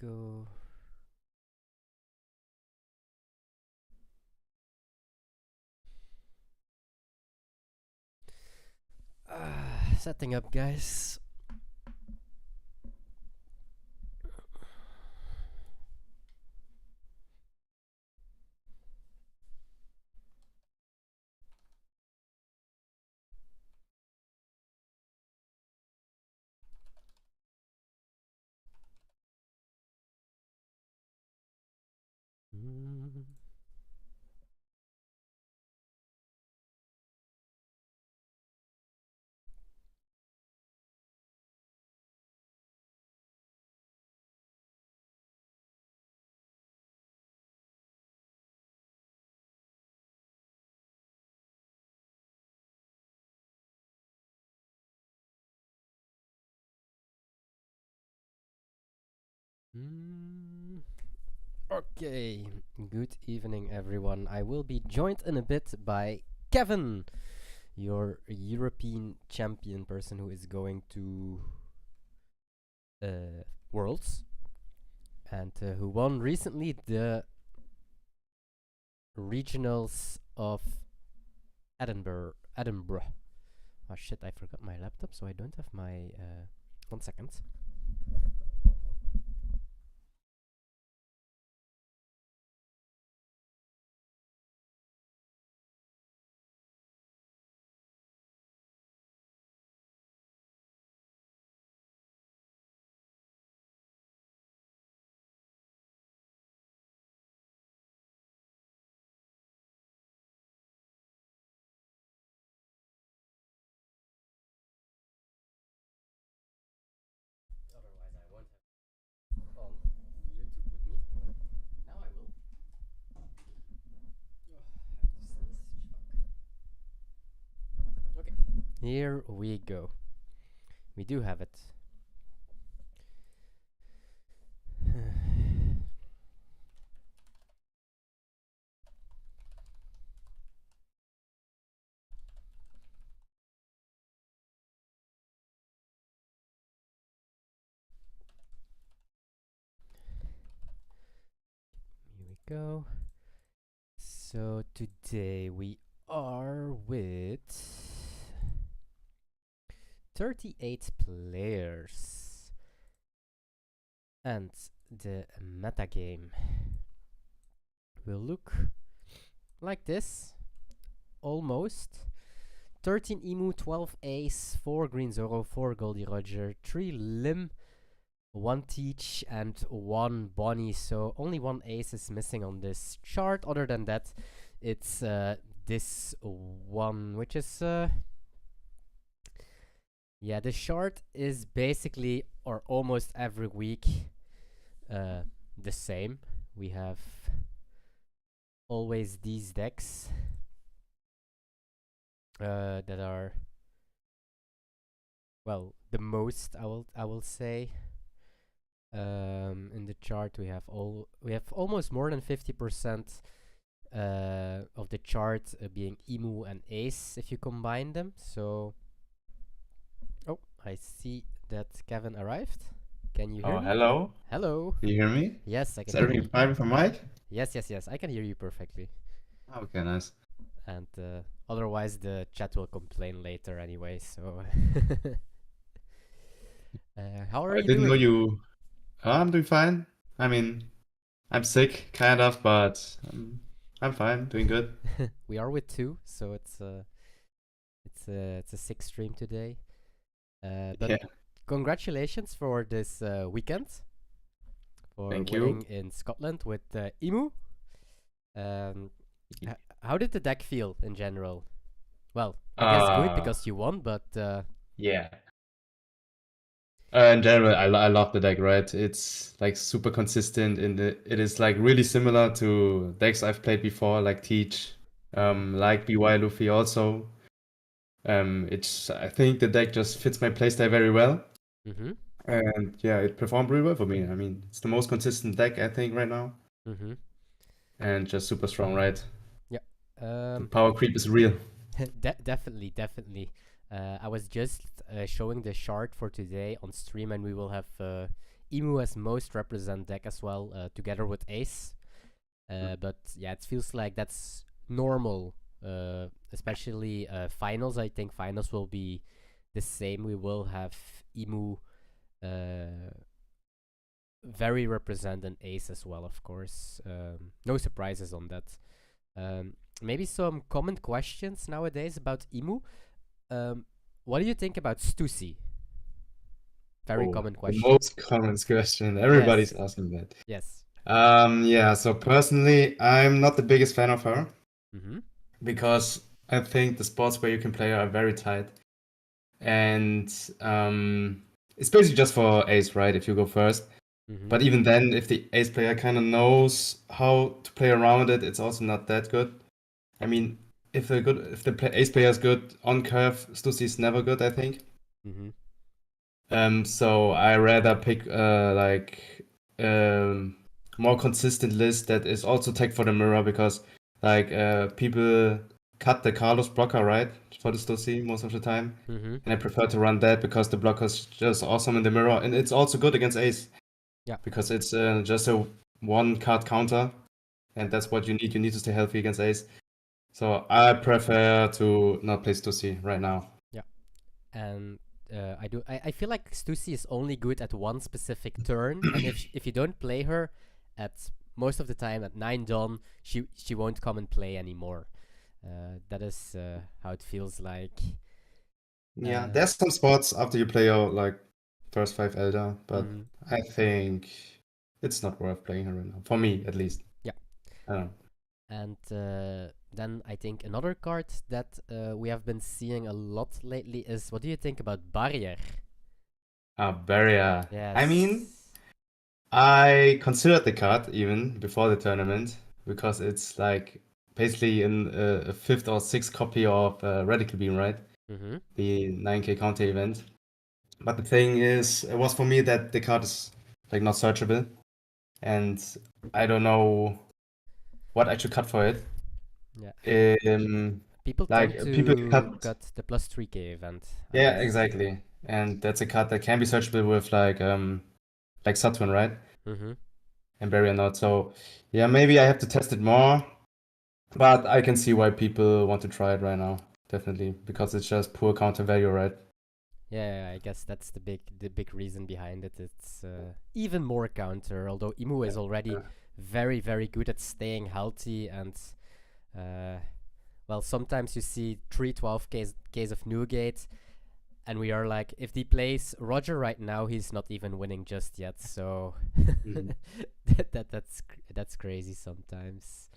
go. Setting up, guys. Okay, good evening, everyone. I will be joined in a bit by Kevin, your European champion person who is going to Worlds and who won recently the regionals of Edinburgh. Oh shit, I forgot my laptop, so I don't have my. 1 second. Otherwise, I won't have on YouTube with me. Now I will. Okay, here we go. We do have it. Here we go. So today we are with 38 players, and the metagame will look like this, almost. 13 Emu, 12 Ace, 4 Green Zoro, 4 Goldie Roger, 3 Lim, 1 Teach, and 1 Bonnie. So only 1 Ace is missing on this chart. Other than that, it's this one, which is yeah, the chart is basically, or almost every week, the same. We have always these decks that are, well, the most, I will say. In the chart we have almost more than 50% of the chart being Emu and Ace if you combine them. So, oh, I see that Kevin arrived. Can you hear me? Hello. Hello. Can you hear me? Yes, I can Is hear everything you. fine with my mic? Yes, I can hear you perfectly. Okay, nice. And otherwise the chat will complain later anyway, so how are I you didn't know doing? you. I'm doing fine. I mean, I'm sick, kind of, but I'm fine, doing good. We are with 2, so it's a 6 stream today. But Yeah, congratulations for this weekend, for thank winning you. in Scotland with Emu. How did the deck feel in general? Well, I guess good because you won, but Yeah. In general, I love the deck, right? It's like super consistent it is like really similar to decks I've played before, like Teach, like BY Luffy also. I think the deck just fits my playstyle very well. mm-hmm, And yeah, it performed really well for me. I mean, it's the most consistent deck, I think, right now. mm-hmm. And just super strong, right? Yeah. The power creep is real. Definitely. I was just showing the chart for today on stream, and we will have Emu as most represent deck as well, together with Ace. But yeah, it feels like that's normal, especially finals. I think finals will be the same. We will have Emu very represent an Ace as well, of course. No surprises on that. Maybe some common questions nowadays about Emu. What do you think about Stussy? Very common The question. most common question. Everybody's asking that. Yes. Yeah, so personally, I'm not the biggest fan of her Mm-hmm. because I think the spots where you can play her are very tight. And it's basically just for ace, right? If you go first. Mm-hmm. But even then, if the ace player kind of knows how to play around it, it's also not that good. I mean, if the ace player is good on curve, Stussy is never good, I think. Mm-hmm. So I rather pick more consistent list that is also tech for the mirror because people cut the Carlos blocker, right, for the Stussy most of the time. Mm-hmm. And I prefer to run that because the blocker is just awesome in the mirror and it's also good against ace. Yeah. Because it's just a one card counter and that's what you need. You need to stay healthy against ace. So I prefer to not play Stussy right now. Yeah. And I feel like Stussy is only good at one specific turn, and if you don't play her at most of the time at 9 dawn, she won't come and play anymore. That is how it feels like. Yeah, there's some spots after you play your first 5 Elder, but Mhm. I think it's not worth playing her right now. For me, at least. Yeah. I don't know. And then I think another card that we have been seeing a lot lately is, what do you think about Barrier? Barrier. Yes. I mean, I considered the card even before the tournament because it's like basically in a fifth or sixth copy of Radical Beam, right? Mm-hmm. The 9k counter event. But the thing is, it was for me that the card is like not searchable, and I don't know what I should cut for it. Yeah. People tend People to cut. cut the plus 3k event, I Yeah, guess. exactly. And that's a card that can be searchable with like Saturn, right? Mm-hmm. And Barrier not. So yeah, maybe I have to test it more. But I can see why people want to try it right now. Definitely. Because it's just poor counter value, right? Yeah, I guess that's the big reason behind it. It's even more counter, although Emu is already very, very good at staying healthy, and well, sometimes you see 312 case of Newgate, and we are like, if he plays Roger right now, he's not even winning just yet. So that's crazy sometimes.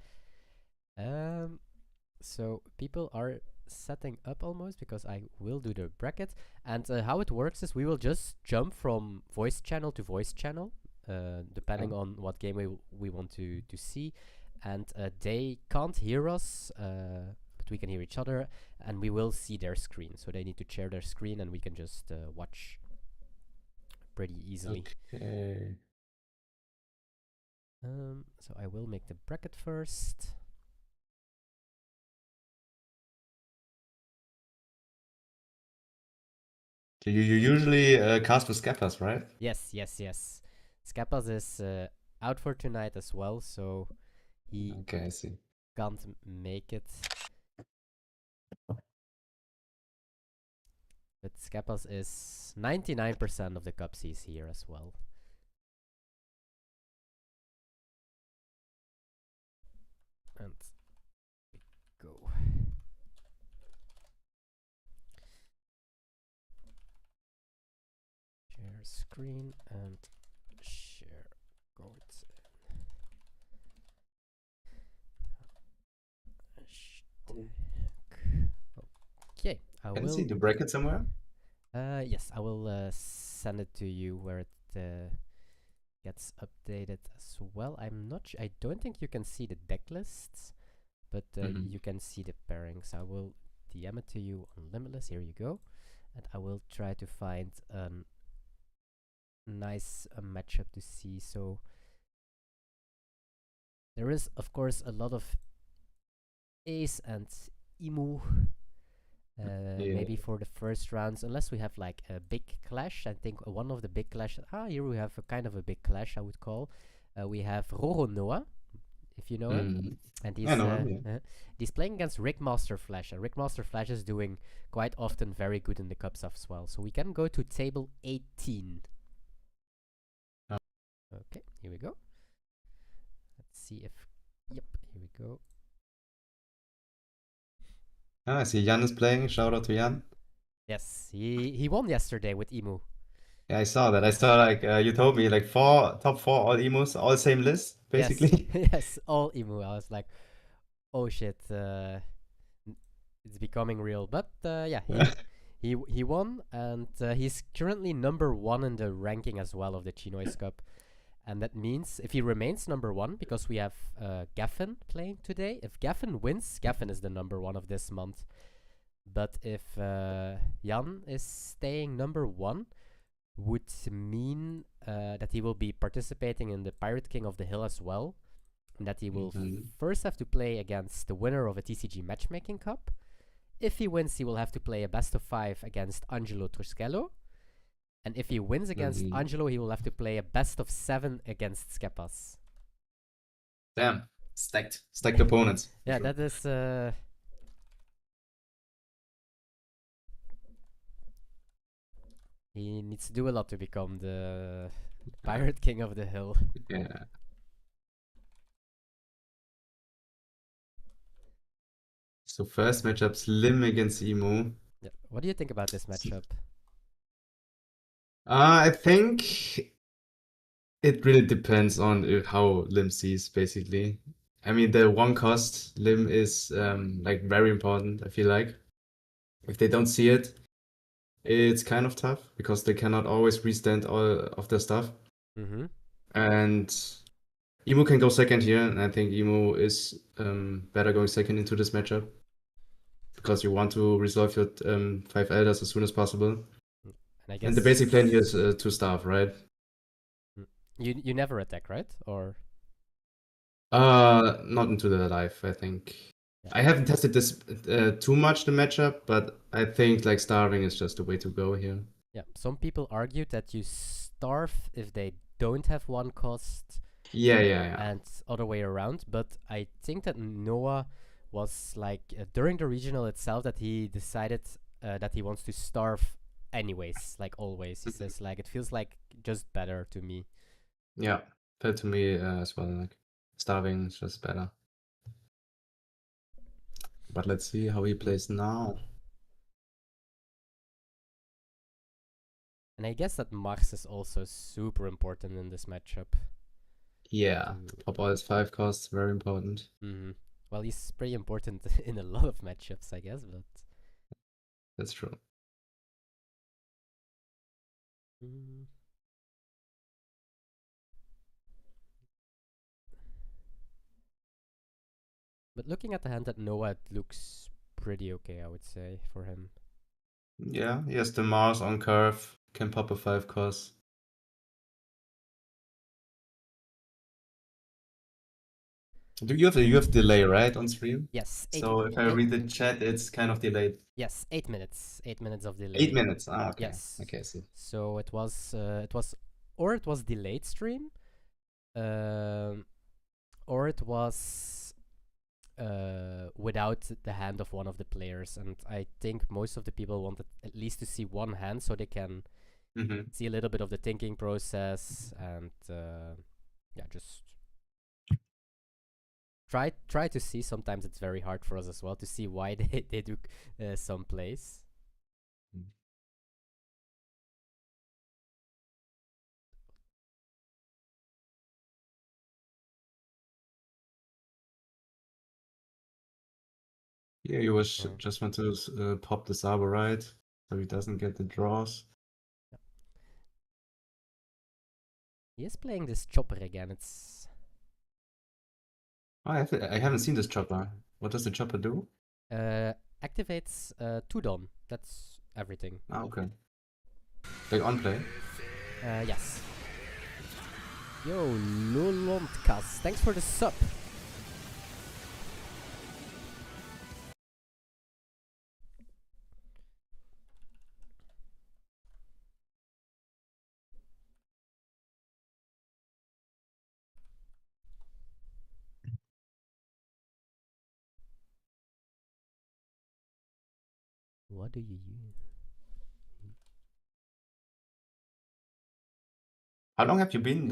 So people are setting up almost because I will do the bracket, and how it works is we will just jump from voice channel to voice channel, depending on what game we want to see, and they can't hear us, but we can hear each other, and we will see their screen. So they need to share their screen, and we can just watch pretty easily. Okay. So I will make the bracket first. You usually cast with Skepas, right? Yes. Skepas is out for tonight as well, so he I see. can't make it. But Skepas is 99% of the cups he's here as well. And we go. Share screen and share goats. Okay, I Can will see the bracket somewhere? yes, I will send it to you where it gets updated as well. I don't think you can see the deck lists, but you can see the pairings. I will DM it to you on Limitless. Here you go, and I will try to find a nice matchup to see. So there is, of course, a lot of Ace and Emu, Maybe for the first rounds, unless we have like a big clash. I think one of the big clashes. Here we have a kind of a big clash, I would call. We have Roro Noah, if you know him, and I know him, yeah. he's playing against Rick Master Flash, and Rick Master Flash is doing quite often very good in the cups as well. So we can go to table 18. Oh. Okay, here we go. Let's see if. Yep, here we go. I see Jan is playing. Shout out to Jan. Yes, he won yesterday with Emu. Yeah, I saw that. I saw like you told me like top four all emus, all same list basically. Yes, yes, all Emu. I was like, oh shit, it's becoming real. But yeah, he won, and he's currently number 1 in the ranking as well of the ChinoizeCup. And that means if he remains number 1, because we have Gaffin playing today, if Gaffin wins, Gaffin is the number 1 of this month. But if Jan is staying number 1, would mean that he will be participating in the Pirate King of the Hill as well. And that he will first have to play against the winner of a TCG Matchmaking Cup. If he wins, he will have to play a best of 5 against Angelo Truschello. And if he wins against Angelo, he will have to play a best of 7 against Skepas. Damn, stacked opponents. Yeah, sure. That is. He needs to do a lot to become the Pirate King of the Hill. Yeah. So first matchup, Slim against Emu. Yeah. What do you think about this matchup? I think it really depends on how Lim sees, basically. I mean, the one cost Lim is like very important, I feel like. If they don't see it, it's kind of tough because they cannot always restand all of their stuff. And Emu can go second here, and I think Emu is better going second into this matchup because you want to resolve your 5 elders as soon as possible. And the basic plan here is to starve, right? You never attack, right? Or not into the life, I think. Yeah. I haven't tested this too much, the matchup, but I think like starving is just the way to go here. Yeah, some people argue that you starve if they don't have one cost. Yeah. And other way around, but I think that Noah was like during the regional itself that he decided that he wants to starve anyways, like always. He says like it feels like just better to me. Yeah, felt to me as well. Like starving is just better. But let's see how he plays now. And I guess that Mars is also super important in this matchup. Yeah, top all his 5 costs, very important. Well, he's pretty important in a lot of matchups, I guess, but that's true. But looking at the hand at Noah, it looks pretty okay, I would say, for him. Yeah, he has the Mars on curve, can pop a 5 cost. You have delay, right, on stream? Yes. So if I read the chat, it's kind of delayed. Yes, 8 minutes. 8 minutes of delay. 8 minutes. Okay. Yes. Okay, I see. So it was delayed stream, or it was without the hand of one of the players, and I think most of the people wanted at least to see one hand so they can see a little bit of the thinking process and yeah, just try to see. Sometimes it's very hard for us as well to see why they do some plays. Yeah, you just want to pop the Saber, right? So he doesn't get the draws. Yeah. He is playing this chopper again. It's I haven't seen this chopper. What does the chopper do? Activates Tudon. That's everything. Okay. Like on play? Yes. Yo, Lolontkas, thanks for the sub. What do you use? How long have you been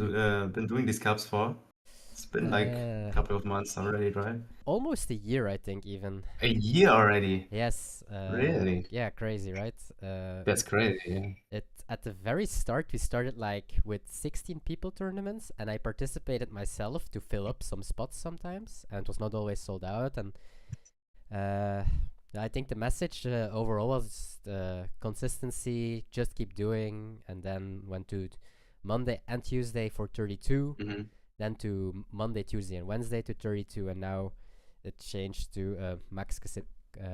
doing these cups for? It's been like a couple of months already, right? Almost a year, I think, even. A year already. Yes. Really? Yeah, crazy, right? That's crazy. Yeah. It at the very start we started like with 16 people tournaments, and I participated myself to fill up some spots sometimes, and it was not always sold out. And I think the message overall was consistency, just keep doing, and then went to Monday and Tuesday for 32, then to Monday, Tuesday, and Wednesday to 32, and now it changed to max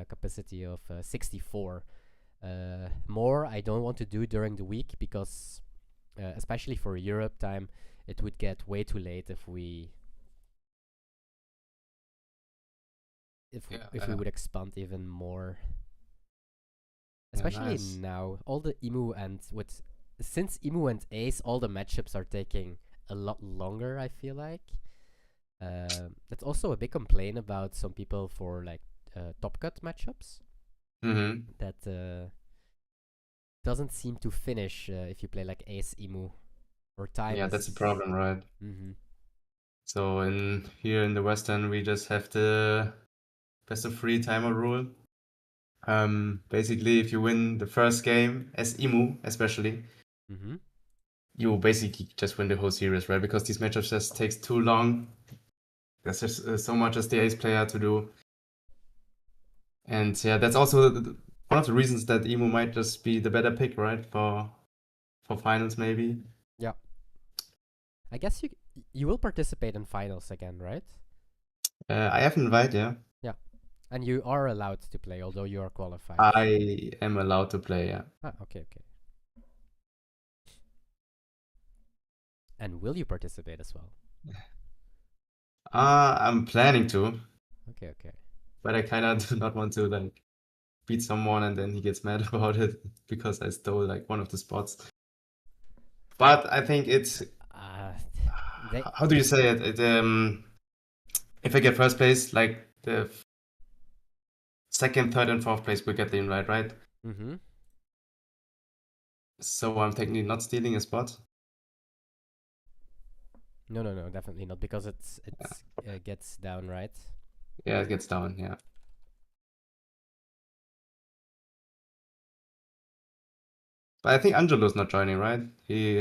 capacity of 64. More I don't want to do during the week because, especially for Europe time, it would get way too late if we if we would expand even more. Especially nice. now, all the Emu and since Emu and Ace, all the matchups are taking a lot longer. I feel like that's also a big complaint about some people for like top cut matchups. That doesn't seem to finish if you play like Ace Emu or time. Yeah, that's the problem, right? So here in the Western, we just have the best of 3 timer rule. Basically, if you win the first game as Emu, especially, you basically just win the whole series, right? Because these matchups just takes too long. There's just so much as the Ace player to do. And yeah, that's also one of the reasons that Emu might just be the better pick, right? For finals, maybe. Yeah. I guess you will participate in finals again, right? I have an invite, yeah. Yeah. And you are allowed to play, although you are qualified. I am allowed to play, yeah. Okay. And will you participate as well? I'm planning to. Okay. But I kind of do not want to like beat someone and then he gets mad about it because I stole like one of the spots. But I think it's how do you say it? If I get first place, like the second, third, and fourth place will get the invite, right? So I'm technically not stealing a spot. No, definitely not, because it gets down, right? Yeah, it gets down, yeah. But I think Angelo's not joining, right? He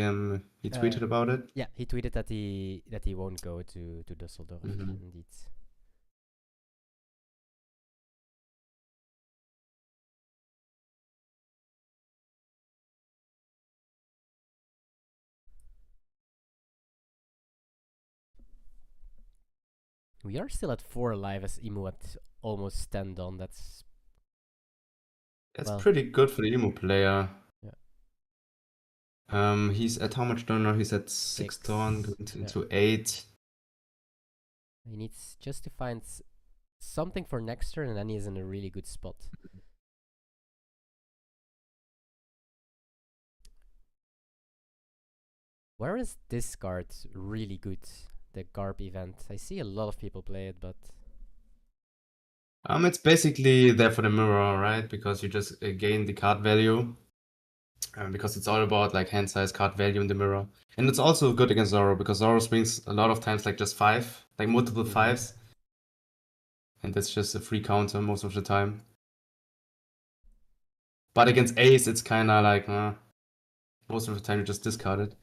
tweeted about it. Yeah, he tweeted that he won't go to Düsseldorf. Indeed. We are still at 4 alive as Emu at almost 10 done. That's pretty good for the Emu player. Yeah. He's at how much done now? He's at 6 done, going into 8. He needs just to find something for next turn, and then he's in a really good spot. Where is this card really good? The Garb event. I see a lot of people play it, but it's basically there for the mirror, right? Because you just gain the card value. Because it's all about like hand size, card value in the mirror. And it's also good against Zoro because Zoro swings a lot of times like just 5, like multiple 5s. And that's just a free counter most of the time. But against Ace, it's kind of like, most of the time you just discard it.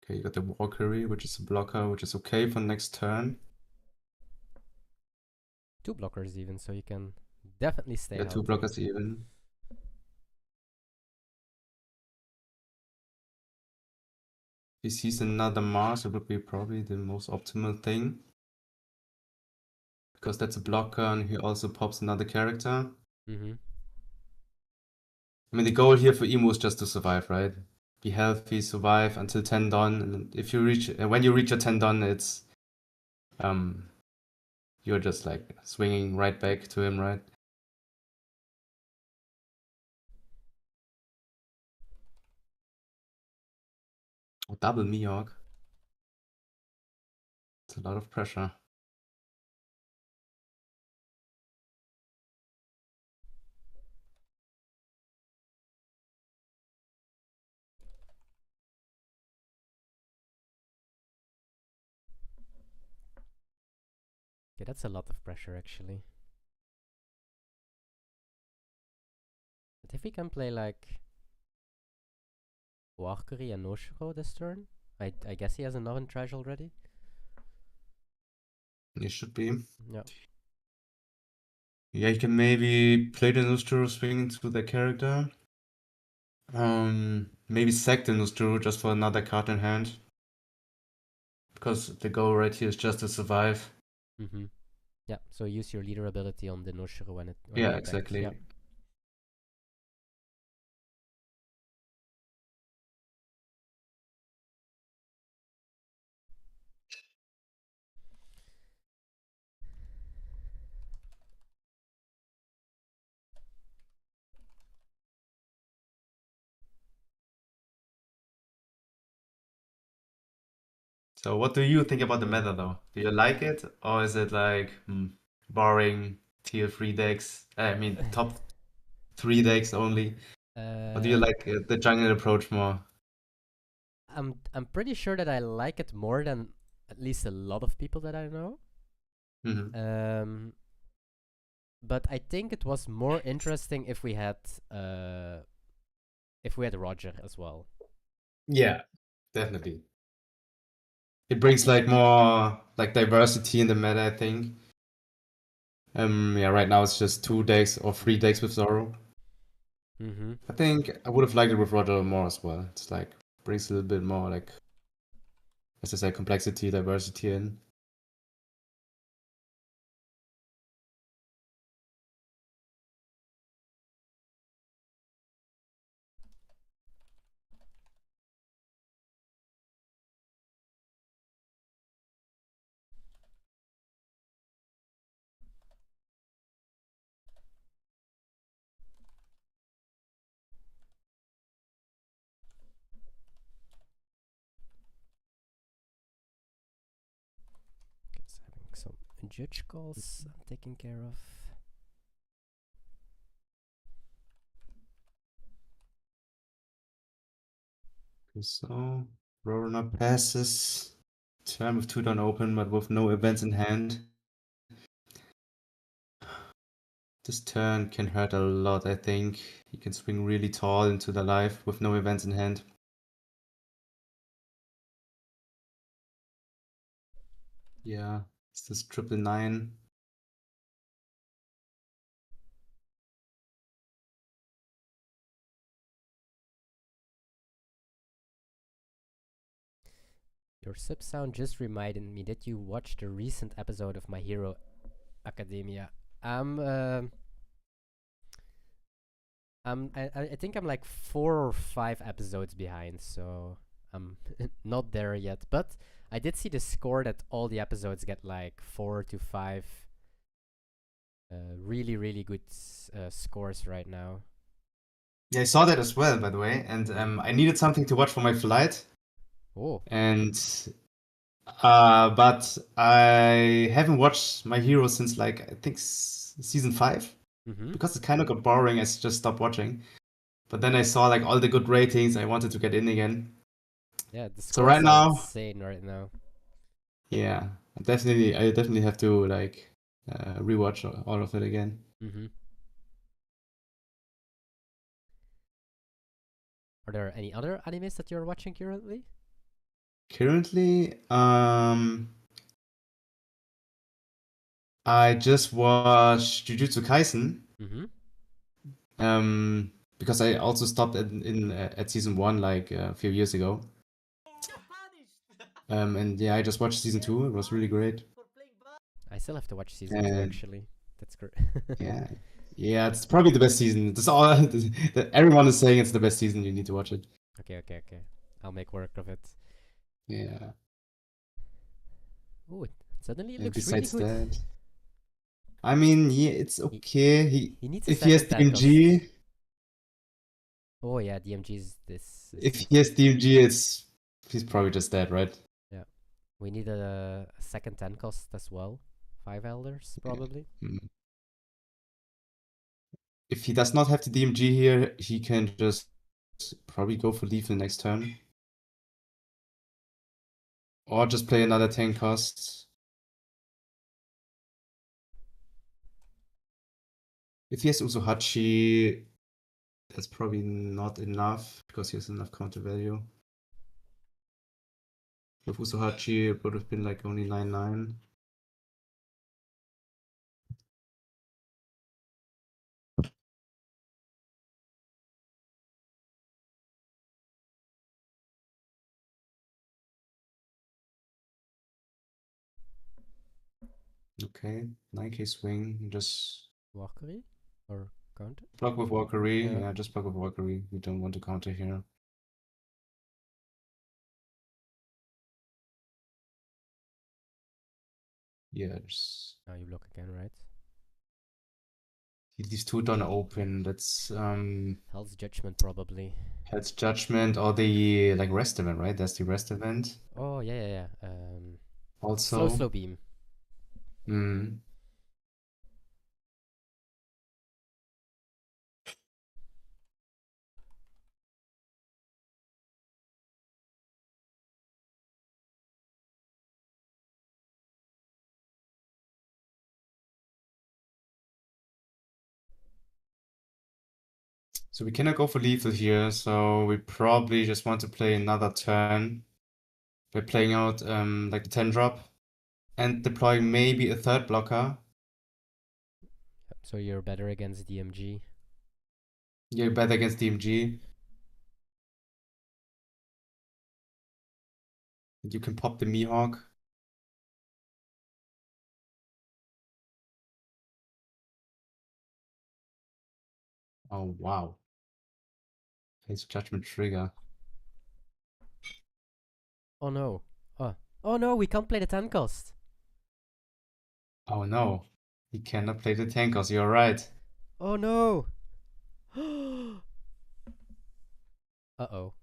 Okay, you got the Valkyrie, which is a blocker, which is okay for next turn. 2 blockers even, so you can definitely stay healthy. 2 blockers even. If he sees another Mars, it would be probably the most optimal thing. Because that's a blocker, and he also pops another character. I mean, the goal here for Emu is just to survive, right? Be healthy, survive until 10 done, and if you reach, when you reach your 10 done, it's, you're just like swinging right back to him, right? Oh, double Mihawk. It's a lot of pressure. Okay, that's a lot of pressure actually. But if we can play like Walkery and Noshiro this turn, I guess he has enough in trash already. It should be. Yeah. Yeah, you can maybe play the Nostro swing into the character. Maybe sack the Nostro just for another card in hand. Because the goal right here is just to survive. Mm-hmm. Yeah, so use your leader ability on the Noshiro when it Yeah, he attacks. exactly. Yeah. So what do you think about the meta though? Do you like it? Or is it like boring tier 3 decks? I mean top 3 decks only. Or do you like the jungle approach more? I'm pretty sure that I like it more than at least a lot of people that I know. But I think it was more interesting if we had Roger as well. Yeah, definitely. It brings like more like diversity in the meta, I think. Yeah, right now it's just 2 decks or 3 decks with Zoro. Mm-hmm. I think I would have liked it with Roger more as well. It's like brings a little bit more like, as I said, complexity, diversity in. Just having some judge calls I'm taking care of. So, Rorana passes. Turn with 2 down open, but with no events in hand. This turn can hurt a lot, I think. He can swing really tall into the life with no events in hand. Yeah, it's this 999. Your sub sound just reminded me that you watched a recent episode of My Hero Academia. I think I'm like 4 or 5 episodes behind, so I'm not there yet. But I did see the score that all the episodes get like 4 to 5 really, really good scores right now. Yeah, I saw that as well, by the way. And I needed something to watch for my flight. Oh. And but I haven't watched My Hero since like I think season 5. Mm-hmm. Because it kind of got boring, I just stopped watching. But then I saw like all the good ratings. I wanted to get in again. Yeah, the So scores right are now, insane right now. yeah, I definitely have to like rewatch all of it again. Mm-hmm. Are there any other animes that you're watching currently? Currently, I just watched Jujutsu Kaisen. Mm-hmm. Because I also stopped at season 1 like a few years ago. And yeah, I just watched season 2. It was really great. I still have to watch season 2 actually. That's great. Yeah, it's probably the best season. That's all. Everyone is saying it's the best season. You need to watch it. Okay. I'll make work of it. Yeah. Oh, suddenly it And looks besides really good. that, I mean, yeah, it's okay. He needs a If he has second DMG, Oh yeah, DMG is this. if he has DMG, it's He's probably just dead, right? Yeah. We need a second 10 cost as well. 5 elders, probably. Mm. If he does not have the DMG here, he can just probably go for leave the next turn. Or just play another 10 cost. If he has Usuhachi, that's probably not enough because he has enough counter value. With Usuhachi, it would have been like only 9/9. Okay, 9k swing, just Walkery? Or counter? block with Walkery. Yeah. Yeah, just block with Walkery. We don't want to counter here. Yeah, Now you block again, right? these two don't open. That's Hell's Judgment, probably. Hell's Judgment or the like rest event, right? That's the rest event. Oh, yeah. Also. Slow beam. Mm. So we cannot go for lethal here, so we probably just want to play another turn by playing out like the 10 drop and deploying maybe a third blocker. Yep, so you're better against DMG. Yeah, better against DMG. You can pop the Mihawk. Oh wow. Face Judgment trigger. Oh no. Oh no, we can't play the 10 cost. Oh no. He cannot play the tankers, you're right. Oh no. Uh-oh.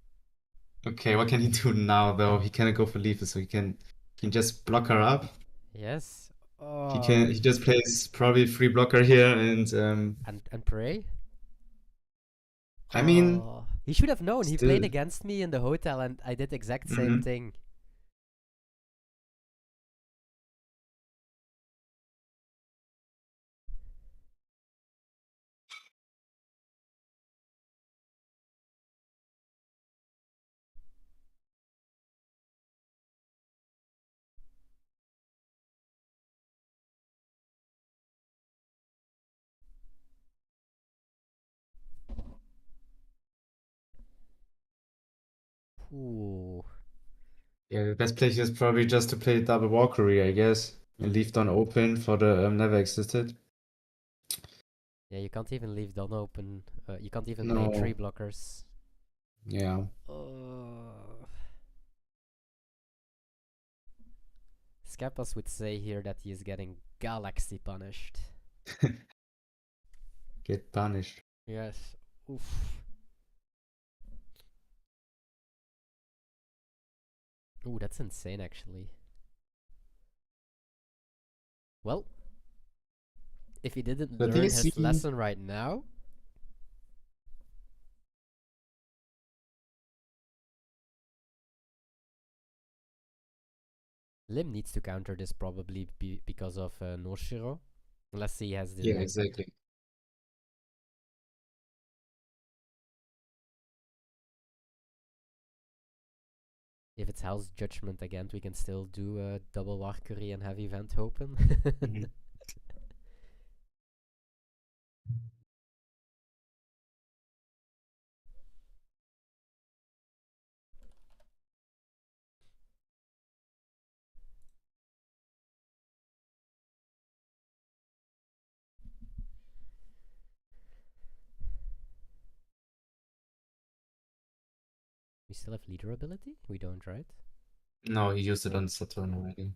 Okay, what can he do now though? He cannot go for lethal, so he can just block her up. Yes. He just plays probably free blocker here and And pray? I mean he should have known. He still played against me in the hotel and I did exact same thing. Ooh. Yeah, the best play here is probably just to play double Walkery, I guess, and leave Dawn open for the never existed. Yeah, you can't even leave Dawn open. You can't even play No. 3 blockers. Yeah. Skepas would say here that he is getting galaxy punished. Get punished. Yes. Oof. Ooh, that's insane actually. Well, if he didn't learn his lesson right now, Lim needs to counter this probably because of Norshiro. Unless he has the... Yeah, exactly. If it's Hell's Judgment again, we can still do a double Valkyrie and have event open. We still have leader ability? We don't, right? No, he used it on Saturn already.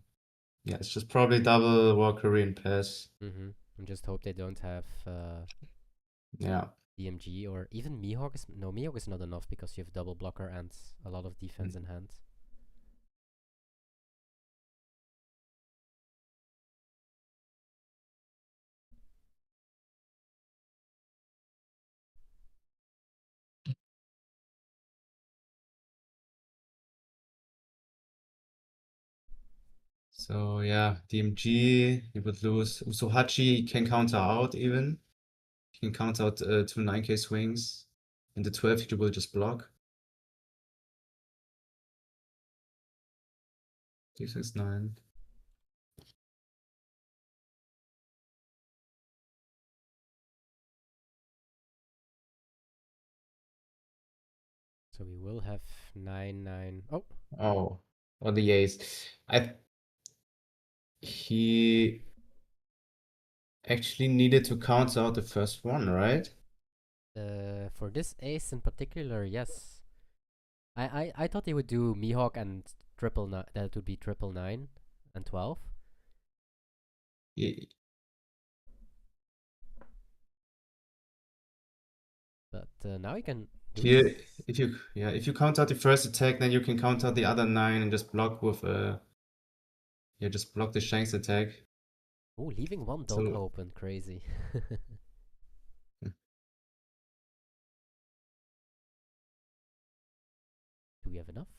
Yeah, it's just probably double Walkery and pass. And just hope they don't have Yeah. DMG or even Mihawk is... No, Mihawk is not enough because you have double blocker and a lot of defense in hand. So yeah, DMG, he would lose. Usohachi can counter out even. He can counter out 2 9K swings. In the 12, he will just block. 669. So we will have 9-9. Oh, Oh, or the ace. He actually needed to counter out the first one, right? for this ace in particular, yes. I thought he would do Mihawk and triple nine. That would be 999 and 12. He, But now he can do here, this. if you count out the first attack, then you can count out the other 9 and just block with just block the Shanks attack. Oh, leaving one dog So open, crazy. Do we have enough?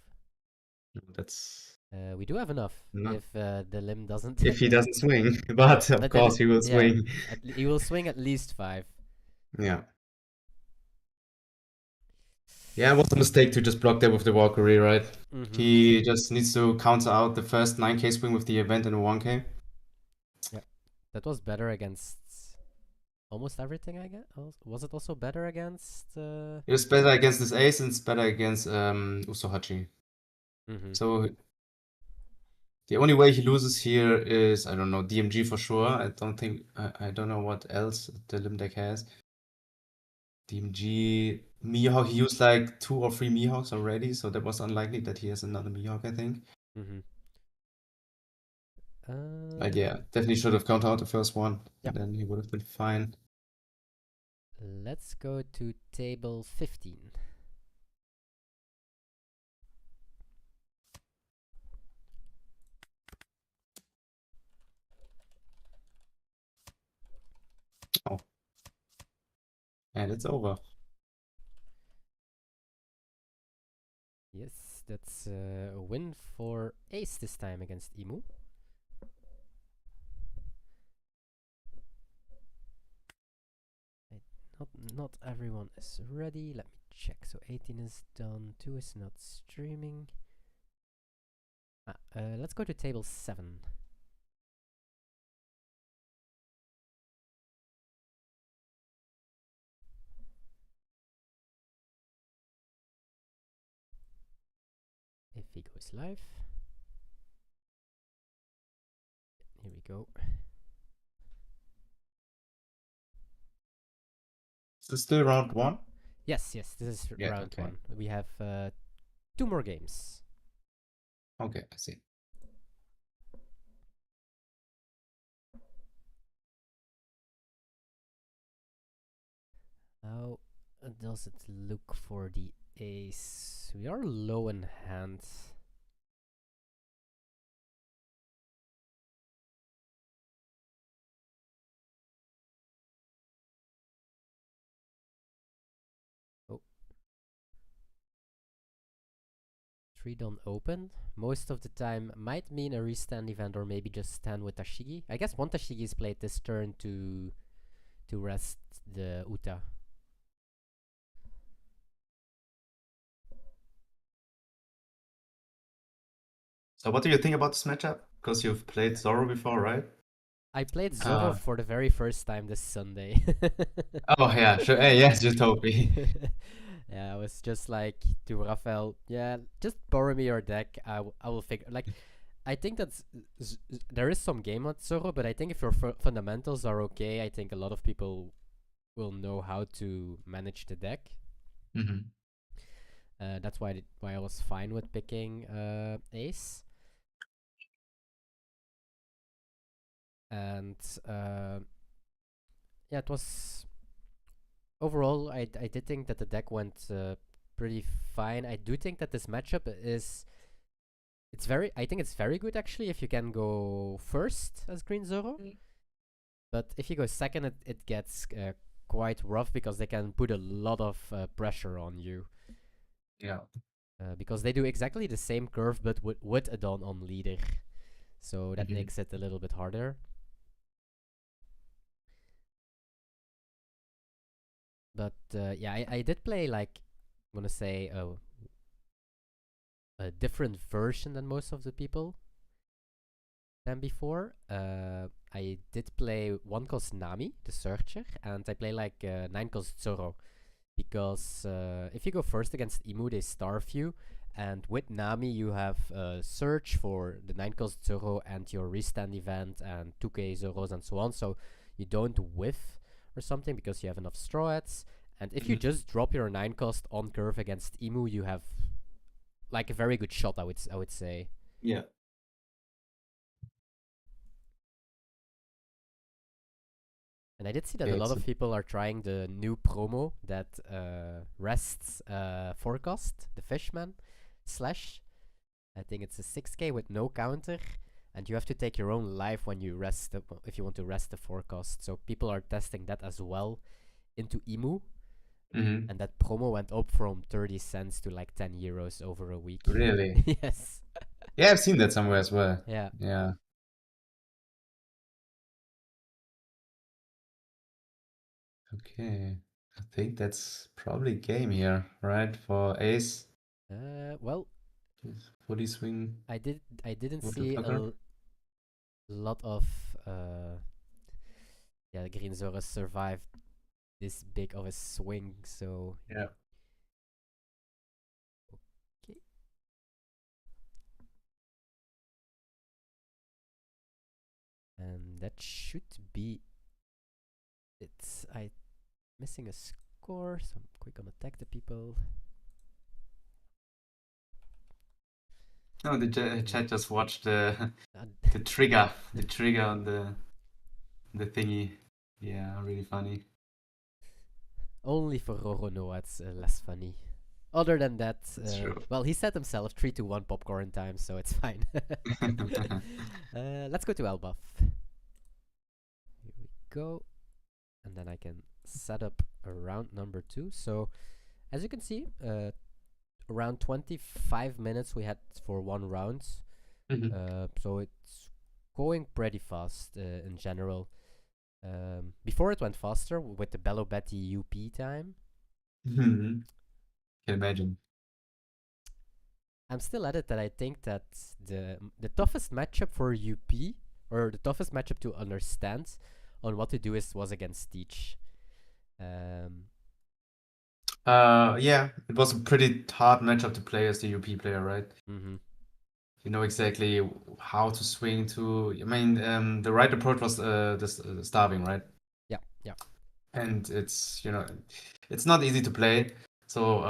that's We do have enough not if the limb doesn't. if he doesn't swing, but of But course he will yeah, swing. he will swing at least 5. Yeah. Yeah, it was a mistake to just block that with the Valkyrie, right? He just needs to counter out the first 9K swing with the event and a 1K. Yeah, that was better against almost everything, I guess. Was it also better against? It was better against this ace and it's better against Usohachi. So the only way he loses here is, I don't know, DMG for sure. I don't know what else the limb deck has. DMG, Mihawk, he used like 2 or 3 Mihawks already, so that was unlikely that he has another Mihawk, I think. But yeah, definitely should have counted out the first one, and then he would have been fine. Let's go to table 15. Oh. And it's over. Yes, that's a win for Ace this time against Imu. Not everyone is ready. Let me check. So 18 is done. 2 is not streaming. Let's go to table 7. If he goes live. Here we go. Is this still round 1? Yes, this is round 1. We have 2 more games. Okay, I see. How does it look for the ace? We are low in hand. Oh. 3 don't open. Most of the time might mean a restand event or maybe just stand with Tashigi. I guess one Tashigi is played this turn to rest the Uta. So what do you think about this matchup? Because you've played Zoro before, right? I played Zoro for the very first time this Sunday. Oh yeah, sure. Hey, yes, you told me. Yeah, I was just like to Rafael, yeah, just borrow me your deck. I will figure. Like, I think that's there is some game on Zoro, but I think if your fundamentals are okay, I think a lot of people will know how to manage the deck. That's why I was fine with picking Ace. And yeah, it was overall. I did think that the deck went pretty fine. I do think that this matchup is I think it's very good actually if you can go first as Green Zoro. But if you go second, it gets quite rough because they can put a lot of pressure on you. Yeah. Because they do exactly the same curve but with a Dawn on leader. So that makes it a little bit harder. But yeah, I did play like, I'm gonna say a different version than most of the people than before. I did play one called Nami, the searcher, and I play like 9 called Zoro. Because if you go first against Imu, they starve you. And with Nami, you have search for the 9 called Zoro and your restand event and 2k Zoros and so on. So you don't whiff or something because you have enough straw hats. And if you just drop your 9 cost on curve against Imu, you have like a very good shot, I would say. Yeah. And I did see that a Okay, lot so of people are trying the new promo that rests forecast, the Fishman slash. I think it's a 6k with no counter, and you have to take your own life when you rest if you want to rest the forecast. So people are testing that as well into Imu, and that promo went up from 30 cents to like 10 euros over a week. really? Yes. Yeah, I've seen that somewhere as well. Yeah. Yeah. Okay. I think that's probably game here, right? For ace. Well, Fully swing I didn't with the see blocker. a lot of yeah, Green Zora survived this big of a swing, so Yeah. okay. And that should be it. I missing a score, so I'm quick gonna tag the people. No, the chat just watched the Uh, the trigger on the thingy. Yeah, really funny. Only for Roronoa it's less funny. Other than that, That's true. well, he set himself 3-1 popcorn time, so it's fine. Let's go to Elbaf. Here we go. And then I can set up round number 2. So, as you can see, around 25 minutes we had for one round. So it's going pretty fast in general. Before it went faster with the Bello Betty UP time. Can imagine. I'm still at it that I think that the toughest matchup for UP, or the toughest matchup to understand on what to do was against Teach. Yeah, it was a pretty hard matchup to play as the UP player, right? Mm-hmm. You know exactly how to swing to. I mean, the right approach was the starving, right? Yeah, yeah. And it's it's not easy to play. So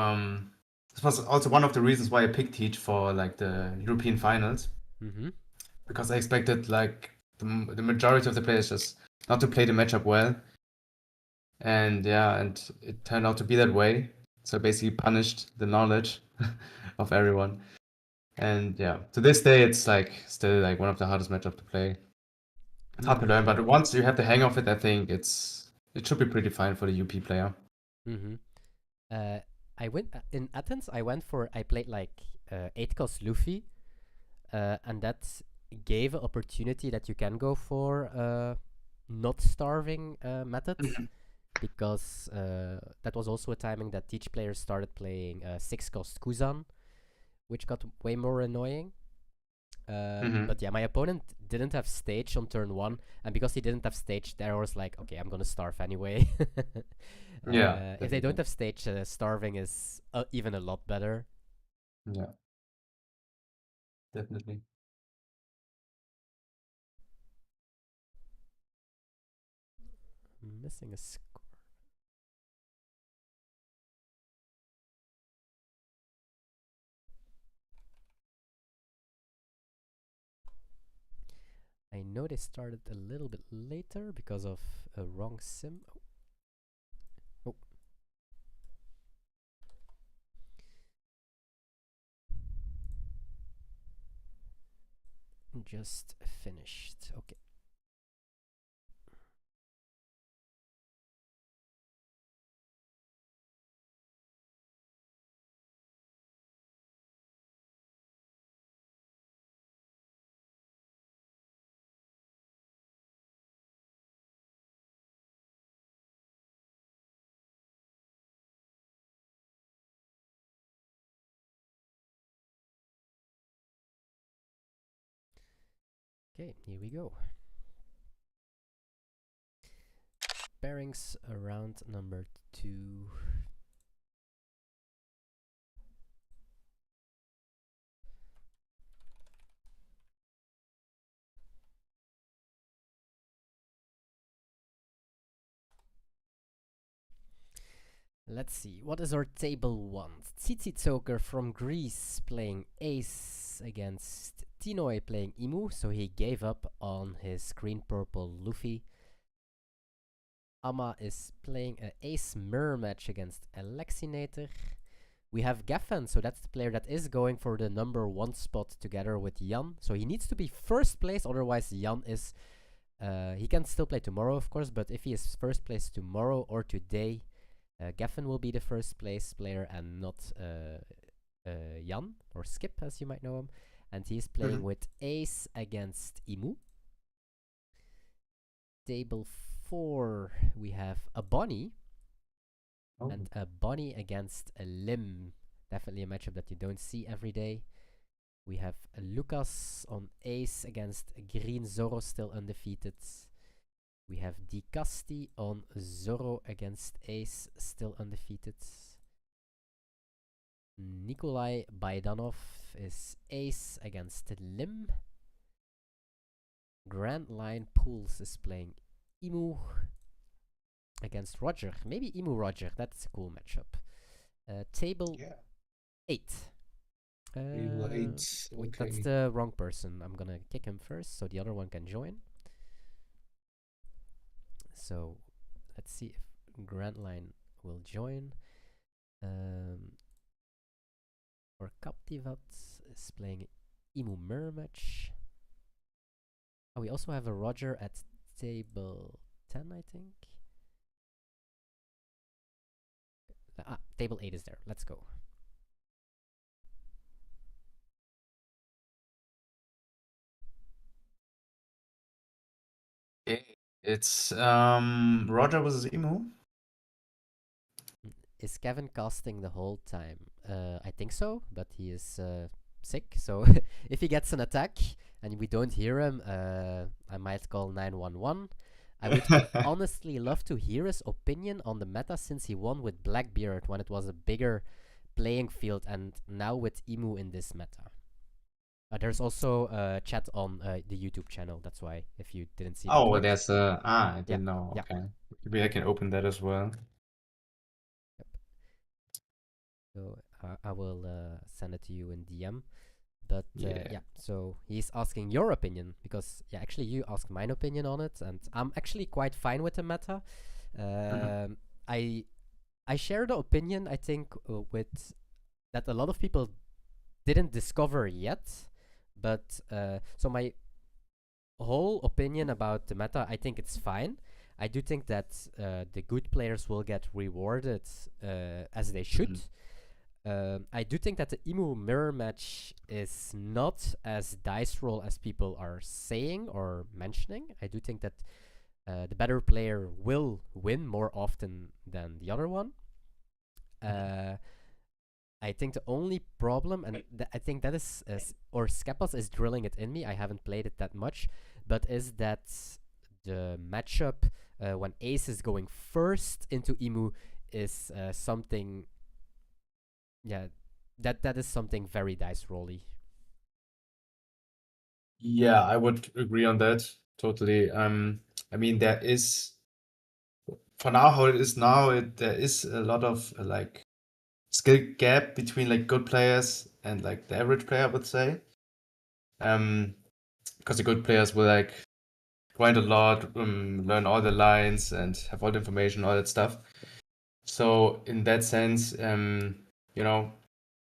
this was also one of the reasons why I picked Teach for like the European finals, Mm-hmm. because I expected like the majority of the players just not to play the matchup well, and yeah, and it turned out to be that way. So basically punished the knowledge of everyone. And yeah, to this day, it's like still like one of the hardest matchups to play. It's hard to learn, but once you have the hang of it, I think it should be pretty fine for the UP player. Mm-hmm. I went in Athens. I played like 8 cost Luffy, and that gave an opportunity that you can go for not starving method, because that was also a timing that Teach players started playing 6 cost Kuzan, which got way more annoying. But yeah, my opponent didn't have stage on turn 1, and because he didn't have stage, there was like, okay, I'm gonna starve anyway. Yeah, if they don't definitely. have stage, starving is even a lot better. Yeah, definitely. Missing a score. I know they started a little bit later because of a wrong sim. Oh. Just finished. Okay. Okay, here we go. Pairings around number 2. Let's see, what is our table 1? Tsitsitsoker from Greece playing ace against Tinoy playing Imu, so he gave up on his green purple Luffy. Amma is playing an ace mirror match against Alexinator. We have Geffen, so that's the player that is going for the number 1 spot together with Jan. So he needs to be first place, otherwise Jan is... he can still play tomorrow, of course, but if he is first place tomorrow or today, Geffen will be the first place player and not Jan, or Skip as you might know him. And he's playing with ace against Imu. Table 4, we have a Bonnie. Oh. And a Bonnie against a Lim. Definitely a matchup that you don't see every day. We have a Lucas on ace against Green Zoro, still undefeated. We have Dicasti on Zoro against ace, still undefeated. Nikolai Baidanov is ace against Lim. Grand Line Pools is playing Imu against Roger. Maybe Imu Roger, that's a cool matchup. Table 8. Table 8. Wait, Okay. that's the wrong person. I'm gonna kick him first so the other one can join. So let's see if Grand Line will join. Or Captivat is playing Imu Mirror match. Oh, we also have a Roger at table 10, I think. Table 8 is there. Let's go. It's Roger versus Imu. Is Kevin casting the whole time? I think so, but he is sick. So if he gets an attack and we don't hear him, I might call 911. I would honestly love to hear his opinion on the meta since he won with Blackbeard when it was a bigger playing field, and now with Imu in this meta. There's also a chat on the YouTube channel. That's why, if you didn't see. Oh, there's a I didn't Yeah, know. yeah. Okay, maybe I can open that as well. Yep. So I will send it to you in DM. But yeah, so he's asking your opinion because actually you asked mine opinion on it, and I'm actually quite fine with the meta. I share the opinion, I think, with that a lot of people didn't discover yet. But so my whole opinion about the meta, I think it's fine. I do think that the good players will get rewarded as they should. I do think that the Imu mirror match is not as dice roll as people are saying or mentioning. I do think that the better player will win more often than the other one. I think the only problem, and I think that is, or Skepas is drilling it in me, I haven't played it that much, but is that the matchup when Ace is going first into Imu is something... Yeah, that is something very dice rolly. Yeah, I would agree on that totally. I mean, there is, for now how it is now, there is a lot of like skill gap between like good players and like the average player, I would say. Because the good players will like grind a lot, learn all the lines and have all the information, all that stuff. So in that sense, you know,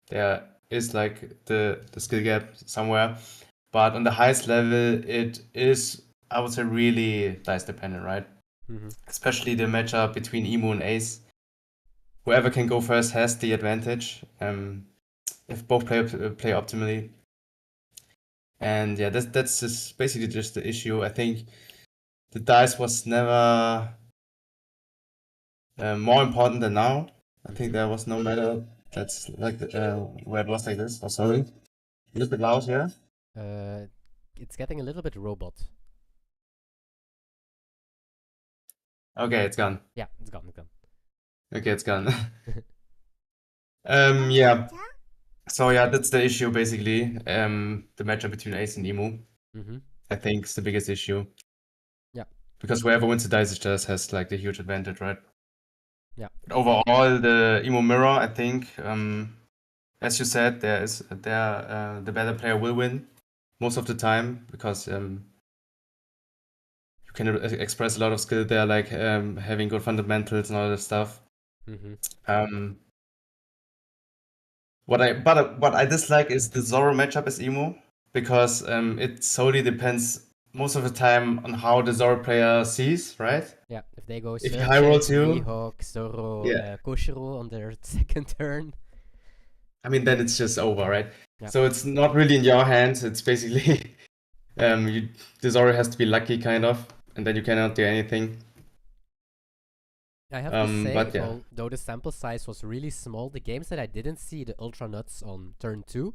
there is like the skill gap somewhere, but on the highest level, it is, I would say, really dice dependent, right? Especially the matchup between Imu and Ace. Whoever can go first has the advantage. If both play optimally, and yeah, that's just basically just the issue. I think the dice was never more important than now. I think there was no matter that's like where it was like this. Oh, sorry, a little bit loud here. it's getting a little bit robot. Okay, it's gone. Yeah, it's gone. It's gone. Okay, it's gone. Yeah. So yeah, that's the issue basically. The matchup between Ace and Emu, Mm-hmm. I think, is the biggest issue. Yeah. Because whoever wins the dice just has like the huge advantage, right? Yeah. But overall, the Emu mirror, I think, as you said, the better player will win most of the time because you can express a lot of skill there, like having good fundamentals and all that stuff. Mm-hmm. What I dislike is the Zoro matchup as Emu because it solely depends most of the time on how the Zoro player sees, right? Yeah, if they go If he high rolls Surgeon, you, Mihawk, Zoro, yeah, Koshiro on their second turn. I mean then it's just over, right? Yeah. So it's not really in your hands. It's basically the Zoro has to be lucky, kind of, and then you cannot do anything. I have to say, But yeah. although the sample size was really small, the games that I didn't see the Ultra Nuts on turn 2,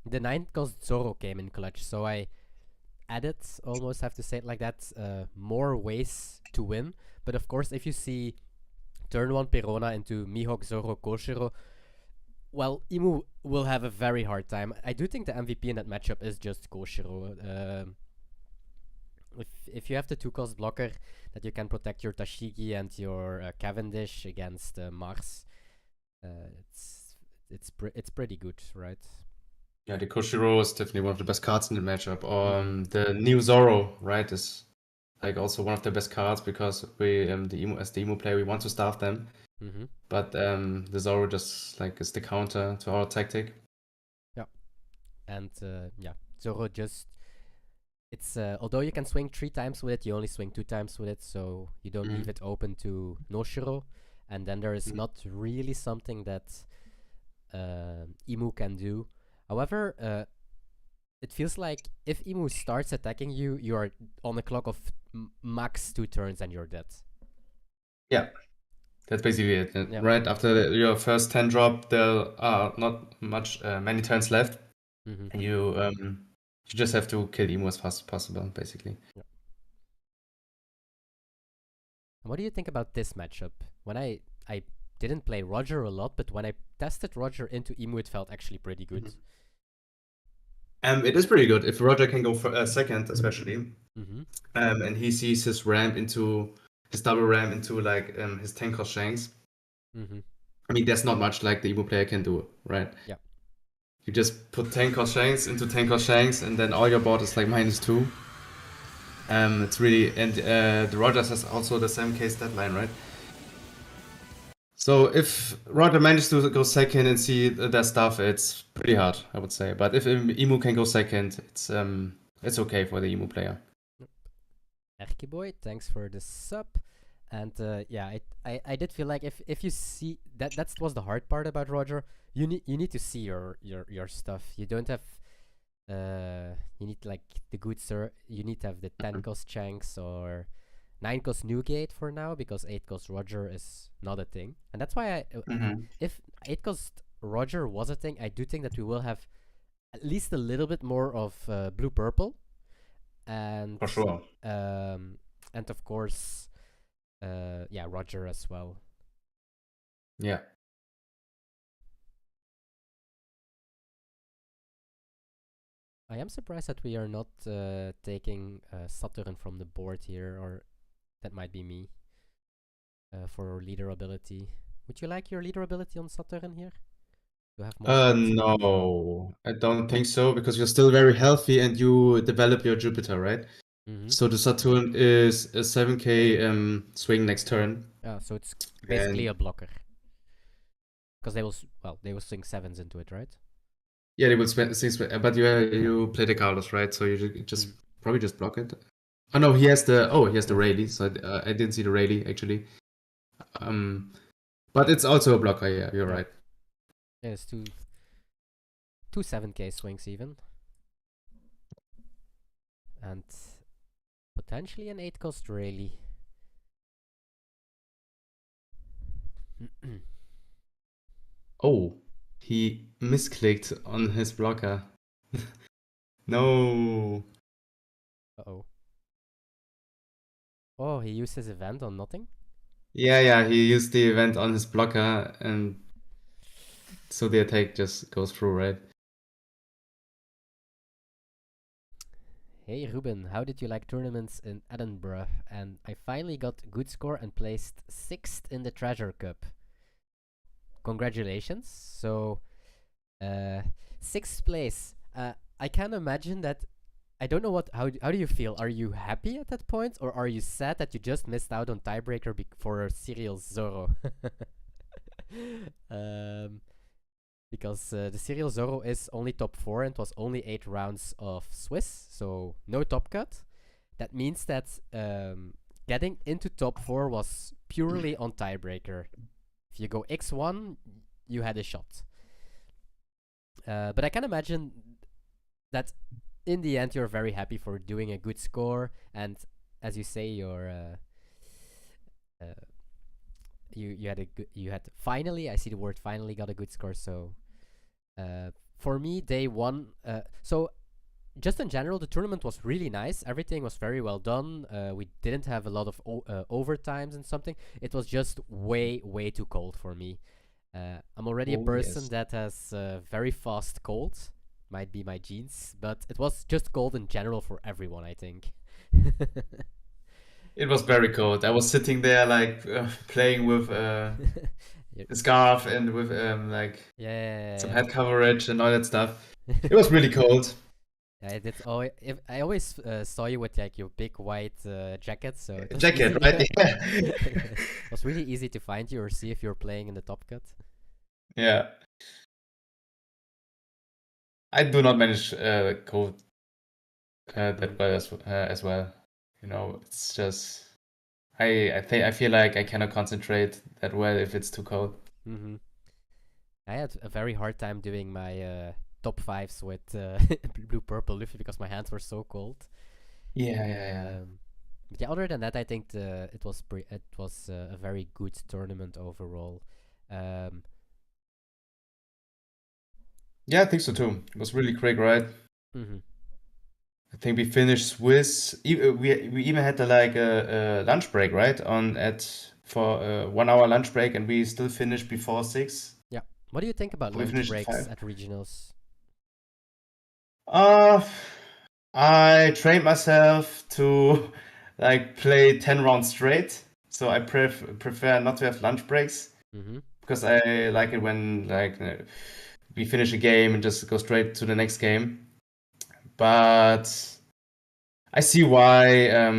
the 9th-cost Zoro came in clutch, so I added, almost have to say it like that, more ways to win. But of course, if you see turn 1 Perona into Mihawk, Zoro, Koshiro, well, Emu will have a very hard time. I do think the MVP in that matchup is just Koshiro. If you have the 2-cost blocker that you can protect your Tashigi and your Cavendish against Mars, it's pretty good, right? Yeah, the Koshiro is definitely one of the best cards in the matchup. The new Zoro, right, is like also one of the best cards because we as the Emu player we want to starve them. Mm-hmm. But the Zoro just like is the counter to our tactic. Yeah, and yeah, Zoro just it's although you can swing 3 times with it, you only swing 2 times with it, so you don't leave it open to Noshiro, and then there is not really something that Emu can do. However, it feels like if Emu starts attacking you, you are on a clock of max 2 turns and you're dead. Yeah, that's basically it. Yep. Right after your first 10 drop, there are not many turns left. And you just have to kill Emu as fast as possible, basically. Yep. What do you think about this matchup? When I didn't play Roger a lot, but when I tested Roger into Emu, it felt actually pretty good. It is pretty good if Roger can go for second, especially, and he sees his double ramp into like his 10-cost Shanks. I mean, there's not much like the Emu player can do, right? Yeah. You just put 10-cost Shanks into 10-cost Shanks, and then all your board is like -2. It's really, and the Rogers has also the 7k stat line, right? So if Roger manages to go second and see their stuff, it's pretty hard, I would say. But if Emu can go second, it's okay for the Emu player. Erkiboy, thanks for the sub. And yeah, I did feel like if you see that was the hard part about Roger. You need to see your stuff. You don't have you need like the good sir. You need to have the 10-cost Shanks or 9-cost Newgate for now because 8-cost Roger is not a thing. And that's why if 8-cost Roger was a thing, I do think that we will have at least a little bit more of blue purple. And for sure. And of course, yeah, Roger as well. Yeah. I am surprised that we are not taking Saturn from the board here, or that might be me for leader ability. Would you like your leader ability on Saturn here? You have more no, I don't think so because you're still very healthy and you develop your Jupiter, right? So the Saturn is a 7k swing next turn. Yeah, so it's basically a blocker. Because they will swing 7s into it, right? Yeah, they will spend 6, but you play the Carlos, right? So you just probably just block it. Oh no, he has the Rayleigh, so I didn't see the Rayleigh actually. But it's also a blocker. Yeah, you're right. Yeah, it's two 7k swings even, and potentially an 8-cost Rayleigh. Oh, he misclicked on his blocker. No. Uh-oh. Oh, he used his event on nothing? Yeah, he used the event on his blocker, and so the attack just goes through, right? Hey Ruben, how did you like tournaments in Edinburgh? And I finally got a good score and placed 6th in the Treasure Cup. Congratulations. So, 6th place. I can imagine that. I don't know how do you feel? Are you happy at that point, or are you sad that you just missed out on tiebreaker for Serial Zorro? um, because the Serial Zorro is only top 4 and was only 8 rounds of Swiss, so no top cut. That means that getting into top 4 was purely on tiebreaker. If you go X1, you had a shot. But I can imagine that in the end you're very happy for doing a good score, and as you say, you had finally, I see the word finally, got a good score. So for me, day one, so just in general, the tournament was really nice. Everything was very well done. We didn't have a lot of overtimes and something. It was just way too cold for me. I'm already a person that has very fast cold. Might be my genes, but it was just cold in general for everyone, I think. It was very cold. I was sitting there like playing with a scarf and with like some head coverage and all that stuff. It was really cold. I always saw you with like your big white jacket, so it was jacket, right? Yeah. It was really easy to find you or see if you're playing in the top cut. Yeah. I do not manage code that well as well. You know, it's just I feel like I cannot concentrate that well if it's too cold. Mm-hmm. I had a very hard time doing my top 5s with blue purple Luffy because my hands were so cold. Yeah. But yeah, other than that, I think it was a very good tournament overall. Yeah, I think so too. It was really quick, right? Mm-hmm. I think we finished Swiss. We even had a lunch break, right? For a 1 hour lunch break, and we still finished before 6. Yeah. What do you think about lunch breaks at regionals? I trained myself to like play 10 rounds straight, so I prefer not to have lunch breaks because I like it when we finish a game and just go straight to the next game. But I see why a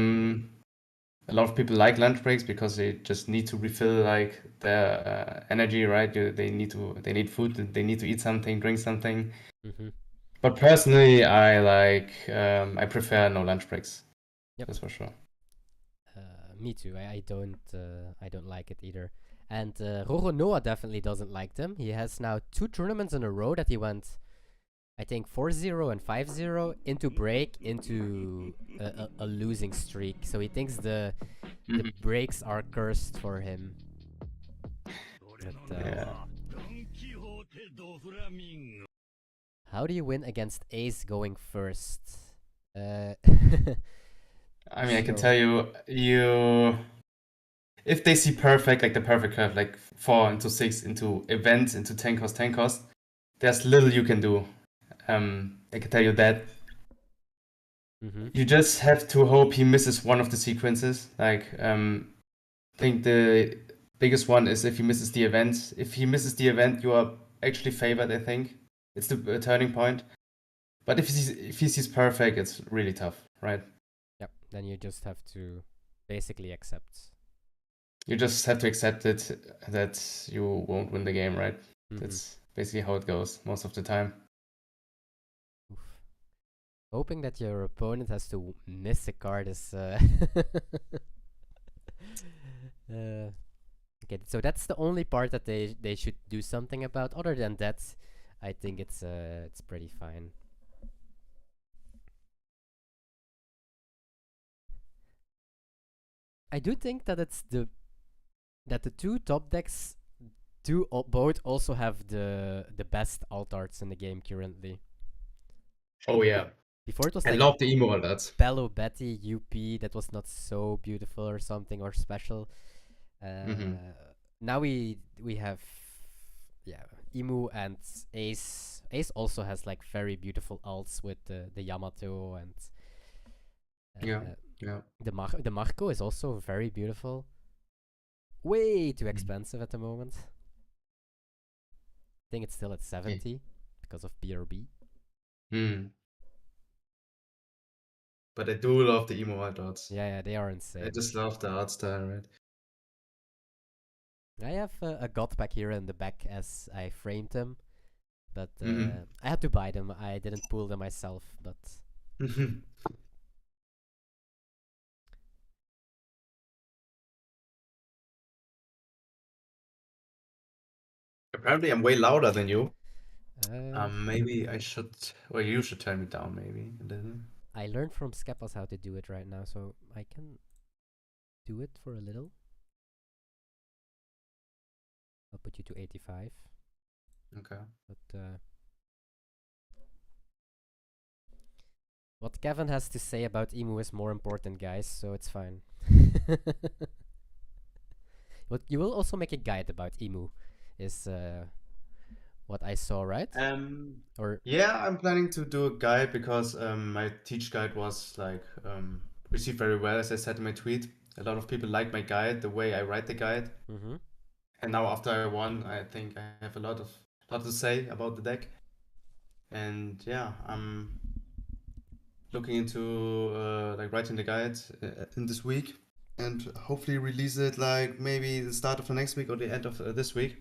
lot of people like lunch breaks because they just need to refill like their energy, right? They need food, they need to eat something, drink something. But personally, I prefer no lunch breaks. Yep. That's for sure. Me too. I don't like it either. And Roro Noah definitely doesn't like them. He has now 2 tournaments in a row that he went, I think 4-0 and 5-0 into break into a losing streak. So he thinks the breaks are cursed for him. But, how do you win against Ace going first? I mean, I can tell you, if they see perfect, like the perfect curve, like 4 into 6 into events into 10 cost, there's little you can do. I can tell you that. You just have to hope he misses one of the sequences. Like, I think the biggest one is if he misses the event. If he misses the event, you are actually favored, I think. It's the turning point. But if he sees perfect, it's really tough, right? Yep. Then you just have to basically accept. You just have to accept it that you won't win the game, right? That's basically how it goes most of the time. Oof. Hoping that your opponent has to miss a card is okay, so that's the only part that they should do something about. Other than that, I think it's pretty fine. I do think that the 2 top decks both also have the best alt arts in the game currently. Oh yeah. Before it was I like love the emo a lot. Bello Betty UP that was not so beautiful or something or special. Now we have Emu and Ace. Ace also has like very beautiful alts with the Yamato and Yeah. the Marco is also very beautiful. Way too expensive at the moment. I think it's still at 70 because of BRB. But I do love the emo art arts. Yeah, they are insane. I just love the art style, right? I have a god pack here in the back as I framed them, but I had to buy them. I didn't pull them myself, but apparently I'm way louder than you. Maybe I should, or you should turn me down maybe a little. I learned from Skepas how to do it right now, so I can do it for a little. I'll put you to 85. Okay. But what Kevin has to say about Emu is more important, guys, so it's fine. But you will also make a guide about Emu, is what I saw, right? Or yeah, I'm planning to do a guide because my teach guide was like received very well, as I said in my tweet. A lot of people like my guide, the way I write the guide. And now after I won, I think I have a lot to say about the deck. And yeah, I'm looking into like writing the guide in this week, and hopefully release it like maybe the start of the next week or the end of this week.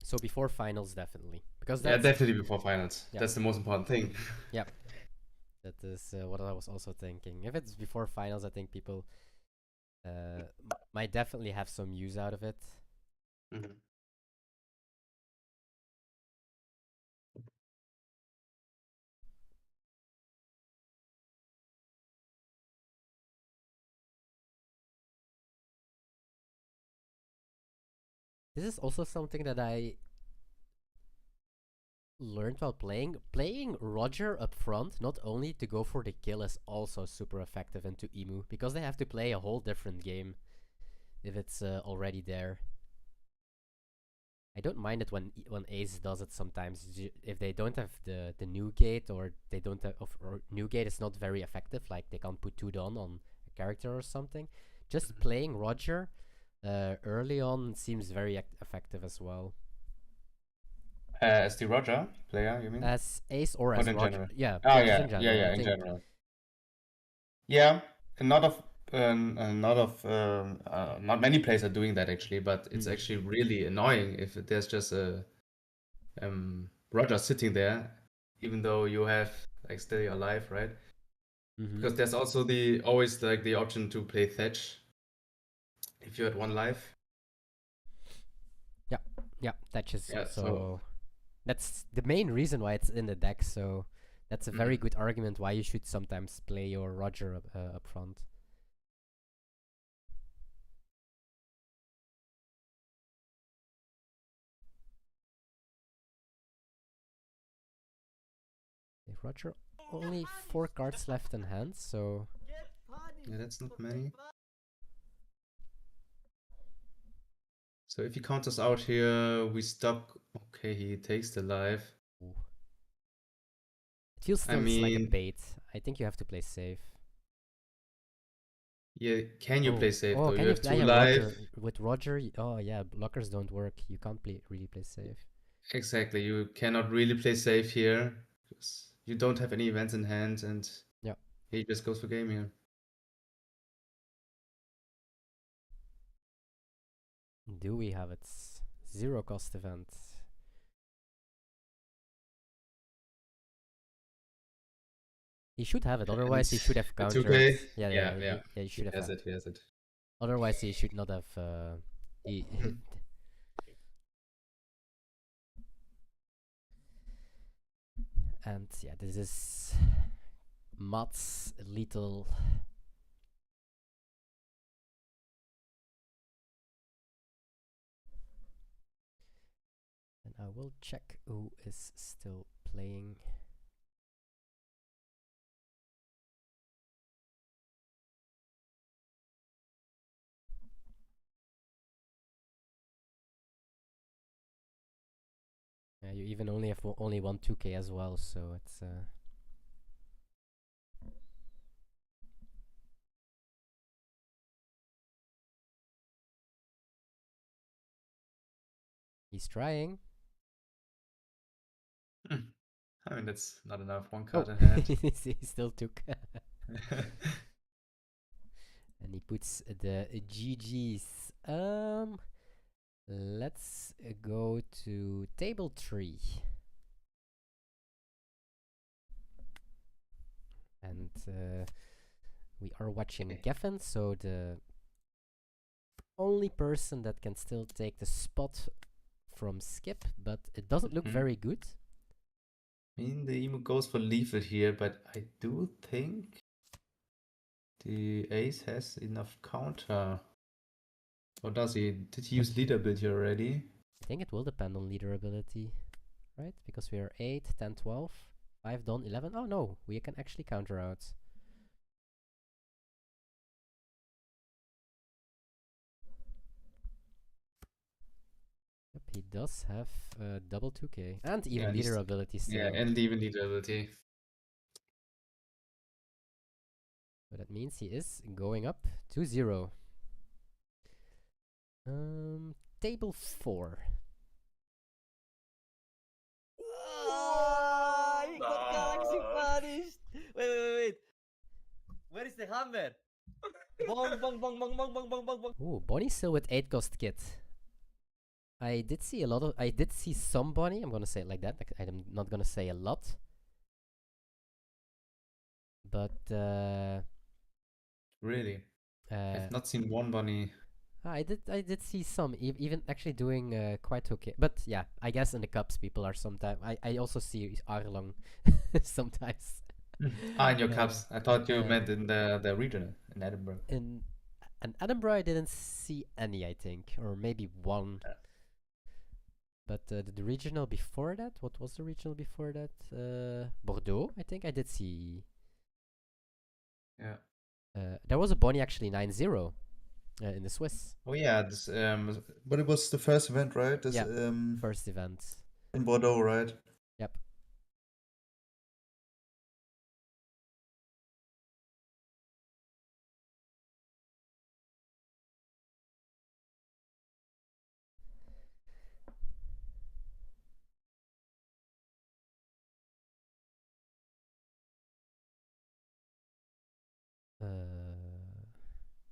so before finals, definitely, because Yeah, that's definitely before finals. Yeah. That's the most important thing. Yep. That is what I was also thinking. If it's before finals, I think people might definitely have some use out of it. This is also something that I learned while playing Roger up front. Not only to go for the kill is also super effective into Emu, because they have to play a whole different game if it's already there. I don't mind it when Ace does it sometimes. If they don't have the new gate, or they don't have, or new gate is not very effective, like they can't put 2 down on a character or something. Just playing Roger early on seems very effective as well. As the Roger player, you mean? As Ace or as in Roger? general? Yeah, Oh just yeah, in general. yeah, I in think general. Yeah, not many players are doing that actually, but it's actually really annoying if there's just a Roger sitting there, even though you have like still your life, right? Because there's also always like the option to play Thatch if you had 1 life. Yeah, Thatch is Yeah, so that's the main reason why it's in the deck. So that's a very good argument why you should sometimes play your Roger up front. If Roger only 4 cards left in hand, so yeah, that's not many. So if he counters out here, we stop. Okay, he takes the life. it feels still like a bait. I think you have to play safe. Yeah, can you play safe though? Can You have 2 life. With Roger, oh yeah, blockers don't work. You can't really play safe. Exactly, you cannot really play safe here because you don't have any events in hand, and yeah, he just goes for game here. Do we have it? 0 cost event. He should have it, otherwise he should have countered. Okay. Yeah, he should have it. He has it. Otherwise he should not have and yeah, this is Mats Little. And I will check who is still playing. Yeah, you even only have only one 2K as well, so it's he's trying. I mean, that's not enough. One Oh, card in hand. he still took. And he puts the GGs. Let's go to table 3. And we are watching Geffen, so the only person that can still take the spot from Skip, but it doesn't look very good. I mean, the emo goes for lethal here, but I do think the ace has enough counter. Or does he? Did he use leader ability already? I think it will depend on leader ability, right? Because we are 8, 10, 12, 5 done, 11. Oh no, we can actually counter out. Yep, he does have double 2K and even leader ability still. Yeah, and even leader ability. So that means he is going up 2-0. Table 4. Oh, he got Galaxy punished! Wait. Where is the hammer? Bong, bong, bong, bong, bong, bong, bong, bong, bong. Ooh, Bonnie still with 8 cost kit. I did see some Bonnie, I'm gonna say it like that. I'm not gonna say a lot. But really? I've not seen one bunny. I did see some, even actually doing quite okay. But yeah, I guess in the cups people are sometimes. I also see Arlong sometimes. In your cups. I thought you meant in the regional in Edinburgh. In Edinburgh, I didn't see any. I think, or maybe one. Yeah. But the regional before that, what was the regional before that? Bordeaux, I think I did see. Yeah. There was a Bonnie actually 9-0 in the Swiss. Oh yeah, this but it was the first event, right? This, yeah, first event in Bordeaux, right? Yep.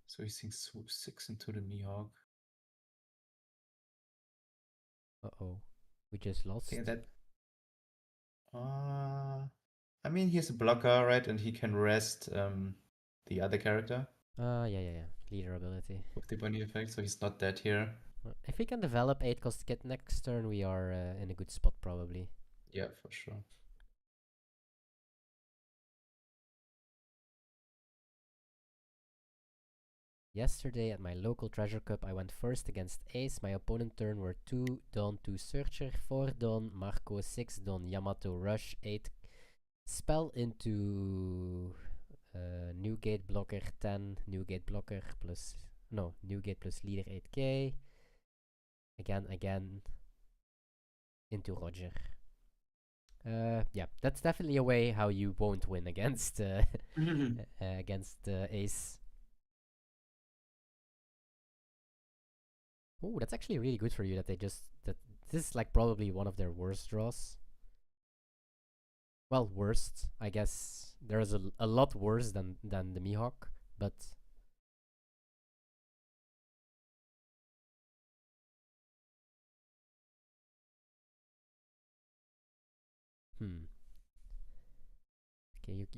So he sinks 6 into the Mihawk. Uh-oh. We just lost. Okay, that. I mean, he's a blocker, right? And he can rest the other character. Yeah. Leader ability. With the bunny effect, so he's not dead here. If we can develop 8 cost kit next turn, we are in a good spot probably. Yeah, for sure. Yesterday at my local treasure cup, I went first against Ace. My opponent turn were 2 Dawn, 2 Searcher, 4 Dawn, Marco, 6 Dawn, Yamato, Rush, 8 Spell into new gate blocker, 10 new gate blocker plus new gate plus leader 8k. Again into Roger. Yeah, that's definitely a way how you won't win against against Ace. Oh, that's actually really good for you that this is like probably one of their worst draws. Well, worst, I guess. There's a lot worse than the Mihawk, but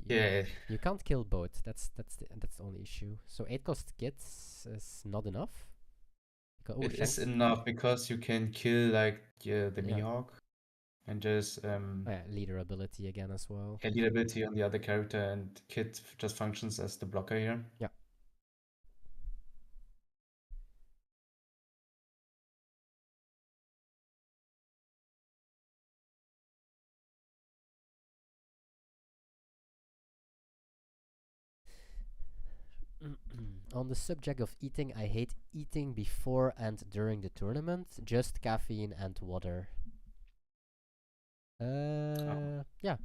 okay, you can't kill both. That's the only issue. So 8 cost kits is not enough. It is enough because you can kill like the Mihawk and just leader ability again as well. Yeah, leader ability on the other character, and Kit just functions as the blocker here. Yeah. On the subject of eating, I hate eating before and during the tournament. Just caffeine and water. Yeah.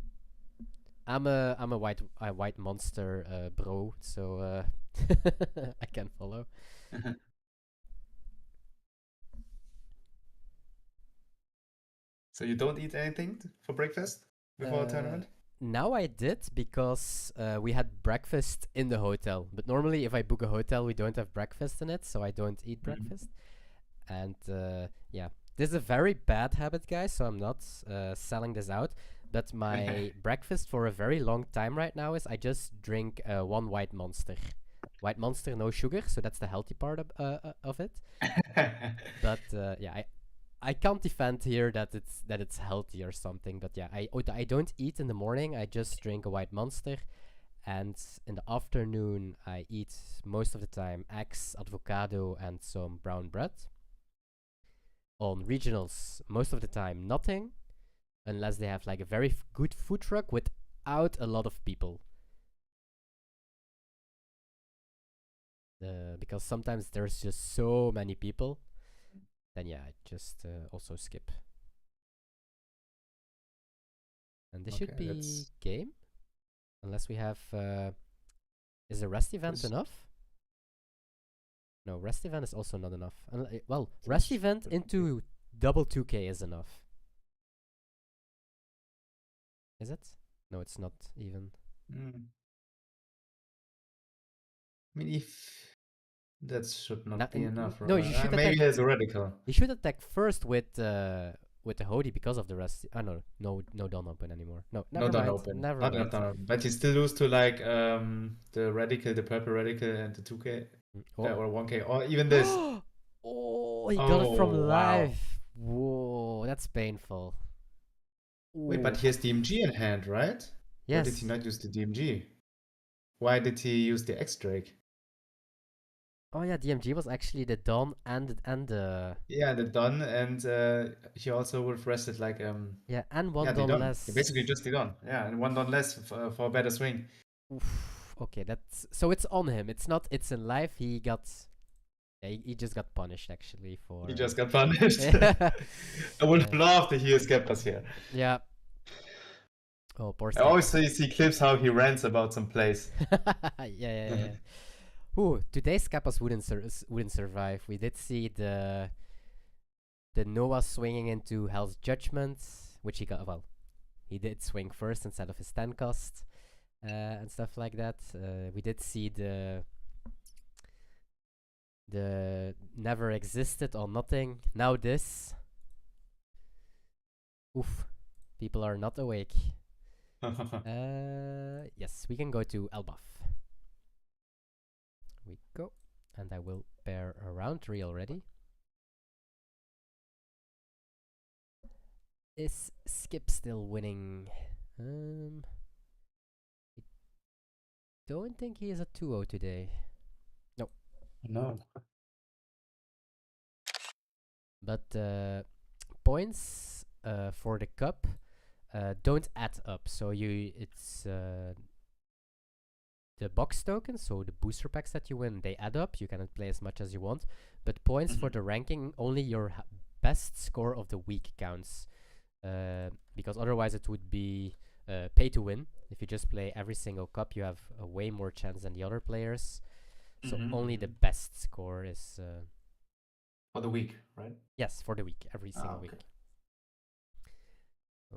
I'm a white monster bro, so I can follow. So you don't eat anything for breakfast before a tournament? Now I did because we had breakfast in the hotel. But normally, if I book a hotel, we don't have breakfast in it, so I don't eat breakfast. And yeah, this is a very bad habit, guys. So I'm not selling this out. But my breakfast for a very long time right now is I just drink one white monster. White monster, no sugar, so that's the healthy part of it. But yeah, I can't defend here that it's healthy or something. But yeah, I don't eat in the morning. I just drink a white monster, and in the afternoon I eat most of the time eggs, avocado, and some brown bread. On regionals, most of the time nothing, unless they have like a very good food truck without a lot of people. Because sometimes there's just so many people, then yeah, I just also skip. And this should be game, unless we have. Is the rest event enough? No, rest event is also not enough. Well, rest event into double 2K is enough. Is it? No, it's not even. I mean, if that should not be enough, no, right? you should maybe attack. as a radical. You should attack first with the Hody because of the rest. No, don't open anymore. No, never don't mind. open. Never Not mind. open. But you still lose to like the radical, the purple radical, and the 2K or 1K, or even this. Oh, he got it from wow. live. Whoa, that's painful. Wait, but he has DMG in hand, right? Yes. Or did he not use the DMG? Why did he use the X-Drake? Oh yeah, DMG was actually the Dawn and the yeah, the Dawn, and he also would have rested like yeah, and one the Dawn Dawn. less. Basically just the Dawn. Yeah, and one Dawn less for a better swing. Oof, okay, that's so it's on him. It's not. It's in life. He got. Yeah, he just got punished actually for. He just got punished. I would have loved to hear Skepas here. Yeah. Oh, poor I always see clips how he rants about some plays. yeah. Ooh, today's Skepas wouldn't survive. We did see the Noah swinging into Hell's Judgment, which he got. Well, he did swing first instead of his 10 cost and stuff like that. We did see the never existed or nothing. Now this. Oof, people are not awake. Yes, we can go to Elbaf. We go, and I will pair a round 3 already. Is Skip still winning? I don't think he is a 2-0 today. No. No. But points for the cup don't add up. So it's the box tokens, so the booster packs that you win, they add up. You cannot play as much as you want. But points for the ranking, only your best score of the week counts. Because otherwise it would be pay to win. If you just play every single cup, you have a way more chance than the other players. So only the best score is... for the week, right? Yes, for the week, every single week.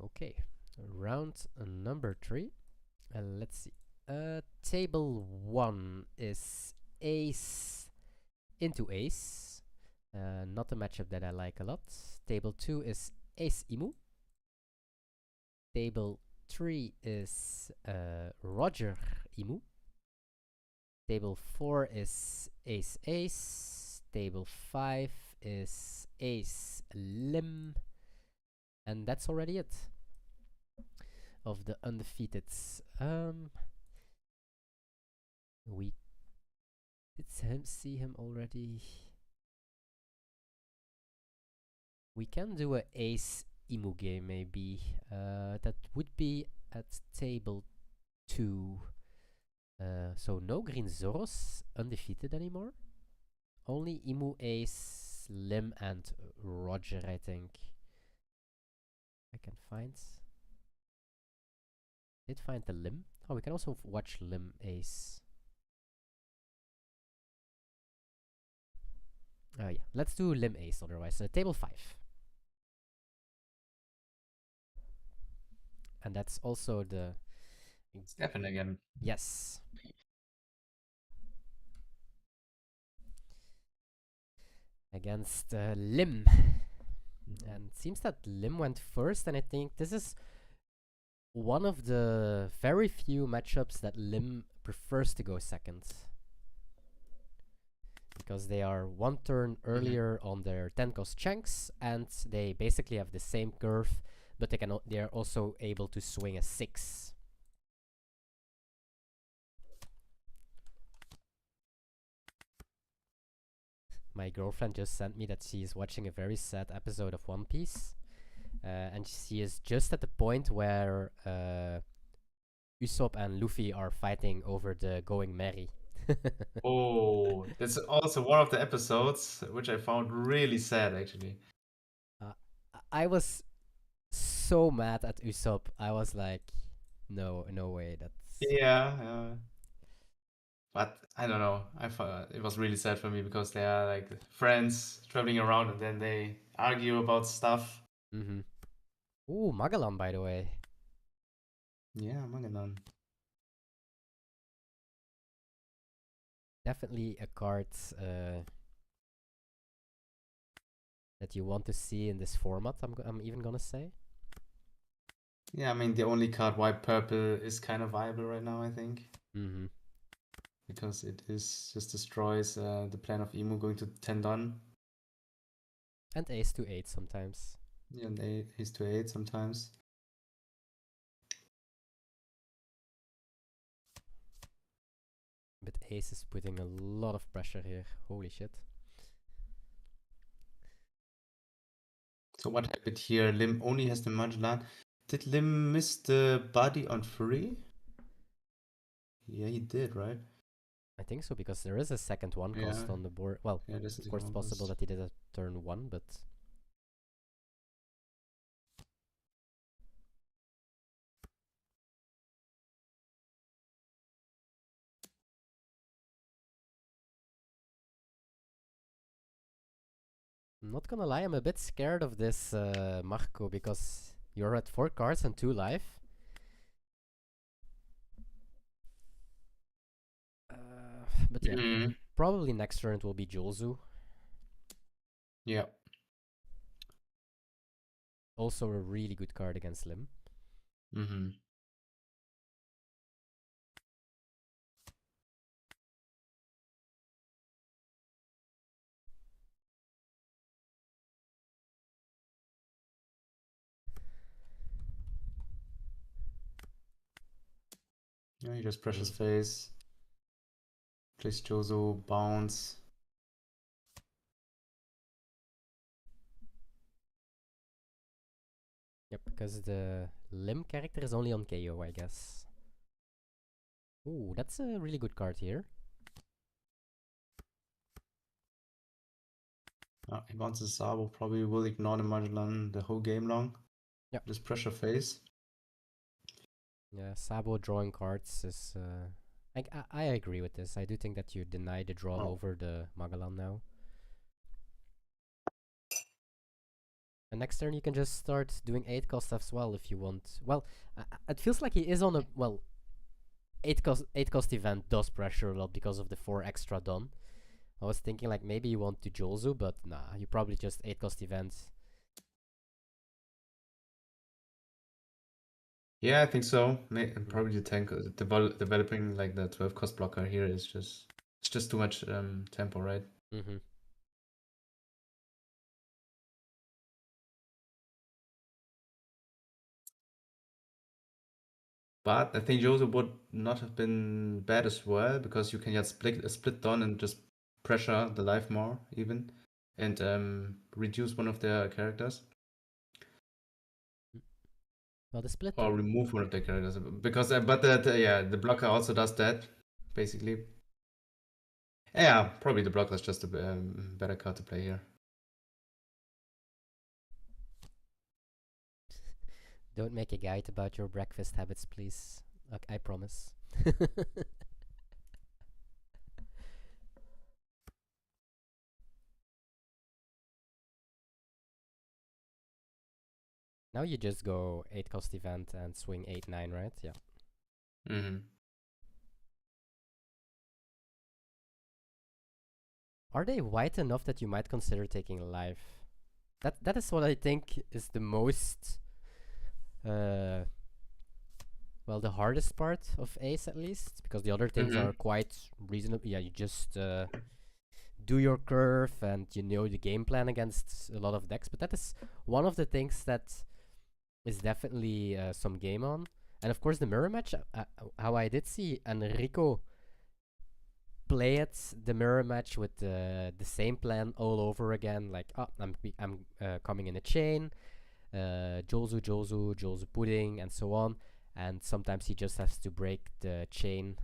Okay, round number 3. Let's see. Table 1 is ace into ace. Not a matchup that I like a lot. Table 2 is ace imu. Table 3 is Roger imu. Table 4 is ace ace. Table 5 is ace lim. And that's already it. Of the undefeateds. We did see him already. We can do a ace imu game maybe. That would be at table 2. So no green Zoros undefeated anymore. Only imu, ace, lim, and Roger, I think. I can find. Did find the limb. Oh, we can also watch limb ace. Yeah, let's do limb ace otherwise. Table 5. And that's also the... Stefan again. Yes. Against Lim. And it seems that Lim went first, and I think this is one of the very few matchups that Lim prefers to go second. Because they are one turn earlier on their 10 cost chunks, and they basically have the same curve, but they are also able to swing a 6. My girlfriend just sent me that she is watching a very sad episode of One Piece. And she is just at the point where Usopp and Luffy are fighting over the going merry. Oh, that's also one of the episodes which I found really sad, actually. I was so mad at Usopp. I was like, no way. That's Yeah. But I don't know. I thought it was really sad for me because they are like friends traveling around and then they argue about stuff. Ooh, Magellan, by the way. Yeah, Magellan. Definitely a card that you want to see in this format, I'm even gonna say. Yeah, I mean, the only card white purple is kind of viable right now, I think. Because it just destroys the plan of Emu going to 10 done. And ace to 8 sometimes. Yeah, and ace to 8 sometimes. But ace is putting a lot of pressure here. Holy shit. So what happened here? Lim only has the Magellan. Did Lim miss the body on 3? Yeah, he did, right? I think so, because there is a second 1 cost on the board. Well, yeah, of course it's possible that he did a turn 1, but... I'm not gonna lie, I'm a bit scared of this Marco, because you're at 4 cards and 2 life. But yeah, probably next turn it will be Jolzu. Yeah. Also a really good card against Lim. Yeah, he just pressures face. Plays Jozo, bounce. Yep, because the Lim character is only on KO, I guess. Ooh, that's a really good card here. He bounces Sabo, probably will ignore the Magellan the whole game long. Yep. Just pressure face. Yeah, Sabo drawing cards is... I agree with this. I do think that you deny the draw over the Magellan now. And next turn you can just start doing 8 cost as well if you want. Well, it feels like he is on a... Well, 8 cost event does pressure a lot because of the 4 extra done. I was thinking like maybe you want to Jolzu, but nah, you probably just 8 cost events. Yeah, I think so. Probably the tank developing like the 12 cost blocker here is just too much tempo, right? But I think Joseph would not have been bad as well, because you can just split down and just pressure the life more even, and reduce one of their characters. Well, the split or remove one of their characters, because but the blocker also does that basically. Yeah, probably the blocker is just a better card to play here. Don't make a guide about your breakfast habits, please. I promise. Now you just go 8 cost event and swing 8-9, right? Yeah. Mm-hmm. Are they white enough that you might consider taking life? That is what I think is the most well, the hardest part of Ace, at least, because the other things are quite reasonable. Yeah, you just do your curve and you know the game plan against a lot of decks, but that is one of the things that is definitely some game on. And of course the mirror match, how I did see Enrico play it, the mirror match with the same plan all over again, like, oh, I'm coming in a chain, Jozu pudding, and so on, and sometimes he just has to break the chain.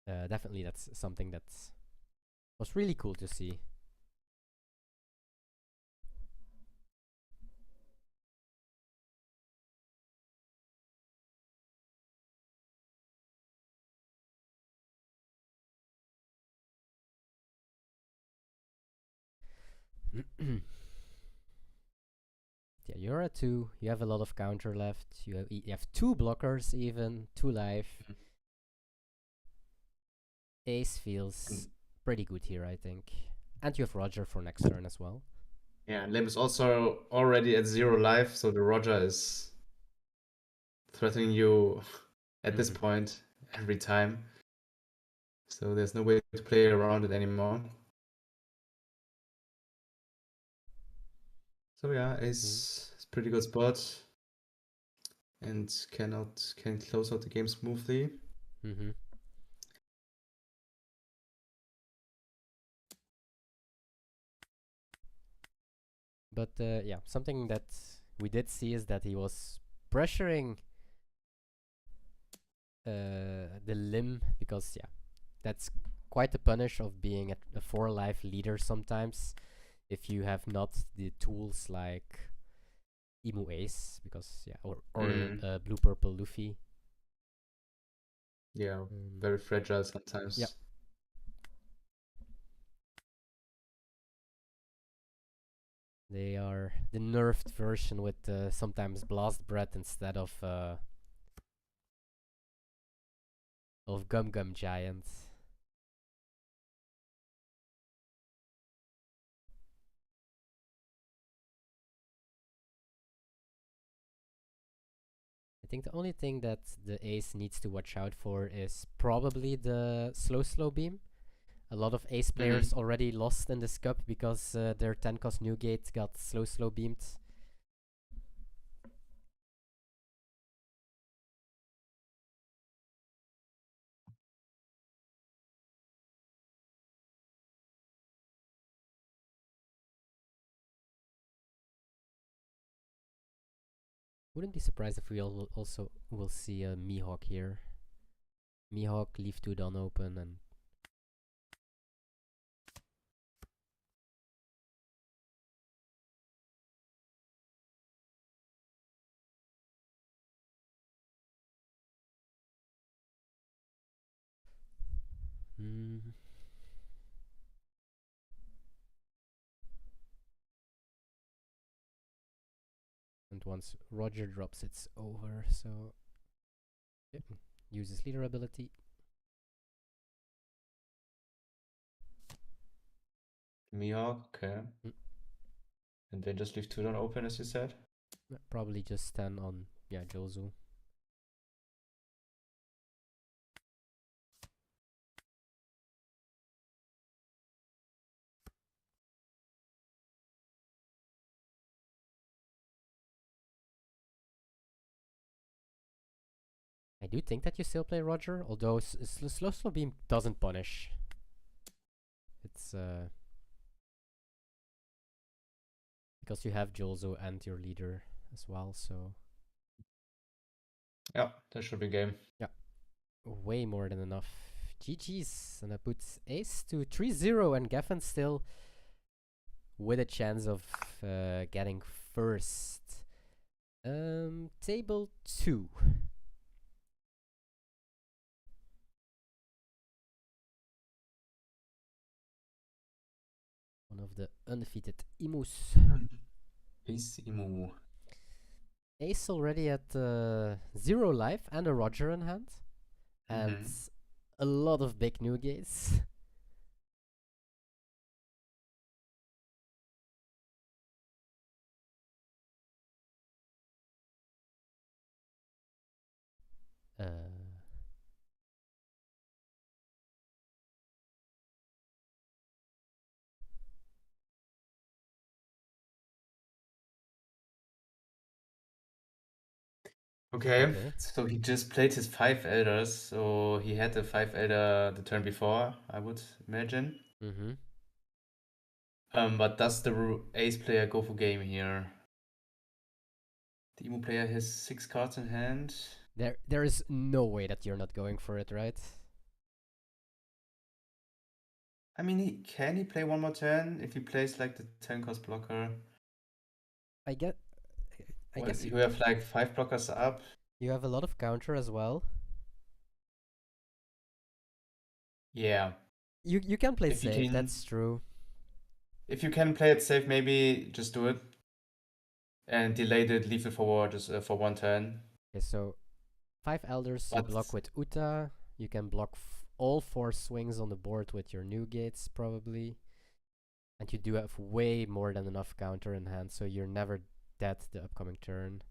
Definitely that's something that was really cool to see. Yeah, you're at 2. You have a lot of counter left. You have 2 blockers, even 2 life. Ace feels pretty good here, I think. And you have Roger for next turn as well. Yeah, Lim is also already at 0 life, so the Roger is threatening you at this point every time. So there's no way to play around it anymore. So yeah, Ace is pretty good spot and can close out the game smoothly. But yeah, something that we did see is that he was pressuring the Lim, because yeah, that's quite a punish of being a 4 life leader sometimes if you have not the tools like Emu Ace, because yeah, or Blue Purple Luffy. Yeah, very fragile sometimes. Yep. They are the nerfed version with sometimes Blast Breath instead of Gum Gum Giant. I think the only thing that the Ace needs to watch out for is probably the slow beam. A lot of Ace players already lost in this cup because their 10 cost Newgate got slow beamed. Wouldn't be surprised if we also will see a Mihawk here. Mihawk, leave 2 Dawn open, and and once Roger drops, it's over, so yep. Uses leader ability. Mihawk, okay. And then just leave 2 Dawn open, as you said? Probably just stand on, yeah, Jozu. I do think that you still play Roger, although slow beam doesn't punish. It's because you have Jozo and your leader as well, so yeah, that should be game. Yeah, way more than enough. GG's, and that puts Ace to 3-0, and Geffen still with a chance of getting first. Table 2. One of the undefeated emus. Peace, Emu. Ace already at 0 life and a Roger in hand. And a lot of big new gates. Okay, so he just played his 5 elders, so he had the 5 elder the turn before, I would imagine. But does the ace player go for game here? The emo player has 6 cards in hand. There is no way that you're not going for it, right? I mean, can he play one more turn if he plays like the 10 cost blocker? I guess you have like 5 blockers up. You have a lot of counter as well. Yeah. You can play safe, that's true. If you can play it safe, maybe just do it. And delay the lethal forward just for 1 turn. Okay, so 5 elders you block with Uta. You can block all 4 swings on the board with your new gates, probably. And you do have way more than enough counter in hand, so you're never dead the upcoming turn.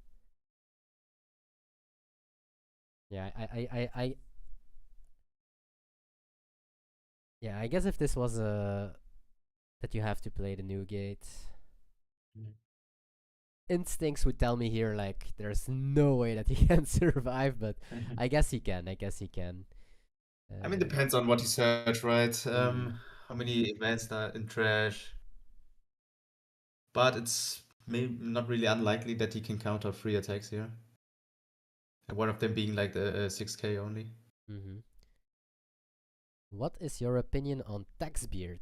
Yeah, I guess if this was that you have to play the new gate, instincts would tell me here like there's no way that he can survive, but I guess he can. I mean, depends on what you search, right? How many events are in trash? But it's maybe not really unlikely that he can counter 3 attacks here. And one of them being like the 6k only. What is your opinion on Taxbeard?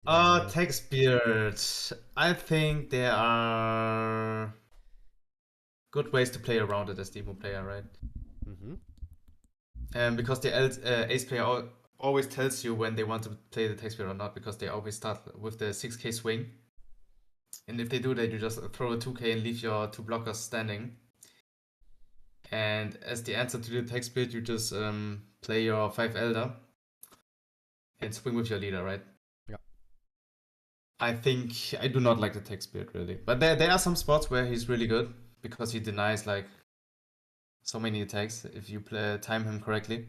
Taxbeard. I think there are good ways to play around it as demo player, right? Because the ace player always tells you when they want to play the Taxbeard or not, because they always start with the 6k swing. And if they do that, you just throw a 2k and leave your 2 blockers standing. And as the answer to the Taxbeard, you just play your 5 elder and swing with your leader, right? Yeah. I think I do not like the Taxbeard really, but there are some spots where he's really good because he denies like so many attacks if you time him correctly.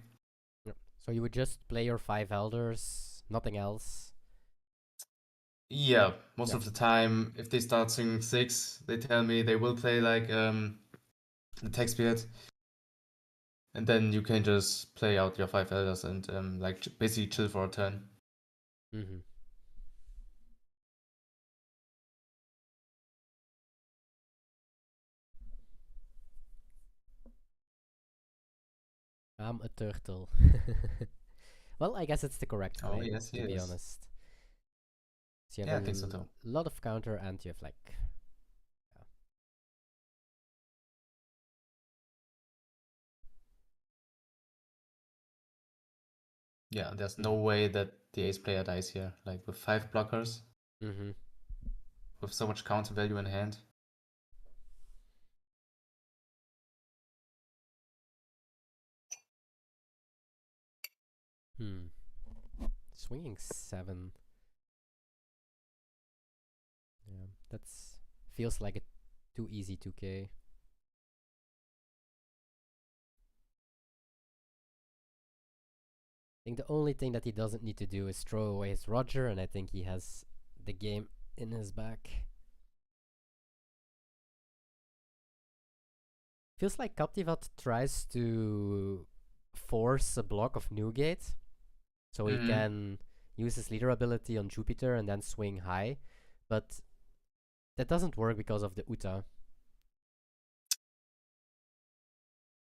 Yeah. So you would just play your 5 elders, nothing else. Yeah, most of the time, if they start swinging 6, they tell me they will play like the Taxbeard, and then you can just play out your 5 elders and like basically chill for a turn. I'm a turtle. Well, I guess it's the correct way, to be honest. So you have I think so too. A lot of counter and you have like... Yeah, there's no way that the ace player dies here, like with 5 blockers. With so much counter value in hand. Swinging 7. Yeah, that's feels like a too easy 2k. I think the only thing that he doesn't need to do is throw away his Roger, and I think he has the game in his back. Feels like Captivat tries to force a block of Newgate, so he can use his leader ability on Jupiter and then swing high, but that doesn't work because of the Uta.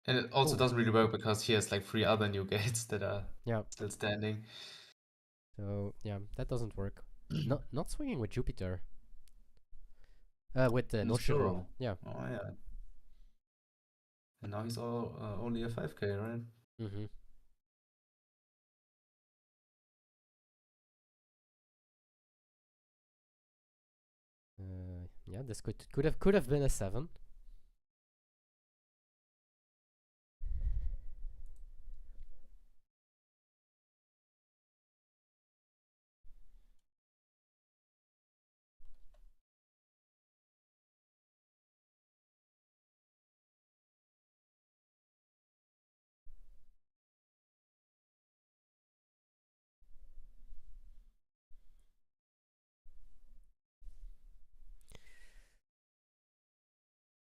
And it also doesn't really work because he has like 3 other new gates that are still standing. So yeah, that doesn't work. Not swinging with Jupiter. With the no sugar on it. Yeah. Oh yeah. And now he's only a 5k, right? Mm-hmm. Yeah, this could have been a 7.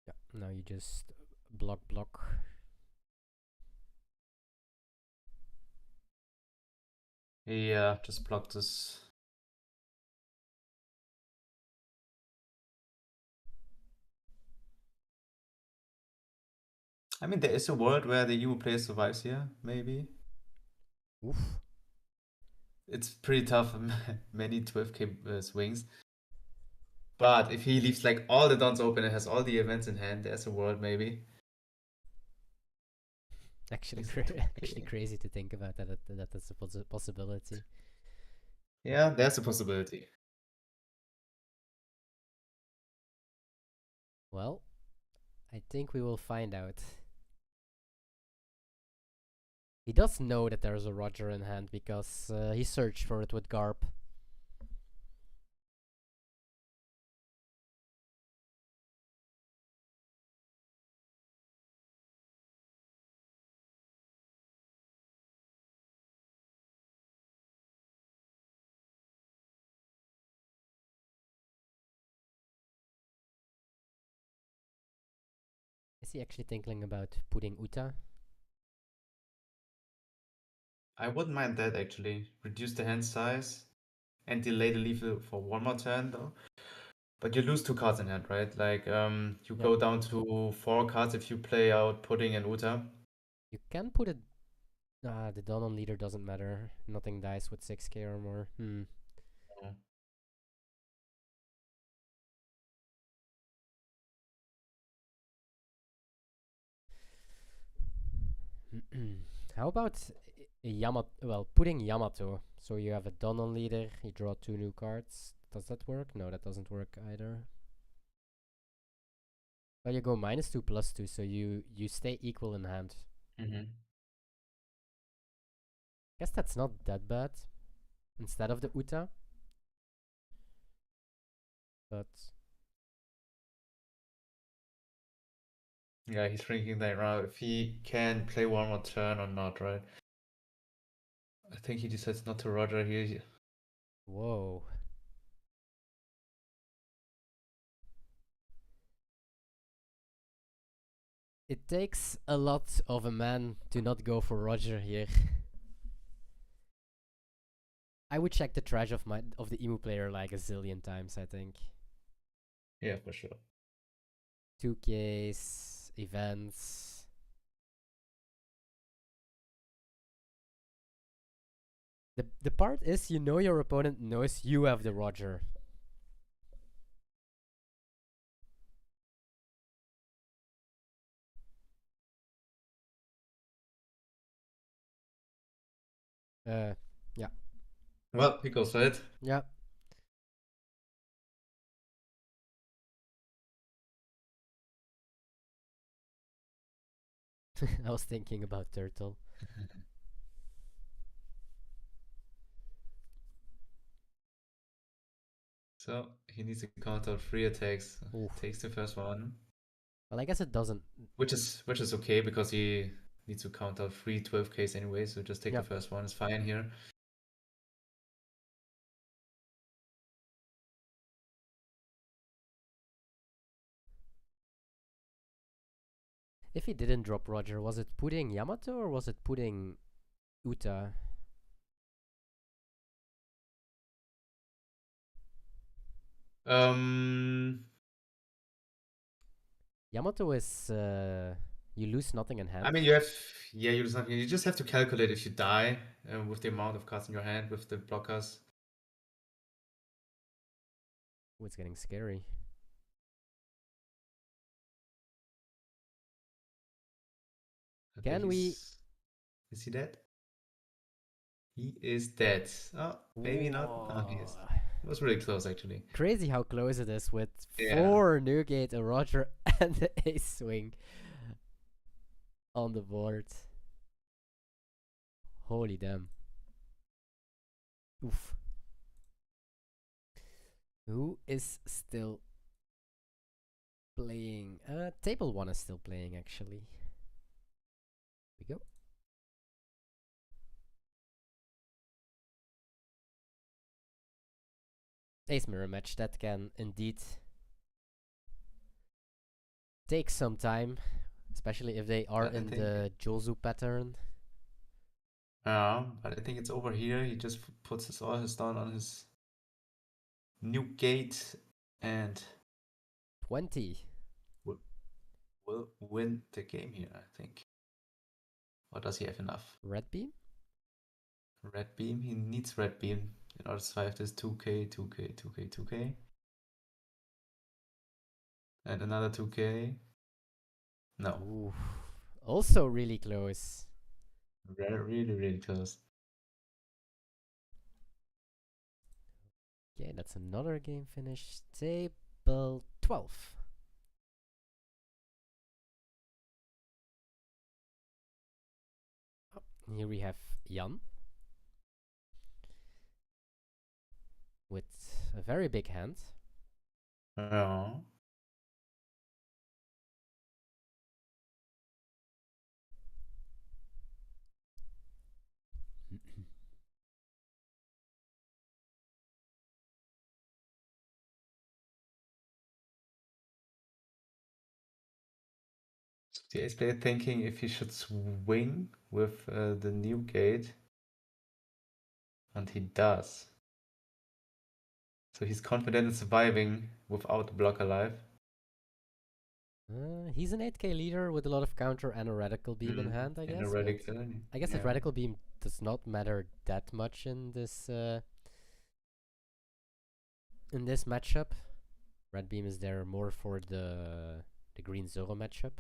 Yeah. Now you just block. Yeah, just block this. I mean, there is a world where the Emu player survives here, maybe. Oof. It's pretty tough, many 12k swings. But if he leaves like all the dons open and has all the events in hand, there's a world maybe. Actually, He's at 12K. actually crazy to think about that's a possibility. Yeah, there's a possibility. Well, I think we will find out. He does know that there's a Roger in hand because he searched for it with Garp. Is he actually thinking about putting Uta? I wouldn't mind that actually. Reduce the hand size and delay the lethal for one more turn though. But you lose 2 cards in hand, right? Like you go down to 4 cards if you play out Pudding and Uta. You can put it. The Donon leader doesn't matter. Nothing dies with 6k or more. Oh. How about Yamato? Well, putting Yamato. So you have a Donon leader. You draw 2 new cards. Does that work? No, that doesn't work either. Well, you go -2 +2, so you stay equal in hand. Guess that's not that bad. Instead of the Uta. But Yeah, he's thinking that now if he can play one more turn or not, right? I think he decides not to Roger here. whoa. It takes a lot of a man to not go for Roger here. I would check the trash of the Emu player like a zillion times, I think. Yeah, for sure. 2Ks, events. The part is you know your opponent knows you have the Roger. Yeah. Well, he goes for it. Yeah. I was thinking about Turtle. So he needs to count out 3 attacks. Oof. Takes the first one. Well, I guess it doesn't. Which is okay because he needs to count out 3 12Ks anyway, so just take the first one. It's fine here. If he didn't drop Roger, was it putting Yamato or was it putting Uta? Yamato is you lose nothing in hand. I mean, you lose nothing. You just have to calculate if you die with the amount of cards in your hand with the blockers. Oh, it's getting scary. Okay, Can we? Is he dead? He is dead. Oh, maybe not. Oh, he is. Whoa. It was really close, actually. Crazy how close it is with Yeah. 4 Newgate, a Roger, and the ace swing on the board. Holy damn. Oof. Who is still playing? Table 1 is still playing, actually. Here we go. Ace mirror match, that can indeed take some time, especially if they are in the Jozu pattern. But I think it's over here. He just puts all his down on his new gate and 20. will win the game here, I think. Or does he have enough? Red beam? Red beam. He needs red beam in order to survive this 2k, 2k, 2k, 2k. And another 2k. No. Ooh. Also really close. Really, really close. Okay, that's another game finished. Table 12. Oh, here we have Jan with a very big hand. Yeah. The ace player thinking if he should swing with the new gate. And he does. So he's confident in surviving without the block alive. He's an 8k leader with a lot of counter and a radical beam in hand, I guess. And a radical. I guess that radical beam does not matter that much in this matchup. Red beam is there more for the green Zoro matchup.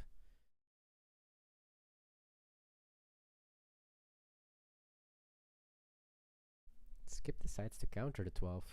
Skip decides to counter the 12.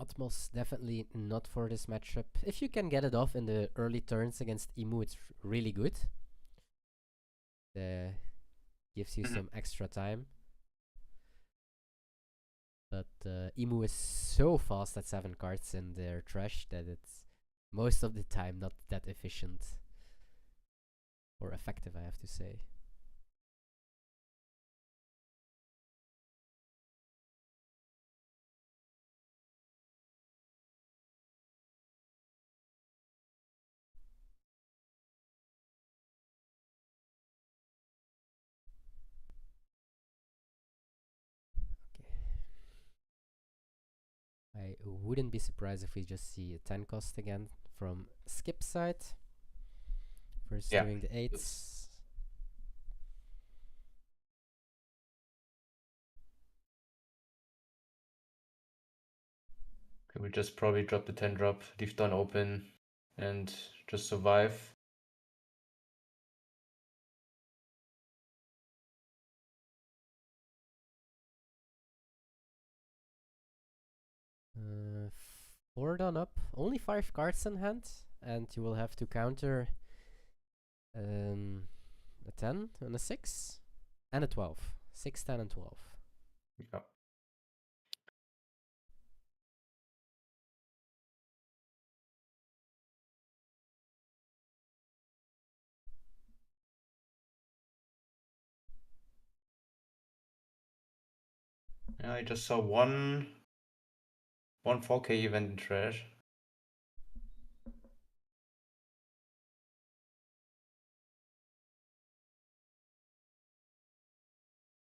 Atmos definitely not for this matchup. If you can get it off in the early turns against Imu, it's really good. Gives you some extra time. But Imu is so fast at 7 cards in their trash that it's most of the time not that efficient. Or effective, I have to say. I wouldn't be surprised if we just see a 10 cost again from Skip side. First doing the 8s. Okay, we just probably drop the 10 drop, leave down open, and just survive. Four done up, only 5 cards in hand, and you will have to counter a 10 and a 6 and a 12. 6, 10, and 12. Yeah. Yeah, I just saw one 4K event in trash.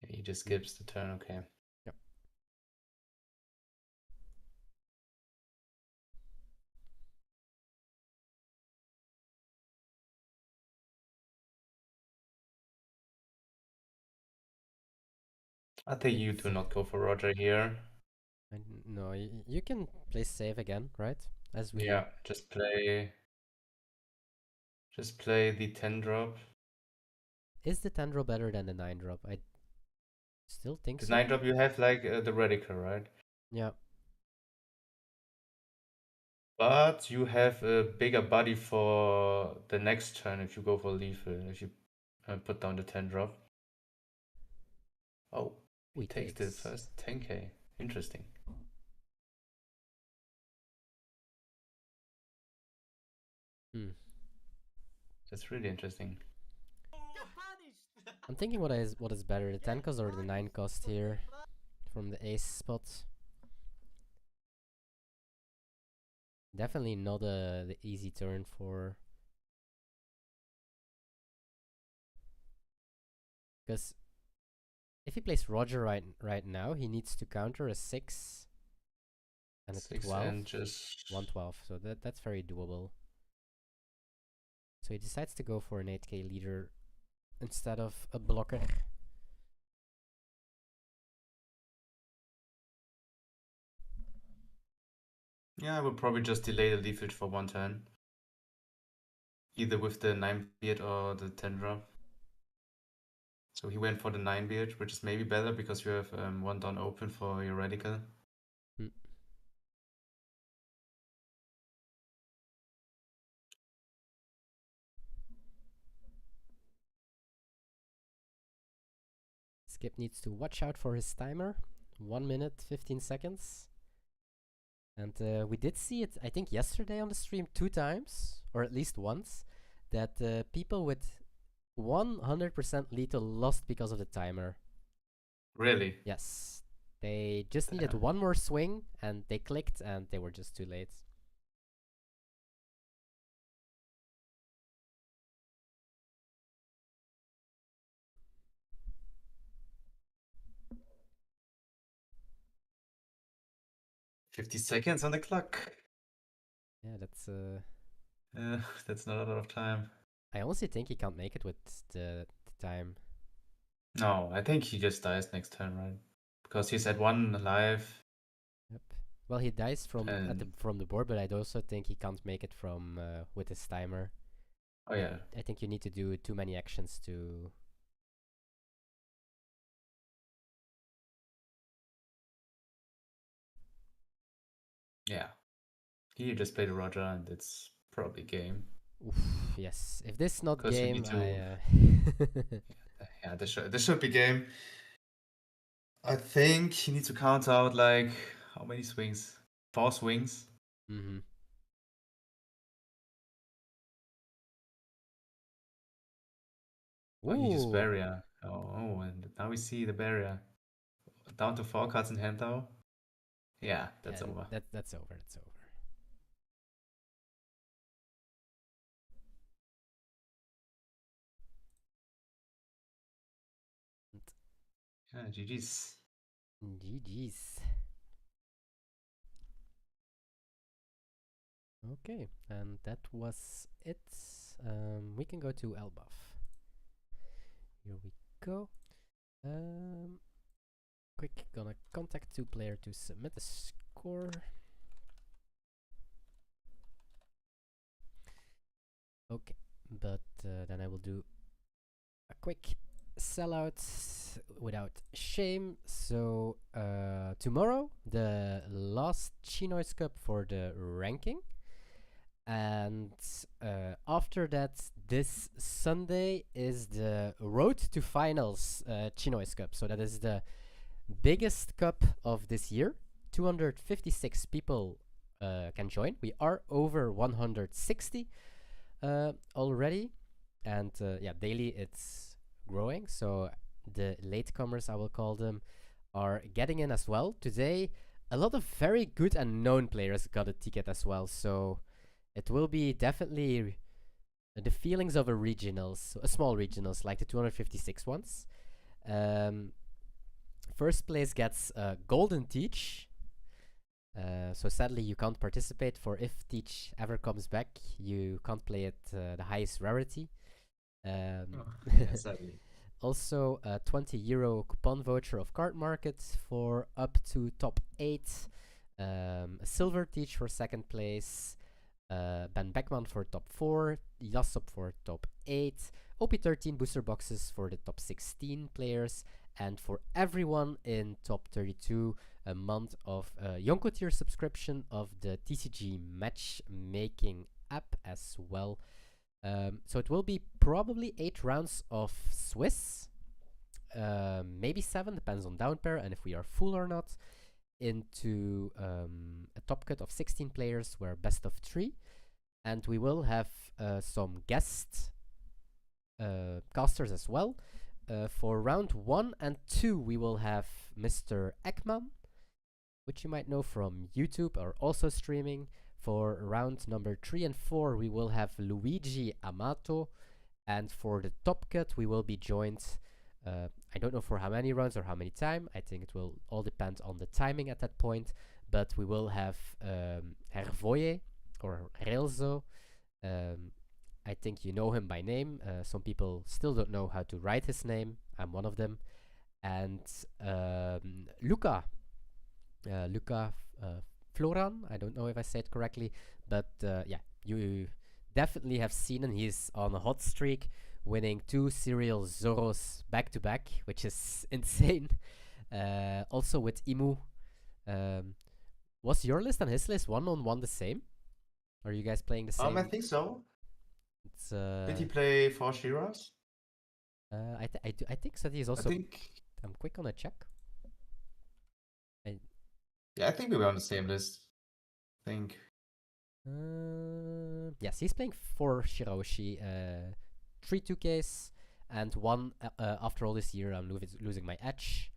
Yeah, he just skips the turn, okay. Yep. I think you do not go for Roger here. No, you can play save again, right? As we Yeah, just play the 10 drop. Is the 10 drop better than the 9 drop? I still think The so. 9 drop you have like the radical, right? Yeah. But you have a bigger body for the next turn if you go for lethal, if you put down the 10 drop. Oh, he takes the first 10k. Interesting. That's really interesting. I'm thinking what is better, the 10 cost or the 9 cost here from the ace spot. Definitely not the easy turn for... Because if he plays Roger right now, he needs to counter a 6 and a 6 12. and just 112, so that's very doable. So he decides to go for an 8k leader instead of a blocker. Yeah, I would probably just delay the lethal for 1 turn. Either with the 9 beard or the 10 drop. So he went for the 9 beard, which is maybe better because you have 1 down open for your radical. 'Skep needs to watch out for his timer. 1 minute, 15 seconds. And we did see it, I think, yesterday on the stream 2 times, or at least once, that people with 100% lethal lost because of the timer. Really? Yes. They just needed one more swing, and they clicked, and they were just too late. "50 seconds on the clock." Yeah, that's That's not a lot of time. I honestly think he can't make it with the time. No, I think he just dies next turn, right? Because he's at 1 alive. Yep. Well, he dies from And the board, but I also think he can't make it from with his timer. oh yeah. I think you need to do too many actions to... Yeah. He just played a Roger and it's probably game. Oof, yes. If this not 'Cause you game, need to- Yeah, this should be game. I think he needs to count out like how many swings? 4 swings. Mm-hmm. Oh, he used barrier. Oh, and now we see the barrier. Down to 4 cards in hand though. Yeah, that's over. That's over. That's over. Yeah, GG's. GG's. Okay, and that was it. We can go to Elbaf. Here we go. Quick, gonna contact 2 player to submit a score. Okay, but then I will do a quick sellout without shame. So tomorrow, the last ChinoizeCup for the ranking. And after that, this Sunday is the Road to Finals ChinoizeCup. So that is the biggest cup of this year. 256 people can join. We are over 160 already. And yeah, daily it's growing. So the latecomers, I will call them, are getting in as well. Today, a lot of very good and known players got a ticket as well. So it will be definitely the feelings of a regionals, a small regionals, like the 256 ones. First place gets Golden Teach. So sadly, you can't participate, for if Teach ever comes back, you can't play at the highest rarity. Yeah, sadly. Also, a €20 coupon voucher of Card Market for up to top 8. A Silver Teach for second place. Ben Beckman for top 4. Yassop for top 8. OP13 booster boxes for the top 16 players. And for everyone in top 32, a month of Yonko tier subscription of the TCG matchmaking app as well. So it will be probably 8 rounds of Swiss, maybe 7, depends on down pair and if we are full or not, into a top cut of 16 players where best of 3. And we will have some guest casters as well. For round 1 and 2, we will have Mr. Ekman, which you might know from YouTube, or also streaming. For round number 3 and 4, we will have Luigi Amato. And for the top cut, we will be joined, I don't know for how many rounds or how many time. I think it will all depend on the timing at that point. But we will have Hervoye, or Relzo. I think you know him by name. Some people still don't know how to write his name. I'm one of them. And Luca. Luca Floran. I don't know if I said it correctly. But yeah, you definitely have seen him. He's on a hot streak, winning 2 serial Zoros back to back, which is insane. Also with Imu. Was your list and his list 1-on-1 the same? Are you guys playing the same? I think so. It's, Did he play 4 Shiras? I think so. He's also. I'm quick on a check. Yeah, I think we were on the same list. I think. Yes, he's playing 4 Shiraoshi, 3 2Ks, and 1 after all this year. I'm losing my edge.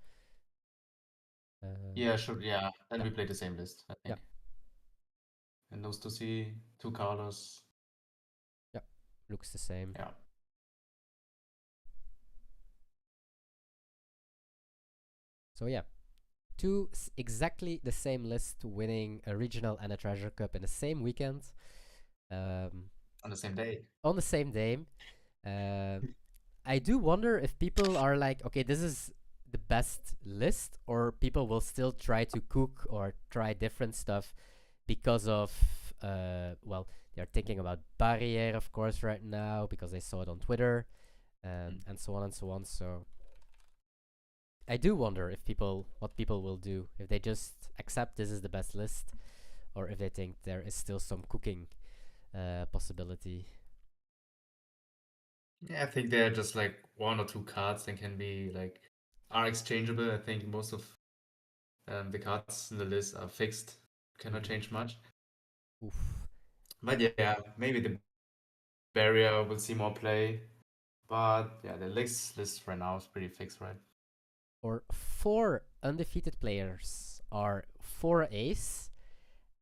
Yeah, sure. Yeah, then we played the same list, I think. Yeah. And those 2 colors. Yeah, looks the same. Yeah. So yeah, 2 exactly the same list, winning a regional and a treasure cup in the same weekend. On the same day. On the same day. I do wonder if people are like, okay, this is the best list, or people will still try to cook or try different stuff because of, well, they're thinking about Barriere, of course, right now, because they saw it on Twitter, and so on and so on. So I do wonder if what people will do, if they just accept this is the best list, or if they think there is still some cooking possibility. Yeah, I think they're just like 1 or 2 cards that can be like are exchangeable. I think most of the cards in the list are fixed, cannot change much. Oof. But yeah, maybe the barrier will see more play. But yeah, the list right now is pretty fixed, right? Or 4 undefeated players are 4 ace,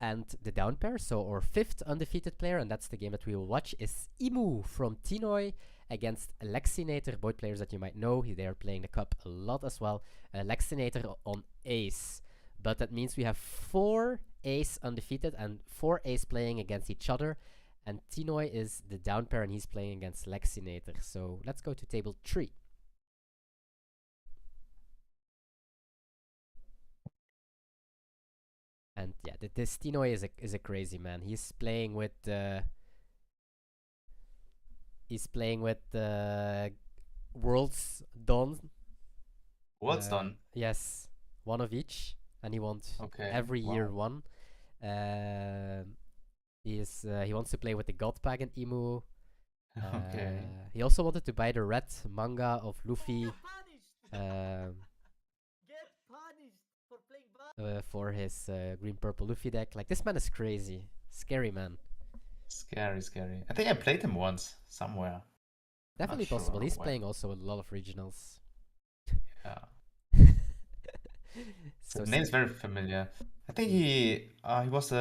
and the down pair, so our 5th undefeated player, and that's the game that we will watch, is Imu from Chinoize against Lexinator, both players that you might know. They are playing the cup a lot as well. Lexinator on ace, but that means we have 4 ace undefeated and 4 ace playing against each other, and Chinoize is the down pair and he's playing against Lexinator. So let's go to table 3. And yeah, this Chinoize is a crazy man. He's playing with Worlds Dawn. Worlds Dawn? Yes, 1 of each, and he wants every year 1. He wants to play with the God Pack and Imu. He also wanted to buy the red manga of Luffy. Get punished for playing for his green-purple Luffy deck. Like, this man is crazy. Scary man. Scary. I think I played him once, somewhere. Definitely possible. He's playing also a lot of regionals. Yeah. So the name's very familiar. I think he was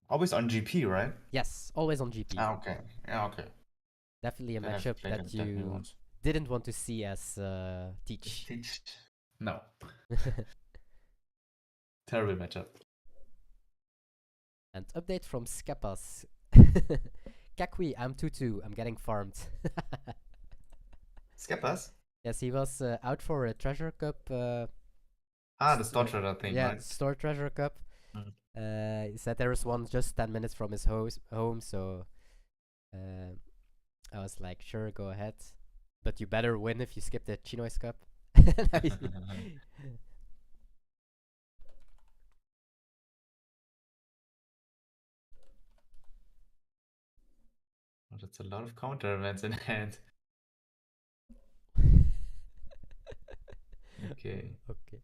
always on GP, right? Yes, always on GP. Okay. Yeah, okay. Definitely a matchup that you didn't want to see as Teach. No. Terrible matchup. And update from Skepas. Kakui, I'm 2-2. I'm getting farmed. Skepas? Yes, he was out for a treasure cup. The s- Store Trader thing, yeah, right? store treasure cup. Mm. He said there was one just 10 minutes from his home, so I was like, sure, go ahead. But you better win if you skip the Chinoize Cup. Oh, that's a lot of counter events in hand. Okay. Okay.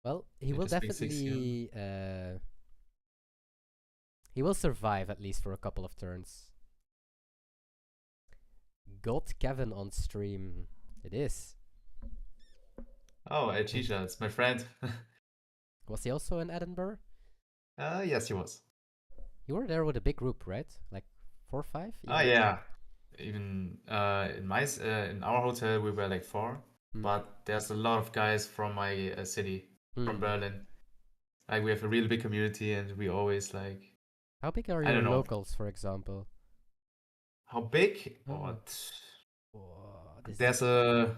Well, he Yeah, will just being 6 here. definitely he will survive at least for a couple of turns. Got Kevin on stream. It is. Oh, Chisha, it's my friend. Was he also in Edinburgh? Yes, he was. You were there with a big group, right? Like 4 or 5? Oh yeah. Even in our hotel we were like 4, but there's a lot of guys from my city, from Berlin. Like we have a really big community, and we always like. How big are I your don't know. locals, for example? How big? Oh. There's a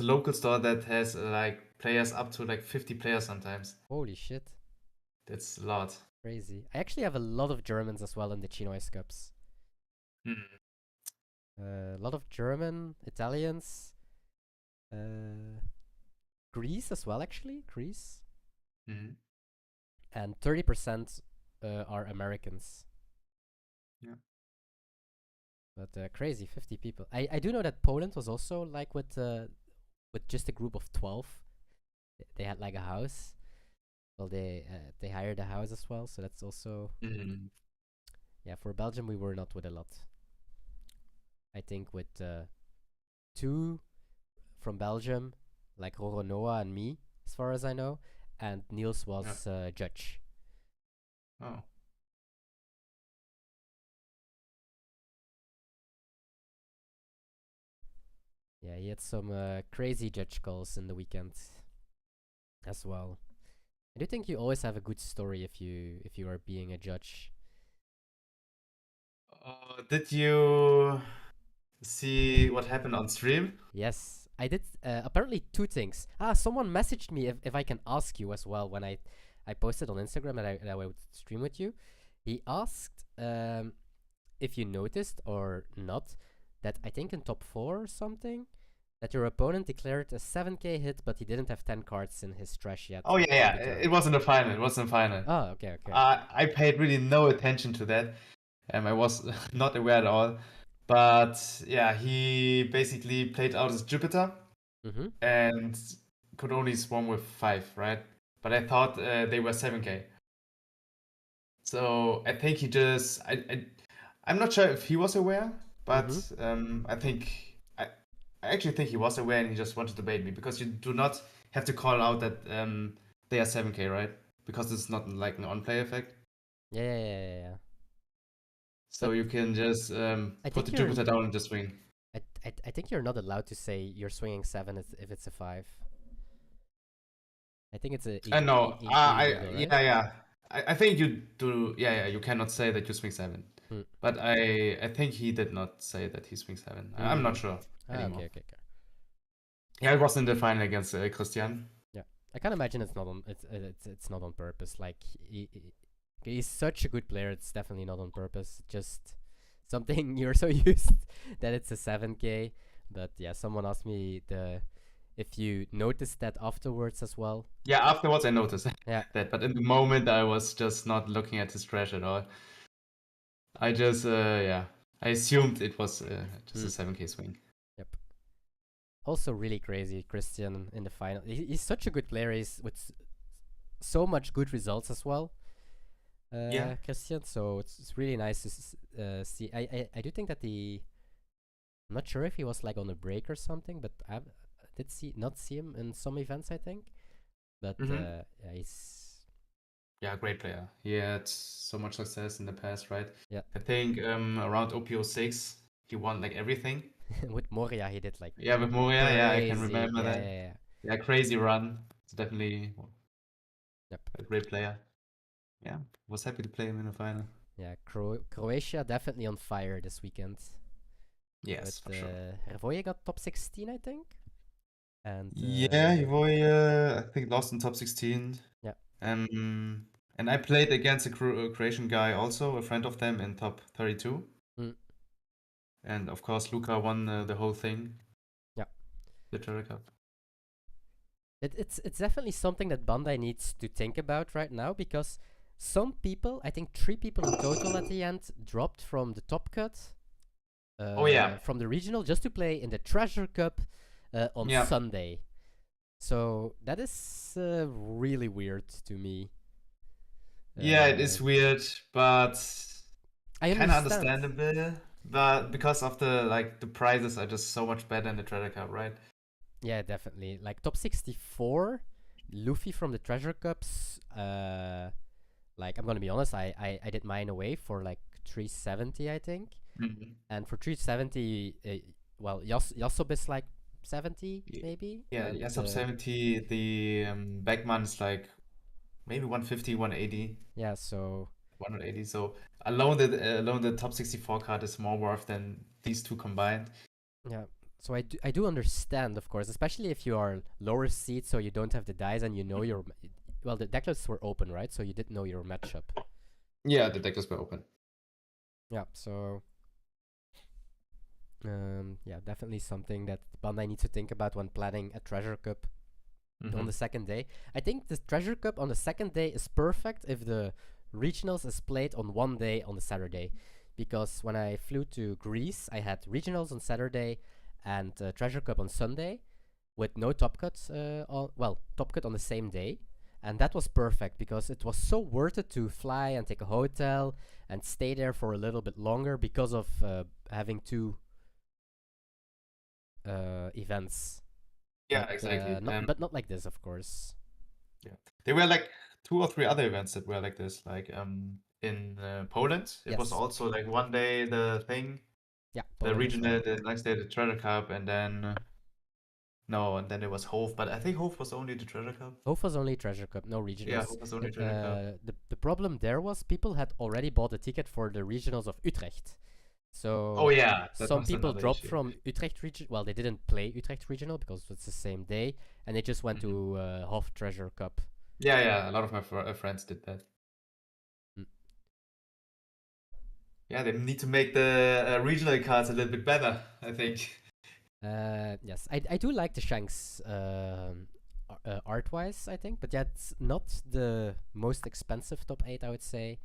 local store that has like players up to like 50 players sometimes. Holy shit. That's a lot. Crazy. I actually have a lot of Germans as well in the Chinoize Cups. A lot of German, Italians, Greece as well, actually. Greece. And 30% are Americans. Yeah. But crazy, 50 people. I do know that Poland was also like with just a group of 12. They had like a house. Well, they hired a house as well, so that's also. Yeah, for Belgium we were not with a lot. I think with 2 from Belgium, like Roro Noah and me, as far as I know, and Niels was judge. Oh. Yeah, he had some crazy judge calls in the weekend as well. I do think you always have a good story if you are being a judge. Did you see what happened on stream? Yes, I did. Apparently 2 things. Someone messaged me if I can ask you as well when I posted on Instagram that I would stream with you. He asked if you noticed or not that I think in top 4 or something that your opponent declared a 7k hit, but he didn't have 10 cards in his trash yet. Oh yeah, it was in the final. It was in the final. Oh, okay. I paid really no attention to that. I was not aware at all. But yeah, he basically played out his Jupiter and could only swarm with 5, right? But I thought they were 7k. So I think he just I'm not sure if he was aware, but I actually think he was aware and he just wanted to bait me, because you do not have to call out that they are 7k, right? Because it's not like an on-play effect. Yeah. So you can just put the Jupiter down and just swing. I think you're not allowed to say you're swinging 7 if it's a 5. I think it's a. No, right? yeah. I think you do. Yeah. You cannot say that you swing 7. But I think he did not say that he swings 7. I'm not sure anymore. Okay. Yeah, it was in the final against Christian. Yeah, I can't imagine it's not on. It's not on purpose. Like he's such a good player. It's definitely not on purpose. Just something you're so used that it's a 7k. But yeah, someone asked me if you noticed that afterwards as well. Yeah, afterwards I noticed Yeah. that, but in the moment I was just not looking at his trash at all. I just I assumed it was just a 7k swing. Yep. Also really crazy, Christian in the final. He's such a good player. He's with so much good results as well. Christian. So it's really nice to see. I do think that I'm not sure if he was like on a break or something, but I did not see him in some events, I think. But yeah, he's. Yeah, great player. He had so much success in the past, right? Yeah. I think around OPO6 he won like everything. With Moria he did like. Yeah, with Moria, I can remember that. Yeah, crazy run. It's definitely a great player. Yeah, was happy to play him in the final. Yeah, Croatia definitely on fire this weekend. Yes, for sure. Hervoye got top 16, I think. And Yeah, Hivoy, I think lost in top 16. Yeah. And I played against a Croatian guy also, a friend of them, in top 32. Mm. And of course, Luca won the whole thing. Yeah. The ChinoizeCup. It's definitely something that Bandai needs to think about right now, because some people, I think 3 people in total at the end, dropped from the top cut. Oh, yeah. From the regional just to play in the Treasure Cup on Yeah. Sunday. So that is really weird to me. Yeah, it is weird, but I kind of understand. understandable. But because of the prizes are just so much better in the Treasure Cup, right? Yeah, definitely. Like top 64, Luffy from the Treasure Cups. Like, I'm gonna be honest, I did mine away for like 370, I think. Mhm. And for 370, well, Yassob is like 70 maybe. Yeah, and, yes, up 70. The Beckman is like maybe 150, 180. Yeah, so 180. So alone the top 64 card is more worth than these two combined. yeah. So I do understand, of course, especially if you are lower seed, so you don't have the dice and you know your well, the deck lists were open, right? So you did know your matchup. Yeah, the deck lists were open. Yeah, so yeah, definitely something that Bandai needs to think about when planning a Treasure Cup on the second day. I think the Treasure Cup on the second day is perfect if the regionals is played on one day on the Saturday, because when I flew to Greece, I had regionals on Saturday and Treasure Cup on Sunday, with no top cuts top cut on the same day, and that was perfect because it was so worth it to fly and take a hotel and stay there for a little bit longer because of having 2 events. Yeah, but, exactly. but not like this, of course. Yeah, there were like 2 or 3 other events that were like this. Like in Poland, it was Yes. also like one day the thing, Yeah, the Poland as regional, well. the next day the Treasure Cup, and then no, and then it was Hove. But I think Hove was only the Treasure Cup. Hove was only Treasure Cup, no regionals. Yeah, Hove was only Treasure Cup. The problem there was people had already bought a ticket for the regionals of Utrecht. So Oh yeah, that some was people another dropped issue. from Utrecht region. Well, they didn't play Utrecht regional because it's the same day, and they just went to Hove Treasure Cup. Yeah, a lot of my friends did that. Yeah, they need to make the regional cards a little bit better, I think. Yes, I do like the Shanks art-wise, I think, but yeah, it's not the most expensive top 8, I would say.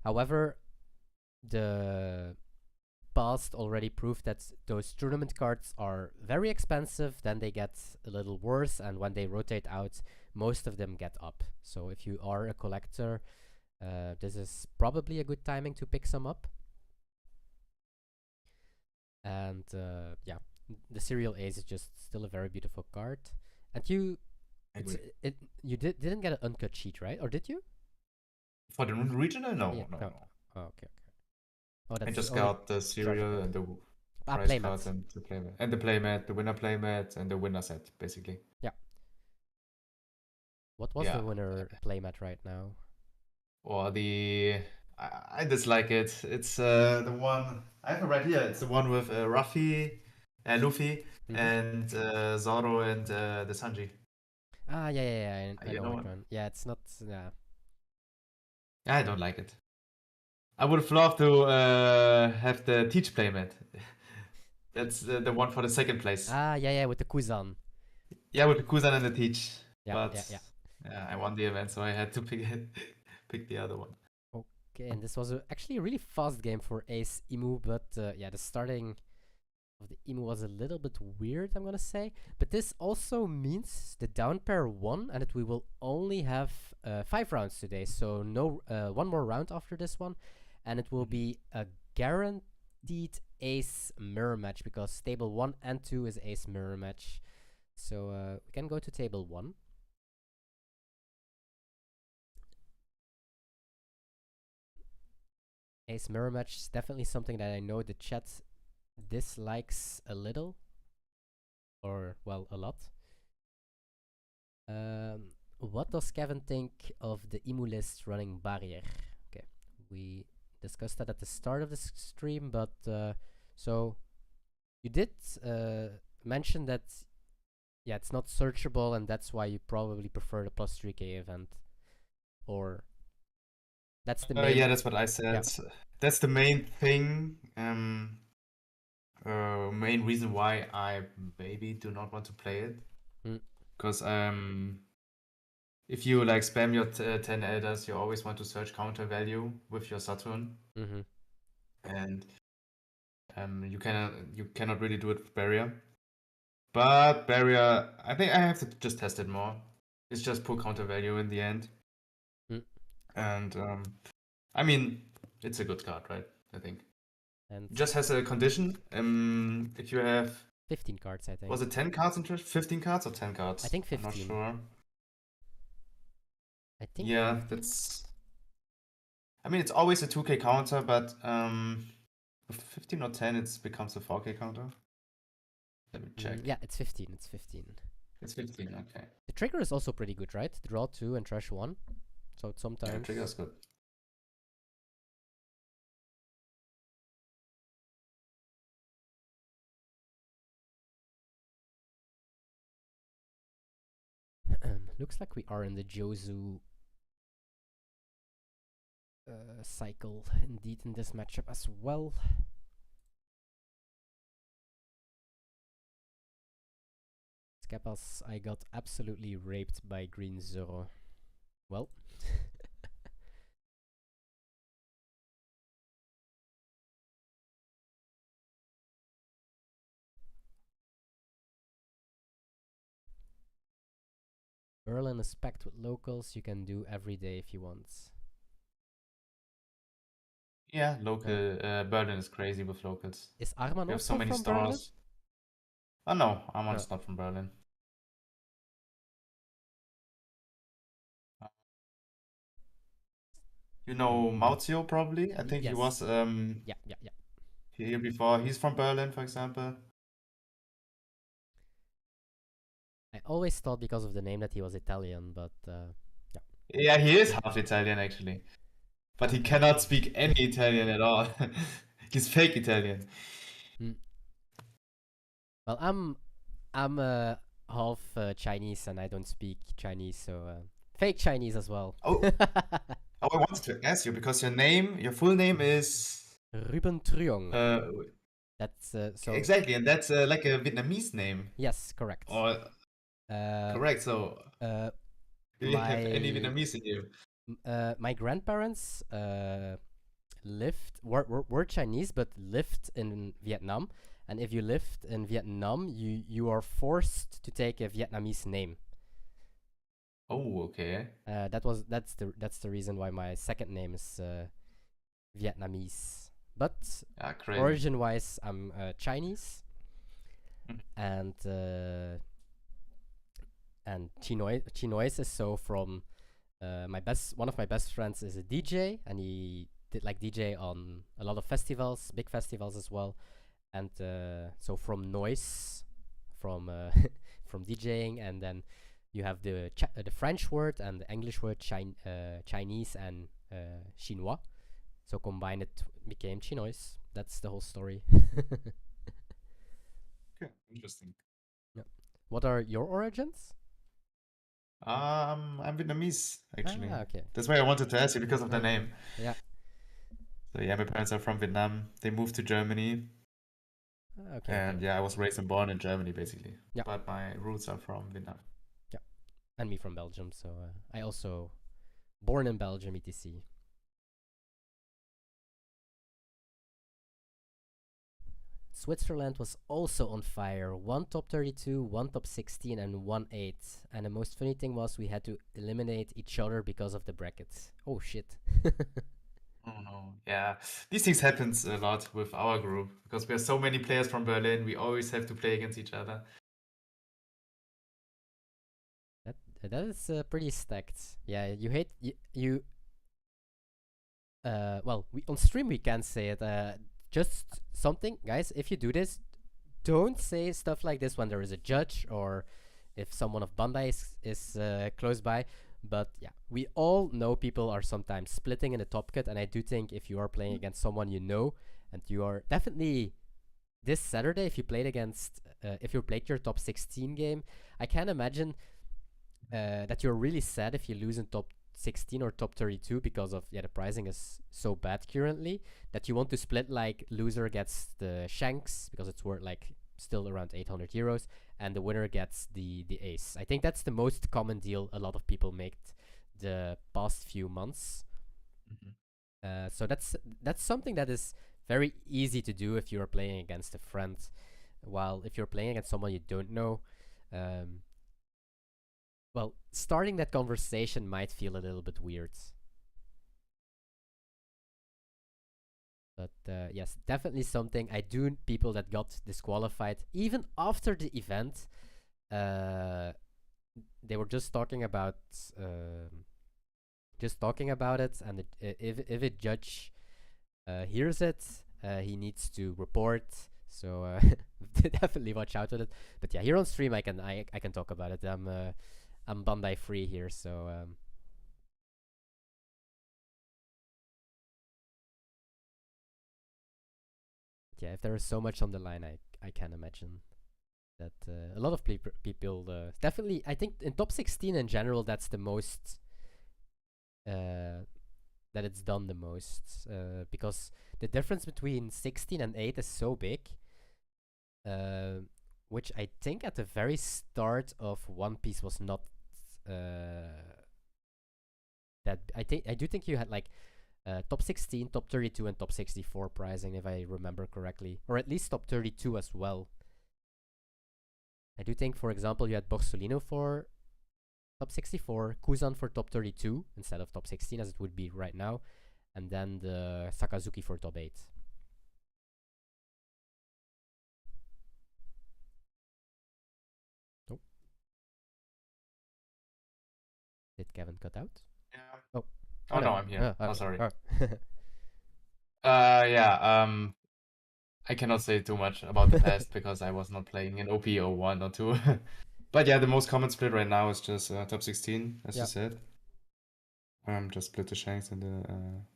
However, the past already proved that those tournament cards are very expensive, then they get a little worse, and when they rotate out, most of them get up. So if you are a collector, this is probably a good timing to pick some up. And yeah, the Serial Ace is just still a very beautiful card. And you didn't get an uncut sheet, right? Or did you? For the regional? No, Yeah, no. Oh, okay. Oh, that's I just got the Serial and the prize cards and the playmat. And the playmat, the winner playmat, and the winner set, basically. Yeah. What was the winner playmat right now? Or I dislike it. It's the one I have it right here. It's the one with Luffy, and Zoro and the Sanji. Ah, yeah. I know what one. Yeah, it's not. Yeah. I don't like it. I would have loved to have the Teach playmat. That's the one for the second place. Ah, yeah, with the Kuzan. Yeah, with the Kuzan and the Teach. Yeah. I won the event, so I had to pick the other one. Okay, and this was actually a really fast game for Ace Imu, but yeah, the starting of the Imu was a little bit weird, I'm gonna say. But this also means the down pair won, and we will only have 5 rounds today, so no one more round after this one, and it will be a guaranteed Ace mirror match because table 1 and 2 is Ace mirror match. So we can go to table 1. Ace mirror match is definitely something that I know the chat dislikes a little, or well, a lot. What does Kevin think of the Imu list running barrier? Okay, we discussed that at the start of the stream, but so you did mention that, yeah, it's not searchable, and that's why you probably prefer the plus 3k event, or that's the main. Yeah, that's what I said. Yeah. That's the main thing. Main reason why I maybe do not want to play it. Because if you like spam your 10 elders, you always want to search counter value with your Saturn. And you cannot really do it with barrier. But barrier, I think I have to just test it more. It's just poor counter value in the end. And I mean, it's a good card, right? I think. And it just has a condition. If you have 15 cards, I think. Was it 10 cards in 15 cards or 10 cards? I think 15. I'm not sure. I think. Yeah, 15? that's. I mean, it's always a 2k counter, but with 15 or 10, it becomes a 4k counter. Let me check. Yeah, it's 15. It's 15. It's 15. Okay. The trigger is also pretty good, right? Draw 2 and trash 1. So it's sometimes. Yeah, trigger's good. Looks like we are in the Jozu cycle indeed in this matchup as well. Skepas, I got absolutely raped by Green Zero. Well. Berlin is packed with locals. You can do every day if you want. Yeah, local Berlin is crazy with locals. Is Arman we have so also many from stars. Berlin? Oh no, Arman's not from Berlin. You know Mauzio probably? I think Yes. he was yeah. here before. He's from Berlin, for example. I always thought because of the name that he was Italian, but yeah. Yeah, he is half Italian actually. But he cannot speak any Italian at all. He's fake Italian. Well, I'm half Chinese and I don't speak Chinese, so fake Chinese as well. Oh, I wanted to ask you because your full name is Ruben Truong. That's so exactly, and that's like a Vietnamese name. Yes, correct. Or correct. So do you have any Vietnamese in you? My grandparents were Chinese but lived in Vietnam, and if you lived in Vietnam, you are forced to take a Vietnamese name. Oh, okay. That's the reason why my second name is Vietnamese. But origin-wise, I'm Chinese, and Chinoize is so from one of my best friends is a DJ, and he did like DJ on a lot of festivals, big festivals as well, and so from noise, from from DJing, and then you have the French word and the English word Chinese and Chinois. So combined, it became Chinoize. That's the whole story. Okay, interesting. Yeah. What are your origins? I'm Vietnamese actually. Okay. That's why I wanted to ask you because of the name. Yeah. So yeah, my parents are from Vietnam. They moved to Germany. Okay. And yeah, I was raised and born in Germany basically. Yeah. But my roots are from Vietnam. Yeah. And me from Belgium, so I also born in Belgium, etc. Switzerland was also on fire. 1 top 32, 1 top 16, and 1 8. And the most funny thing was we had to eliminate each other because of the brackets. Oh shit. Oh no, yeah. These things happens a lot with our group because we have so many players from Berlin. We always have to play against each other. That is pretty stacked. Yeah, you hate you. Well, on stream we can't say it. Just something, guys. If you do this, don't say stuff like this when there is a judge or if someone of Bandai is close by. But yeah, we all know people are sometimes splitting in the top cut, and I do think if you are playing against someone you know, and you are definitely this Saturday, if you played against, if you played your top 16 game, I can imagine that you're really sad if you lose in top 16 or top 32 because of the pricing is so bad currently that you want to split, like loser gets the shanks because it's worth like still around 800 euros and the winner gets the ace. I think that's the most common deal a lot of people make the past few months. So that's something that is very easy to do if you're playing against a friend, while if you're playing against someone you don't know, well, starting that conversation might feel a little bit weird. But yes, definitely something. I do people that got disqualified even after the event. They were just talking about it, and if a judge hears it, he needs to report. So definitely watch out with it. But yeah, here on stream I can talk about it. I'm Bandai free here, so yeah, if there is so much on the line, I can imagine that a lot of people definitely. I think in top 16 in general, that's the most that it's done the most because the difference between 16 and 8 is so big. Which I think at the very start of One Piece was not that. I do think you had like top 16, top 32, and top 64 pricing, if I remember correctly, or at least top 32 as well. I do think, for example, you had Borsolino for top 64, Kuzan for top 32 instead of top 16 as it would be right now, and then the Sakazuki for top 8. Oh. Did Kevin cut out? Yeah. Oh. Oh no, I'm here. Oh, sorry. oh. Yeah. I cannot say too much about the past because I was not playing in OP or 1 or 2. But yeah, the most common split right now is just top 16, as you said. Just split the shanks and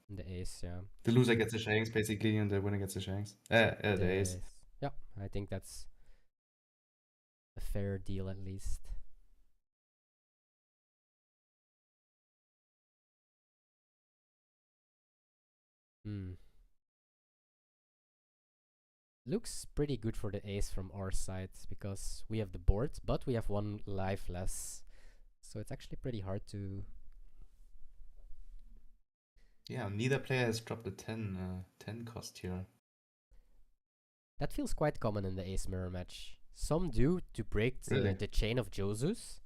the ace, yeah. The loser gets the shanks basically, and the winner gets the shanks. The ace. Yeah, I think that's a fair deal at least. Looks pretty good for the ace from our side because we have the board, but we have one life less. So it's actually pretty hard to... Yeah, neither player has dropped a 10 cost here. That feels quite common in the ace mirror match. Some do to break the chain of Josu's,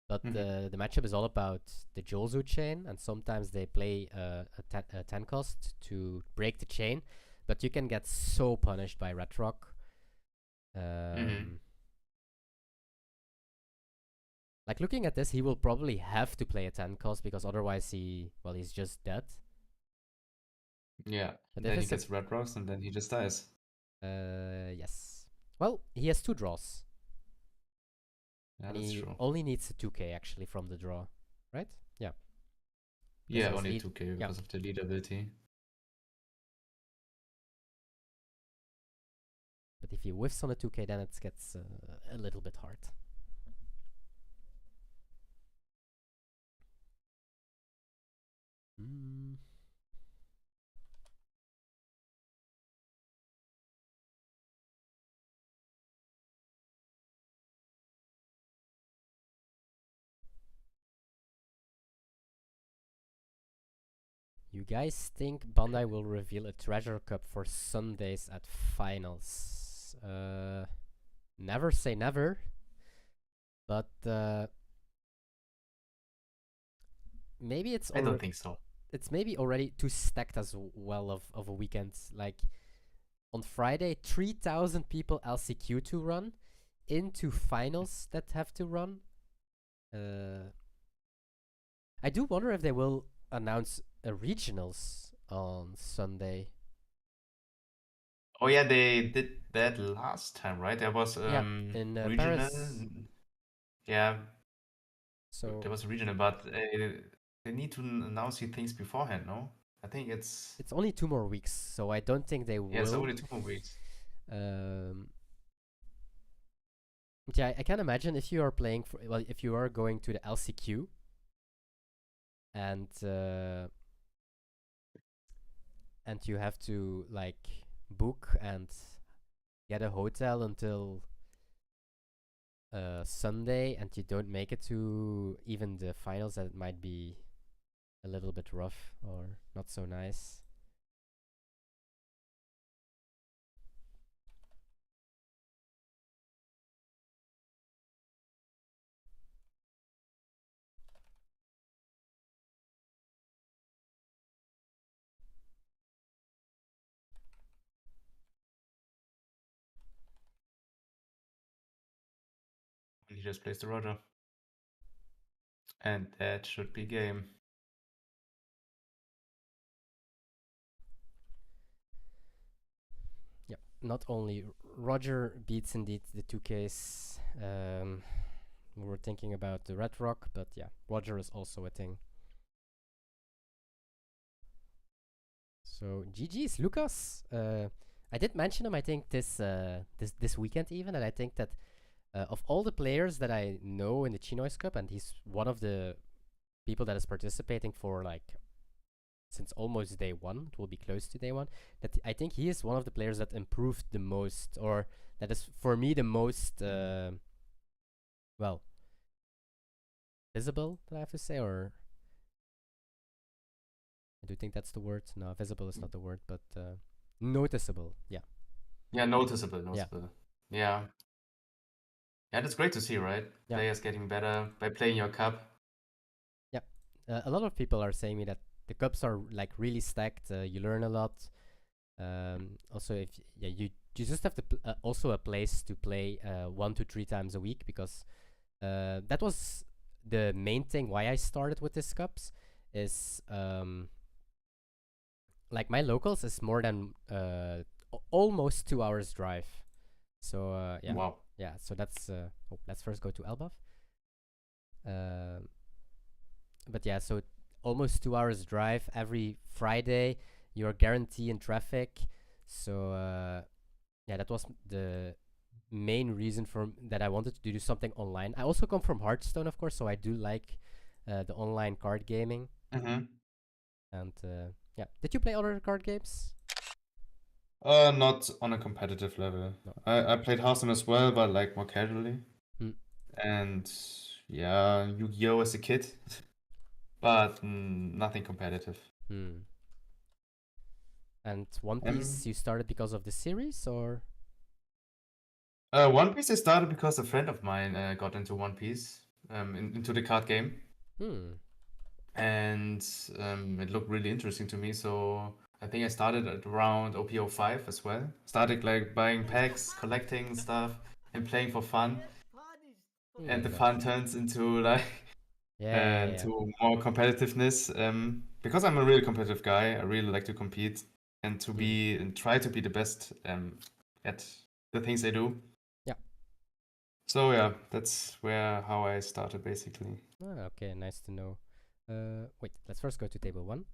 but the matchup is all about the Josu chain, and sometimes they play a 10 cost to break the chain, but you can get so punished by Red Rock. Like looking at this, he will probably have to play a 10 cost because otherwise he's just dead. Yeah, but then he gets Red Rocks and then he just dies. Yes. Well, he has 2 draws. Yeah, and that's he true. only needs a 2k actually from the draw, right? Yeah. Yeah, only 2k because of the lead ability. But if he whiffs on a 2k, then it gets a little bit hard. You guys think Bandai will reveal a treasure cup for Sundays at finals? Never say never. But maybe it's I don't think so. It's maybe already too stacked as well of a weekend. Like on Friday, 3,000 people LCQ to run into finals that have to run. I do wonder if they will announce a regionals on Sunday. Oh yeah, they did that last time, right? There was in regional. Paris. Yeah. So There was a regional, but they need to announce you things beforehand, no? I think it's only 2 more weeks, so I don't think they yeah, it's will. only 2 more weeks. Yeah, I can imagine if you are playing for, well, if you are going to the LCQ and you have to like book and get a hotel until Sunday, and you don't make it to even the finals, that it might be a little bit rough or not so nice. He just plays the Roger. And that should be game. Yeah, not only Roger beats indeed the 2Ks. We were thinking about the Red Rock, but yeah, Roger is also a thing. So GG's Lucas. I did mention him, I think, this weekend even, and I think that of all the players that I know in the ChinoizeCup, and he's one of the people that is participating for like since almost day one, it will be close to day one, that I think he is one of the players that improved the most, or that is for me the most well, visible, that I have to say, or I do think that's the word. No, visible is not the word, but noticeable. Yeah. Yeah, noticeable. Yeah. Yeah, that's great to see, right? Yeah. Players getting better by playing your cup. Yeah. A lot of people are saying me that the cups are like really stacked. You learn a lot. Also, if you just have to also a place to play 1 to 3 times a week, because that was the main thing why I started with these cups. Is like my locals is more than almost 2 hours drive. So yeah. Wow. Yeah, so that's let's first go to Elbaf. But yeah, so almost 2 hours drive every Friday. You're guaranteed in traffic. So yeah, that was the main reason for that I wanted to do something online. I also come from Hearthstone, of course, so I do like the online card gaming. Mm-hmm. And yeah, did you play other card games? Not on a competitive level. No. I played Hearthstone as well, but like more casually. And yeah, Yu-Gi-Oh as a kid, but nothing competitive. And One Piece, you started because of the series, or? One Piece I started because a friend of mine got into One Piece, into the card game. And it looked really interesting to me, so I think I started at around OP05 as well. Started like buying packs, collecting stuff, and playing for fun. And the fun turns into like to more competitiveness. Because I'm a really competitive guy, I really like to compete and to be and try to be the best at the things I do. Yeah. So yeah, that's how I started basically. Okay, nice to know. Wait, let's first go to table 1.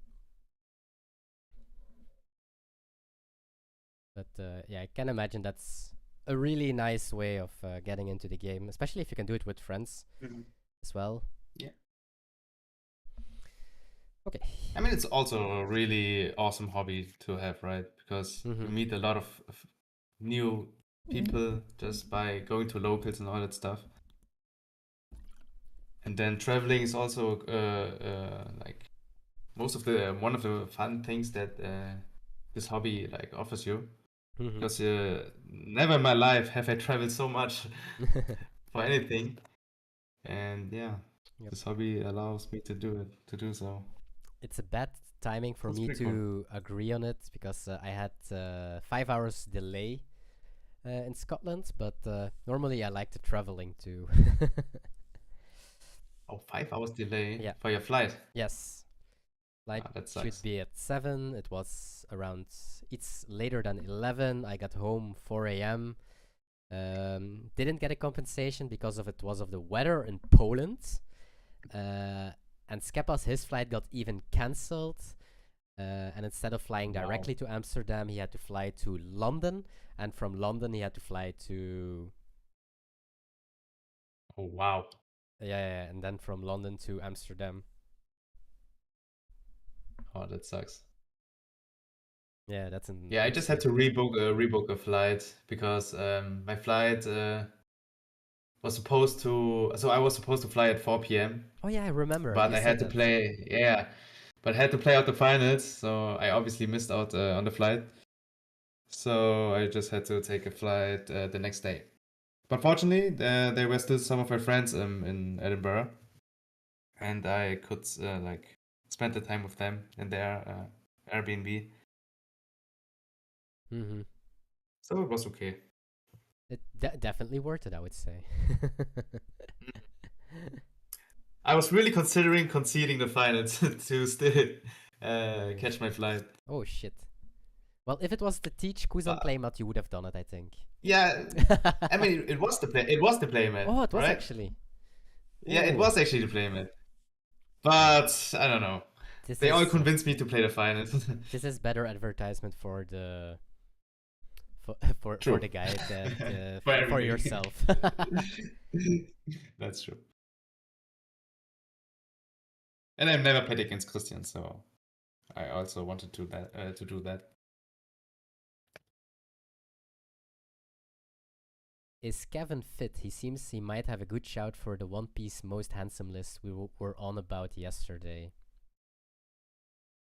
But yeah, I can imagine that's a really nice way of getting into the game, especially if you can do it with friends as well. Yeah. Okay. I mean, it's also a really awesome hobby to have, right? Because you meet a lot of new people just by going to locals and all that stuff. And then traveling is also like one of the fun things that this hobby like offers you. Because never in my life have I traveled so much for anything. And yeah, this hobby allows me to do so. It's a bad timing for me to agree on it, because I had 5 hours delay in Scotland, but normally I like the traveling too. Oh, 5 hours delay Yeah. for your flight? Yes. Flight that should sucks. be at 7. It was around, it's later than 11. I got home 4 a.m. Didn't get a compensation because of it was of the weather in Poland. And Skepas, his flight got even cancelled. And instead of flying directly to Amsterdam, he had to fly to London. And from London, he had to fly to... Oh, wow. Yeah, and then from London to Amsterdam. Oh, that sucks. Yeah, that's an... Yeah, I just had to rebook a flight because my flight was supposed to... So I was supposed to fly at 4 p.m. Oh yeah, I remember. But you I said had to that. play... Yeah, but I had to play out the finals, so I obviously missed out on the flight. So I just had to take a flight the next day. But fortunately, there were still some of my friends in Edinburgh, and I could like spend the time with them in their Airbnb. Mm-hmm. So it was okay. It definitely worth it, I would say. I was really considering conceding the finals to still catch my flight. Oh shit. Well, if it was the Teach Kuzan playmat, you would have done it, I think. Yeah, I mean, it was the playmat. Oh, it was right? actually. Yeah, it Ooh. was actually the playmat. But I don't know. They all is, convinced me to play the finals. This is better advertisement for the for True. the guy than For for everything. yourself. That's true. And I've never played against Christian, so I also wanted to do that. Is Kevin fit? He seems he might have a good shout for the One Piece most handsome list we were on about yesterday.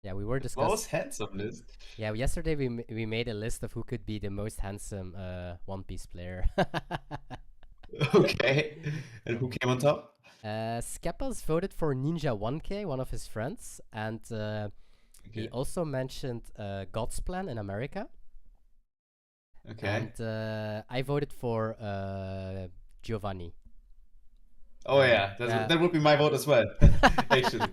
Yeah, we were discussing. Most handsome list. Yeah, yesterday we made a list of who could be the most handsome One Piece player. Okay. And who came on top? Skepas voted for Ninja 1K, one of his friends, and he also mentioned God's Plan in America. Okay. And I voted for Giovanni. Oh yeah, that would be my vote as well, actually.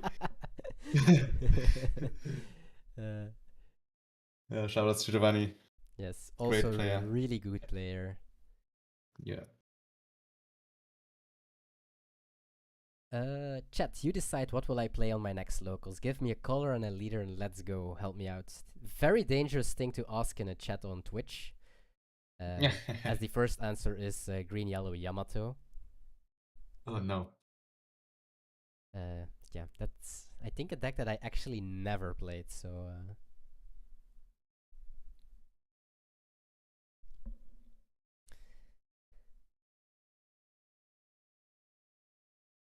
Shout out to Giovanni. Yes, also Great player. a really good player. Yeah. Chat, you decide what will I play on my next locals. Give me a color and a leader and let's go. Help me out. Very dangerous thing to ask in a chat on Twitch. As the first answer is green, yellow, Yamato. Oh no. Yeah, that's I think a deck that I actually never played, so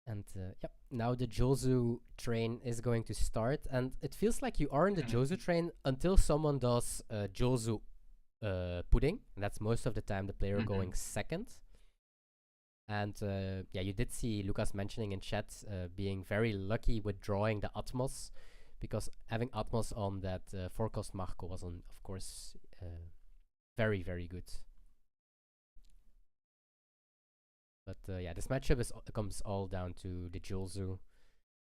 and yep, now the Jozu train is going to start, and it feels like you are in the Jozu train until someone does Jozu pudding, and that's most of the time the player going second. And yeah, you did see Lucas mentioning in chat being very lucky with drawing the Atmos, because having Atmos on that 4-cost Marco was, of course, very, very good. But yeah, this matchup comes all down to the Jozu,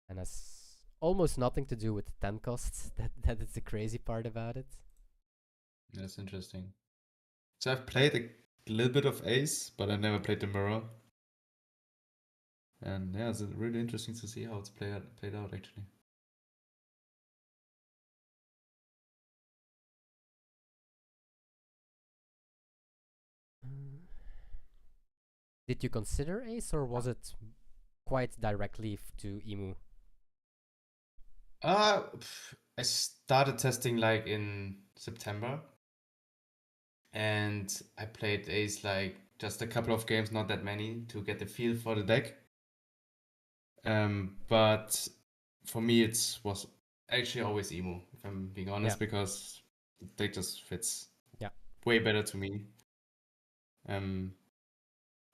and has almost nothing to do with the 10 costs. That is the crazy part about it. That's interesting. So I've played a little bit of Ace, but I never played the Mirror. And yeah, it's really interesting to see how it's played out actually. Did you consider Ace, or was it quite directly to Emu? I started testing like in September, and I played Ace like just a couple of games, not that many, to get the feel for the deck. But for me, it was actually always Emu, if I'm being honest, because the deck just fits way better to me.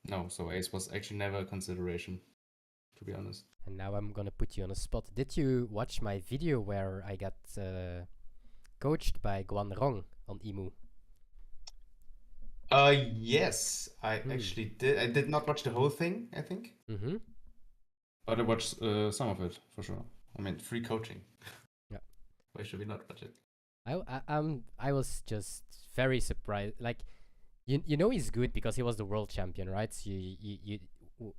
No, so Ace was actually never a consideration, to be honest. And now I'm gonna put you on a spot. Did you watch my video where I got coached by Guan Rong on Emu? Yes, I actually did. I did not watch the whole thing, I think. But I watched some of it, for sure. I mean, free coaching. Yeah. Why should we not watch it? I was just very surprised. Like, you know he's good because he was the world champion, right? So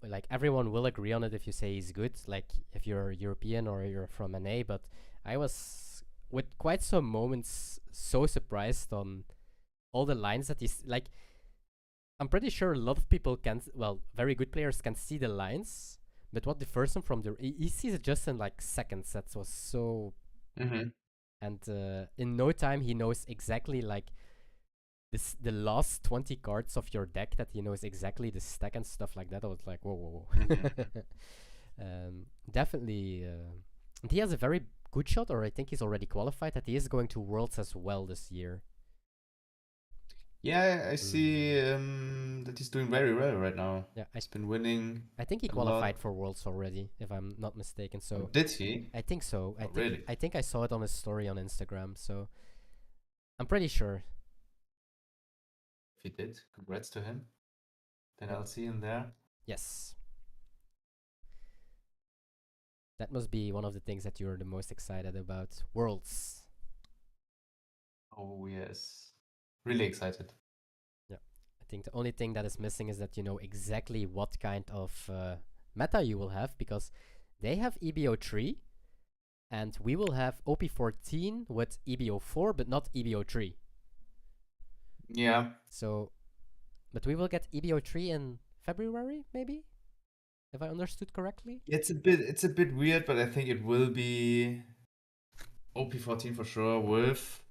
like everyone will agree on it if you say he's good, like if you're European or you're from NA, but I was with quite some moments so surprised on all the lines that he's like. I'm pretty sure a lot of people can, well, very good players can see the lines, but what differs him from he sees it just in like seconds. That was so, and in no time he knows exactly like the last 20 cards of your deck, that he knows exactly the stack and stuff like that. I was like, whoa, whoa, whoa. Definitely, he has a very good shot, or I think he's already qualified, that he is going to Worlds as well this year. Yeah, I see that he's doing very well right now. Yeah, he's been winning. I think he a qualified lot. for Worlds already, if I'm not mistaken. So Did he? I think so. Really? I think I saw it on his story on Instagram. So I'm pretty sure. If he did, congrats to him. Then I'll see him there. Yes. That must be one of the things that you're the most excited about. Worlds. Oh yes, really excited. Yeah, I think the only thing that is missing is that you know exactly what kind of meta you will have, because they have EBO3 and we will have OP14 with EBO4 but not EBO3. Yeah. So, but we will get EBO3 in February, maybe, if I understood correctly. It's a bit weird, but I think it will be OP14 for sure. With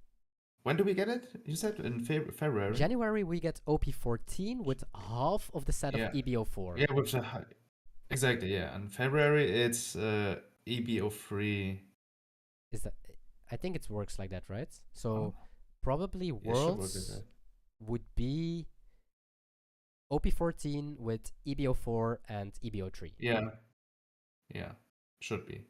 when do we get it? You said in February. January we get OP14 with half of the set of EBO4. Yeah, with exactly, yeah. And February it's EBO3. Is that? I think it works like that, right? So probably Worlds would be OP14 with EBO4 and EBO3. Yeah. Yeah. Should be.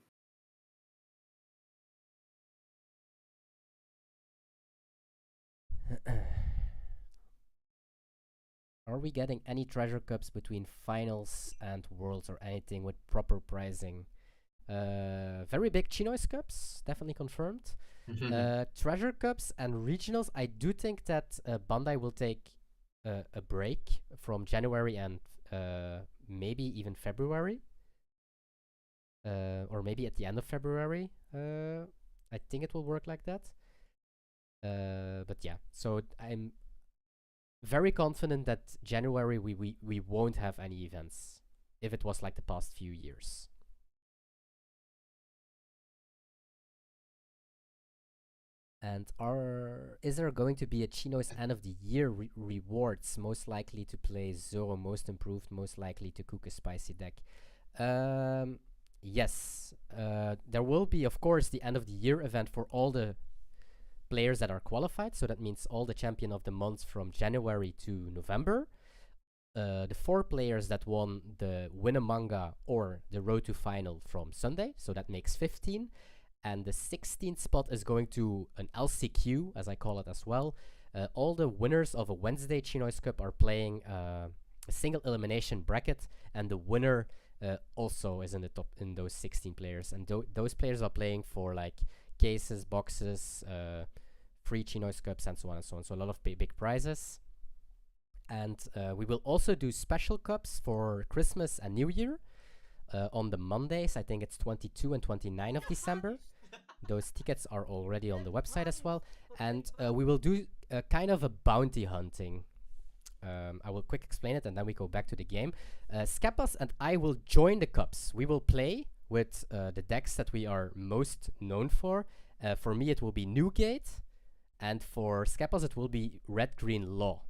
Are we getting any treasure cups between finals and Worlds or anything with proper pricing? Very big Chinoize cups, definitely confirmed. Treasure cups and regionals, I do think that Bandai will take a break from January and maybe even February. Or maybe at the end of February. I think it will work like that. But yeah, so I'm very confident that January we won't have any events, if it was like the past few years. And is there going to be a Chinoize end of the year rewards? Most likely to play Zoro, most improved, most likely to cook a spicy deck. Yes, there will be, of course, the end of the year event for all the players that are qualified. So that means all the champion of the month from January to November. The 4 players that won the Winamanga or the Road to Final from Sunday. So that makes 15. And the 16th spot is going to an LCQ, as I call it as well. All the winners of a Wednesday Chinoize Cup are playing a single elimination bracket, and the winner also is in the top in those 16 players. And those players are playing for like cases, boxes, free Chinoize Cups, and so on and so on. So a lot of big prizes. And we will also do special cups for Christmas and New Year on the Mondays. I think it's 22 and 29 of December. Those tickets are already on the website as well. And we will do kind of a bounty hunting. I will quick explain it and then we go back to the game. Skepas and I will join the cups. We will play with the decks that we are most known for. For me, it will be Newgate. And for Skepas, it will be Red-Green Law.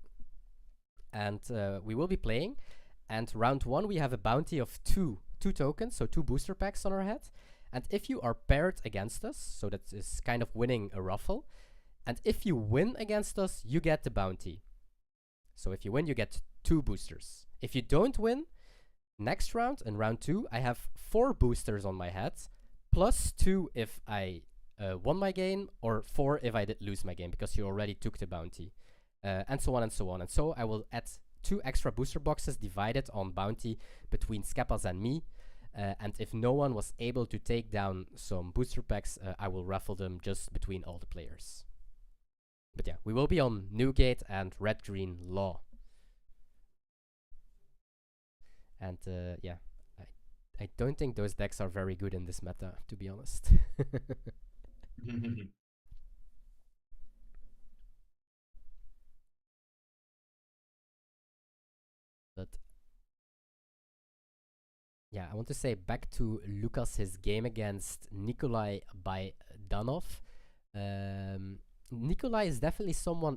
And we will be playing. And round 1, we have a bounty of 2 tokens, so 2 booster packs on our head. And if you are paired against us, so that is kind of winning a raffle. And if you win against us, you get the bounty. So if you win, you get 2 boosters. If you don't win, next round, in round 2, I have 4 boosters on my head, plus 2 if I won my game, or 4 if I did lose my game, because you already took the bounty. And so on and so on. And so I will add 2 extra booster boxes divided on bounty between Skepas and me. And if no one was able to take down some booster packs, I will raffle them just between all the players. But yeah, we will be on Newgate and Red-Green Law. And yeah, I don't think those decks are very good in this meta, to be honest. But yeah, I want to say back to Lucas, his game against Nikolai by Danov. Nikolai is definitely someone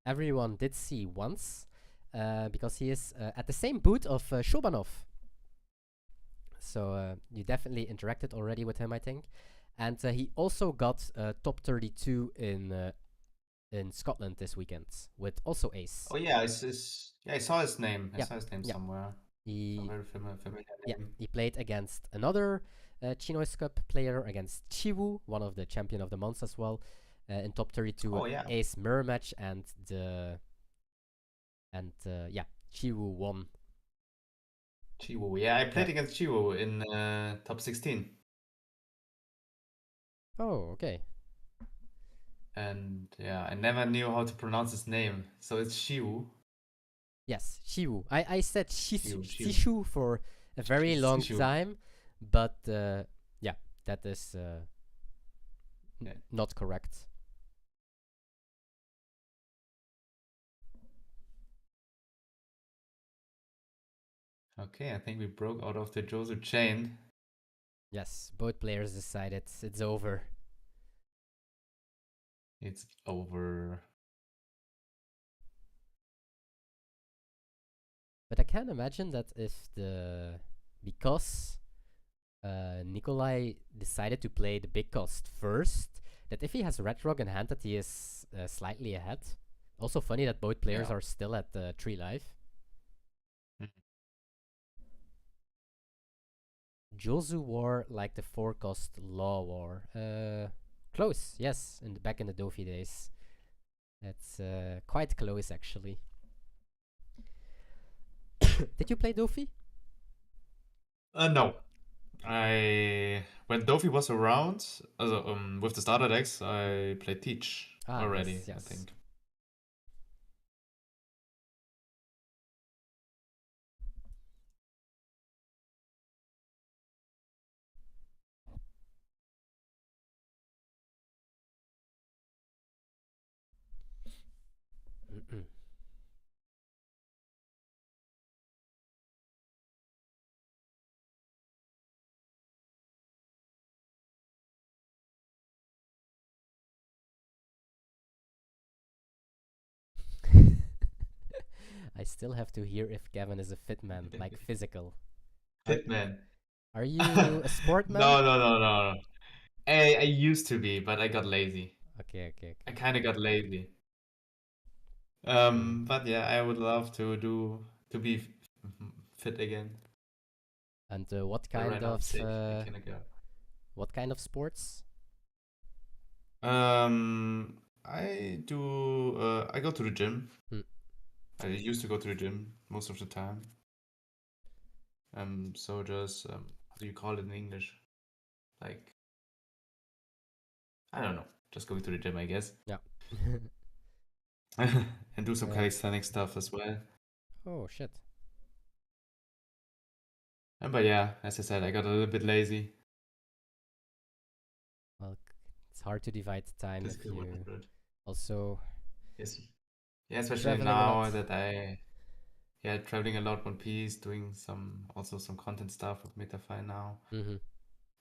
everyone did see once, because he is at the same boot of Shobanov. So you definitely interacted already with him, I think. And he also got top 32 in Scotland this weekend with also Ace. Oh yeah, I saw his name. I Yeah, saw his name yeah. somewhere. He A very familiar yeah, name. he played against another ChinoizeCup player, against Chiwu, one of the champion of the months as well, in top 32. Oh yeah. Ace mirror match, and yeah, Chiwu won. Chiwu. Yeah, I played against Chiwu in top 16. Oh, okay. And yeah, I never knew how to pronounce his name. So it's Chiwu. Yes, Chiwu. I said Chiwu. Shishu for a very long Shishu. time, but yeah, that is Yeah. not correct. Okay, I think we broke out of the Josu chain. Yes, both players decided it's over. It's over. But I can imagine that because Nikolai decided to play the big cost first, that if he has Red Rock in hand, that he is slightly ahead. Also funny that both players are still at 3 life. Josu War like the 4 cost Law War. Close, yes, back in the Dofi days. That's quite close actually. Did you play Dofi? No. When Dofi was around, with the starter decks, I played Teach already, yes. I think. I still have to hear if Gavin is a fit man, like physical. Hitman. Are you a sportman? No. I used to be, but I got lazy. Okay. I kind of got lazy. But yeah, I would love to be fit again. And what kind of sports? I go to the gym. I used to go to the gym most of the time. So just how do you call it in English? Like, I don't know, just going to the gym, I guess. Yeah. And do some calisthenic stuff as well. Oh shit. But yeah, as I said, I got a little bit lazy. Well, it's hard to divide the time if you also. Yes. Yeah, especially now that traveling a lot, One Piece, doing some content stuff with Metafy now.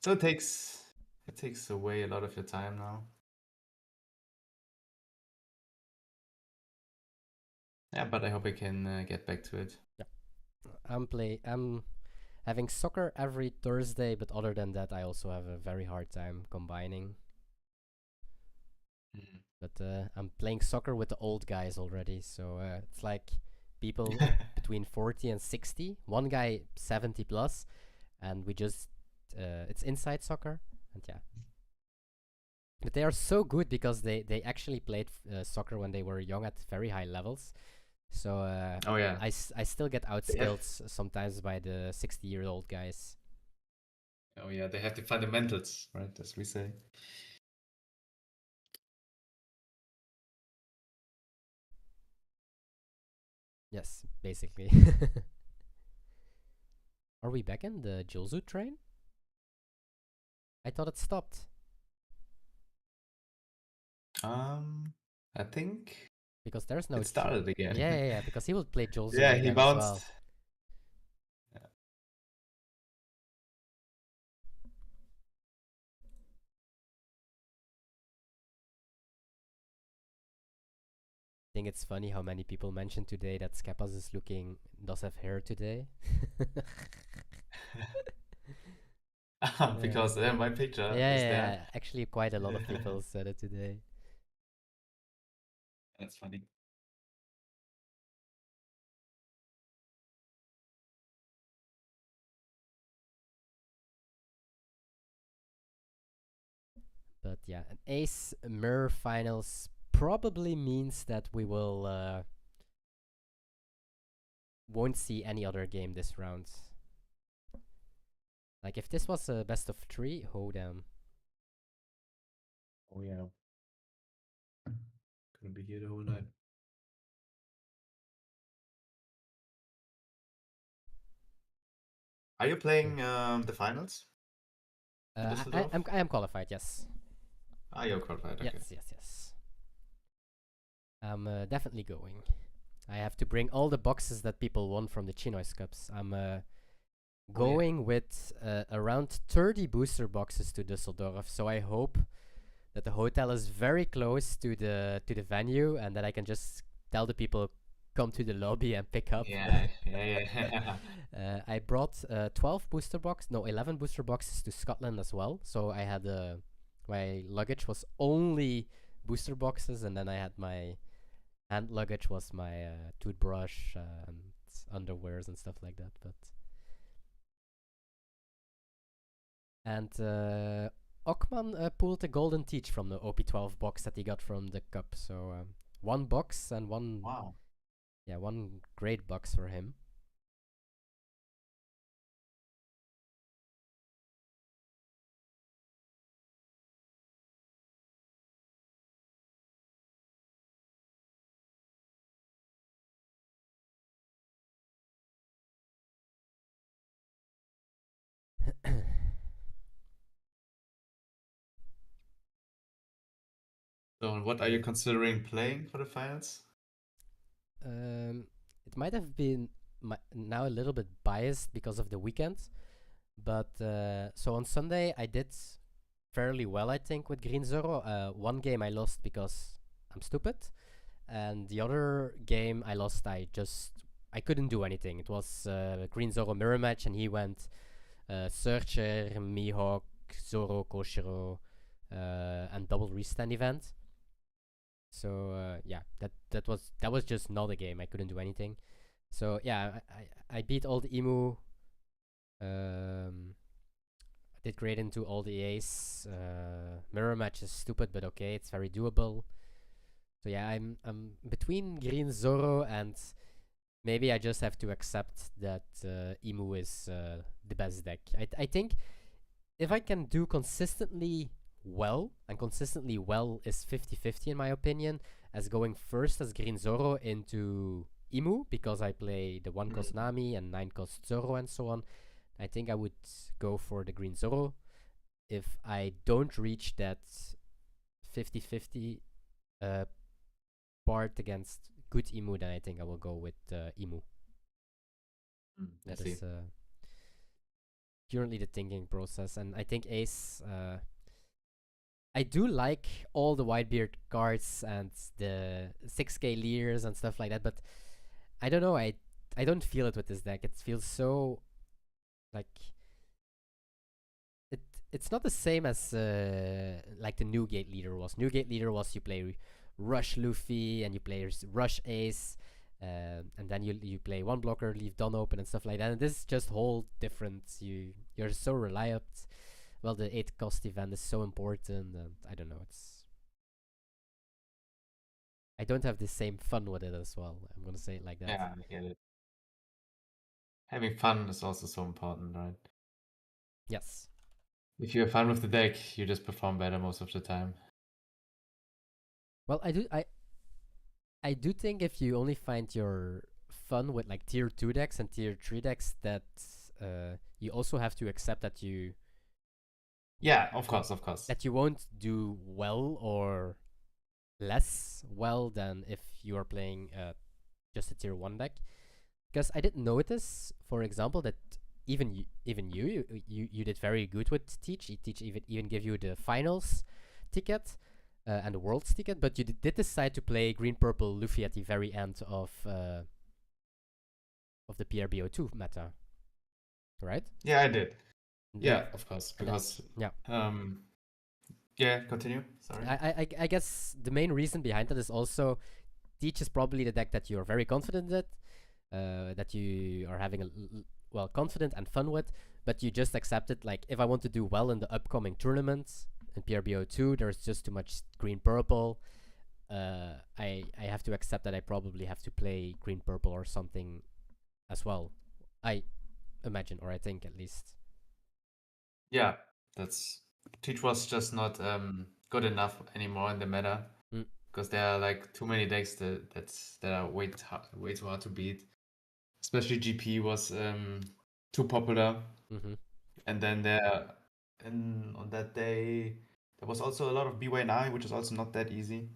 So it takes away a lot of your time now. Yeah, but I hope I can get back to it. Yeah, I'm having soccer every Thursday, but other than that, I also have a very hard time combining. But I'm playing soccer with the old guys already, so it's like people between 40 and 60. One guy 70 plus, and we just it's inside soccer, and yeah. But they are so good because they actually played soccer when they were young at very high levels. So I still get outskilled sometimes by the 60-year-old guys. Oh yeah, they have the fundamentals, right, as we say. Yes, basically. Are we back in the Jilzu train? I thought it stopped. I think Because there's no... it started again. Yeah, because he will play Jilzu Yeah, he again as bounced. well. I think it's funny how many people mentioned today that Skepas does have hair today. Because my picture is Yeah, there. actually quite a lot of people said it today. That's funny. But yeah, an ace mirror finals probably means that we will won't see any other game this round. Like if this was a best of 3, oh damn. Oh yeah. Gonna be here the whole night. Are you playing the finals? I am qualified, yes. Ah, you're qualified. Okay. Yes. I'm definitely going. I have to bring all the boxes that people won from the ChinoizeCups. I'm going with around 30 booster boxes to Düsseldorf, so I hope that the hotel is very close to the venue and that I can just tell the people come to the lobby and pick up. Yeah. I brought 11 booster boxes to Scotland as well, so I had my luggage was only booster boxes, and then I had my hand luggage was my toothbrush and underwears and stuff like that. And Ockman pulled a golden teach from the OP12 box that he got from the cup. So one box and one... Wow. Yeah, one great box for him. So what are you considering playing for the finals? It might have been now a little bit biased because of the weekend, but so on Sunday I did fairly well, I think, with Green Zoro. One game I lost because I'm stupid, and the other game I lost, I couldn't do anything. It was Green Zoro mirror match, and he went Searcher, Mihawk, Zoro, Koshiro, and double restand event. So yeah, that was just not a game. I couldn't do anything. So yeah, I beat all the Emu. I did great into all the A's. Mirror match is stupid, but okay, it's very doable. So yeah, I'm between Green Zoro, and maybe I just have to accept that Emu is the best deck. I think if I can do consistently well, and consistently well is 50-50 in my opinion, as going first as Green Zoro into Emu, because I play the 1 cost Nami and 9 cost Zoro and so on. I think I would go for the Green Zoro. If I don't reach that 50-50 part against good Emu, then I think I will go with Emu. That is currently the thinking process. And I think Ace, I do like all the Whitebeard cards and the 6k Leers and stuff like that, but I don't know, I don't feel it with this deck. It feels so like it's not the same as like the New Gate Leader was. New Gate Leader was you play Rush Luffy and you play Rush Ace, and then you play one blocker, leave Dawn open and stuff like that. And this is just whole different. You're so reliant. Well, the 8 cost event is so important, and I don't know. I don't have the same fun with it as well. I'm gonna say it like that. Yeah, I get it. Having fun is also so important, right? Yes. If you have fun with the deck, you just perform better most of the time. Well, I do think if you only find your fun with like tier 2 decks and tier 3 decks, that you also have to accept that Yeah, of course, of course. that you won't do well or less well than if you are playing just a tier 1 deck. Because I did notice, for example, that even you did very good with Teach. Teach even give you the finals ticket and the worlds ticket, but you did decide to play green purple Luffy at the very end of the PRBO2 meta, right? Yeah, I did. And Yeah, of course, and then- because yeah. Yeah, continue. Sorry. I guess the main reason behind that is also Teach is probably the deck that you're very confident at, that you are having confident and fun with, but you just accept it. Like, if I want to do well in the upcoming tournaments in PRBO2, there's just too much green purple. I have to accept that I probably have to play green purple or something as well. I imagine, or I think at least. Yeah, that's Teach was just not good enough anymore in the meta because there are like too many decks that are way too hard to beat. Especially GP was too popular, and then on that day there was also a lot of BY9, which is also not that easy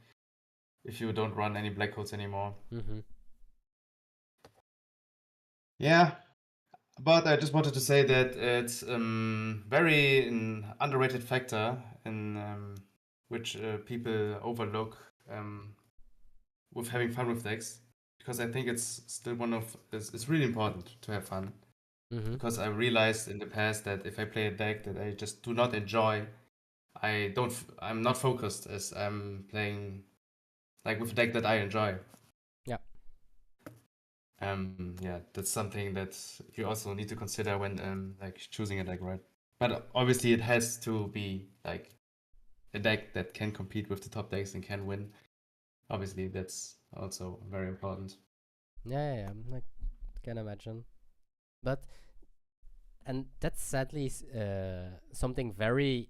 if you don't run any black holes anymore. Yeah. But I just wanted to say that it's very an underrated factor in which people overlook with having fun with decks, because I think it's still it's really important to have fun. Because I realized in the past that if I play a deck that I just do not enjoy, I'm not focused as I'm playing like with a deck that I enjoy. Yeah. Yeah, that's something that you also need to consider when like choosing a deck, right? But obviously it has to be like a deck that can compete with the top decks and can win. Obviously, that's also very important. Yeah, I can imagine. But and that's sadly something very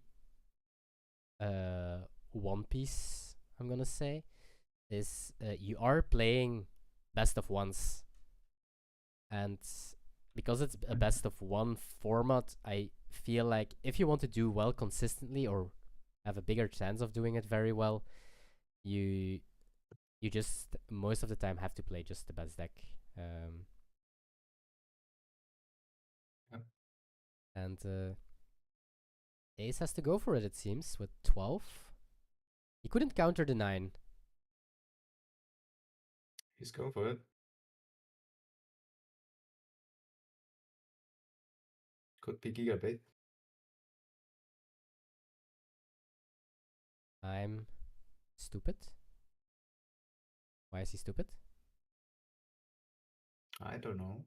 One Piece, I'm gonna say, is you are playing best of ones, and because it's a best of one format, I feel like if you want to do well consistently or have a bigger chance of doing it very well, you just most of the time have to play just the best deck. And Ace has to go for it, it seems, with 12. He couldn't counter the 9. He's going for it. Could be Gigabait. I'm stupid. Why is he stupid? I don't know.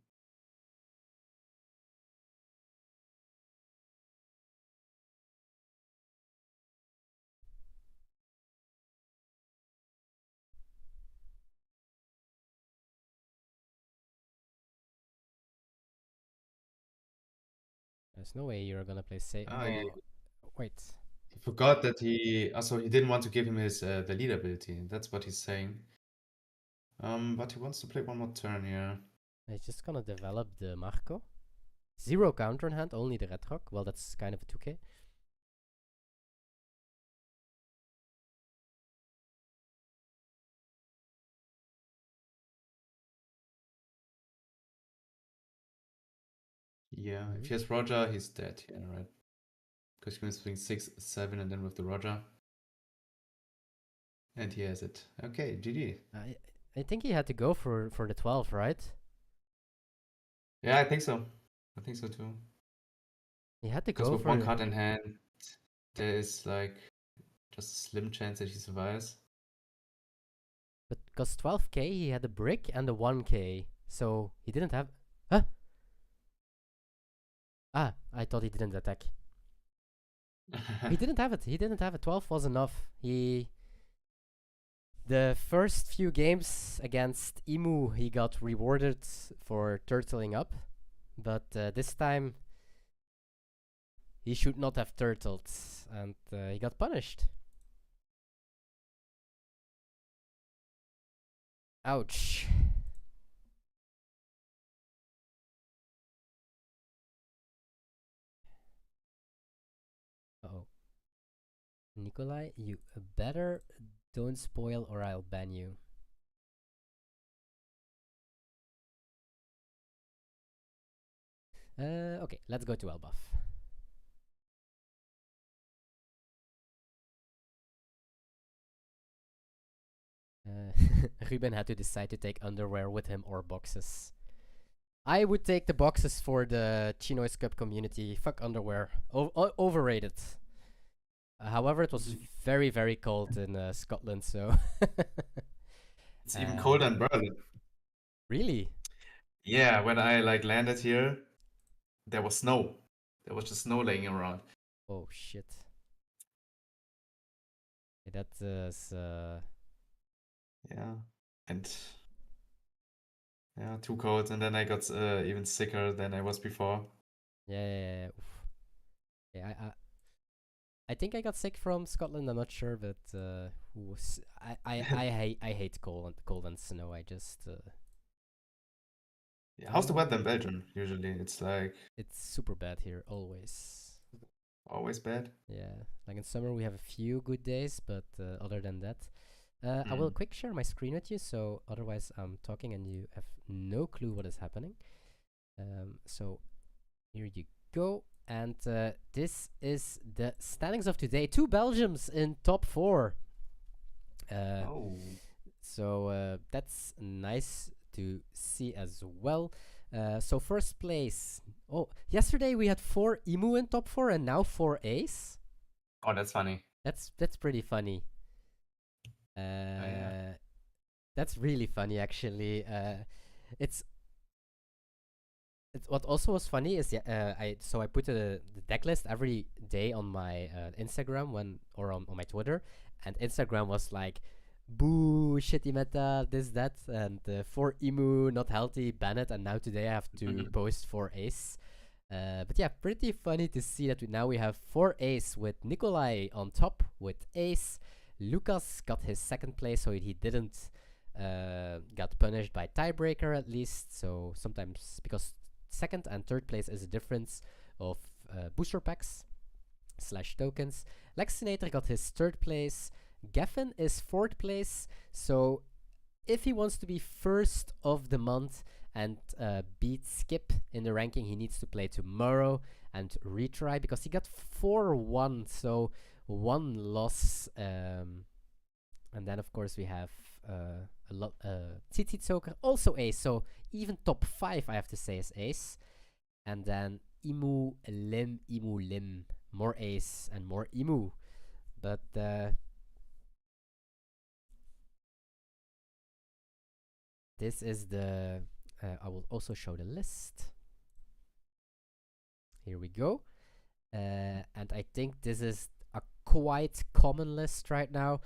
There's no way you're gonna play safe. Wait. He forgot that he didn't want to give him his the lead ability. That's what he's saying. But he wants to play one more turn here. He's just gonna develop the Marco. 0 counter in hand, only the Red Rock. Well, that's kind of a 2k. Yeah, if he has Roger, he's dead here, right? Because he can swing 6, 7, and then with the Roger. And he has it. Okay, GG. I think he had to go for the 12, right? Yeah, I think so. I think so too. He had to Because go with for one card in hand, there is like just a slim chance that he survives. But because 12k, he had a brick and a 1k. So he didn't have... Huh? Ah, I thought he didn't attack. He didn't have it. He didn't have it. 12 was enough. The first few games against Emu, he got rewarded for turtling up. But this time, he should not have turtled. And he got punished. Ouch. Nikolai, you better don't spoil or I'll ban you. Okay, let's go to Elbaf. Ruben had to decide to take underwear with him or boxes. I would take the boxes for the ChinoizeCup community. Fuck underwear. Overrated. However, it was very, very cold in Scotland, so. It's even colder in Berlin. Really? Yeah, when I like landed here, there was snow. There was just snow laying around. Oh shit. That is. Yeah, and yeah, too cold, and then I got even sicker than I was before. Yeah. Oof. Yeah, I think I got sick from Scotland. I'm not sure, but I hate cold and snow. I just Yeah, how's the weather in Belgium? Usually, it's like it's super bad here always. always bad. Yeah, like in summer we have a few good days, but other than that, I will quick share my screen with you. So otherwise I'm talking and you have no clue what is happening. So here you go. And this is the standings of today. 2 Belgiums in top 4. So that's nice to see as well. So first place. Oh, yesterday we had 4 Emu in top 4 and now 4 Ace. Oh, that's funny. That's pretty funny. Yeah. That's really funny actually. It's what also was funny is I put the deck list every day on my Instagram on my Twitter, and Instagram was like, boo, shitty meta, this that, and for Emu not healthy, ban it, and now today I have to post for Ace. But yeah, pretty funny to see that now we have 4 Ace with Nikolai on top with Ace. Lucas got his 2nd place, so he didn't got punished by tiebreaker at least. So sometimes because 2nd and 3rd place is a difference of booster packs / tokens. Lexinator got his 3rd place. Geffen is 4th place. So if he wants to be 1st of the month and beat Skip in the ranking, he needs to play tomorrow and retry because he got 4-1. So 1 loss. And then of course we have a lot. Tsitsi also Ace. So even top 5 I have to say is Ace. And then Emu Lim, more Ace and more Emu. But this is the I will also show the list. Here we go. And I think this is a quite common list right now.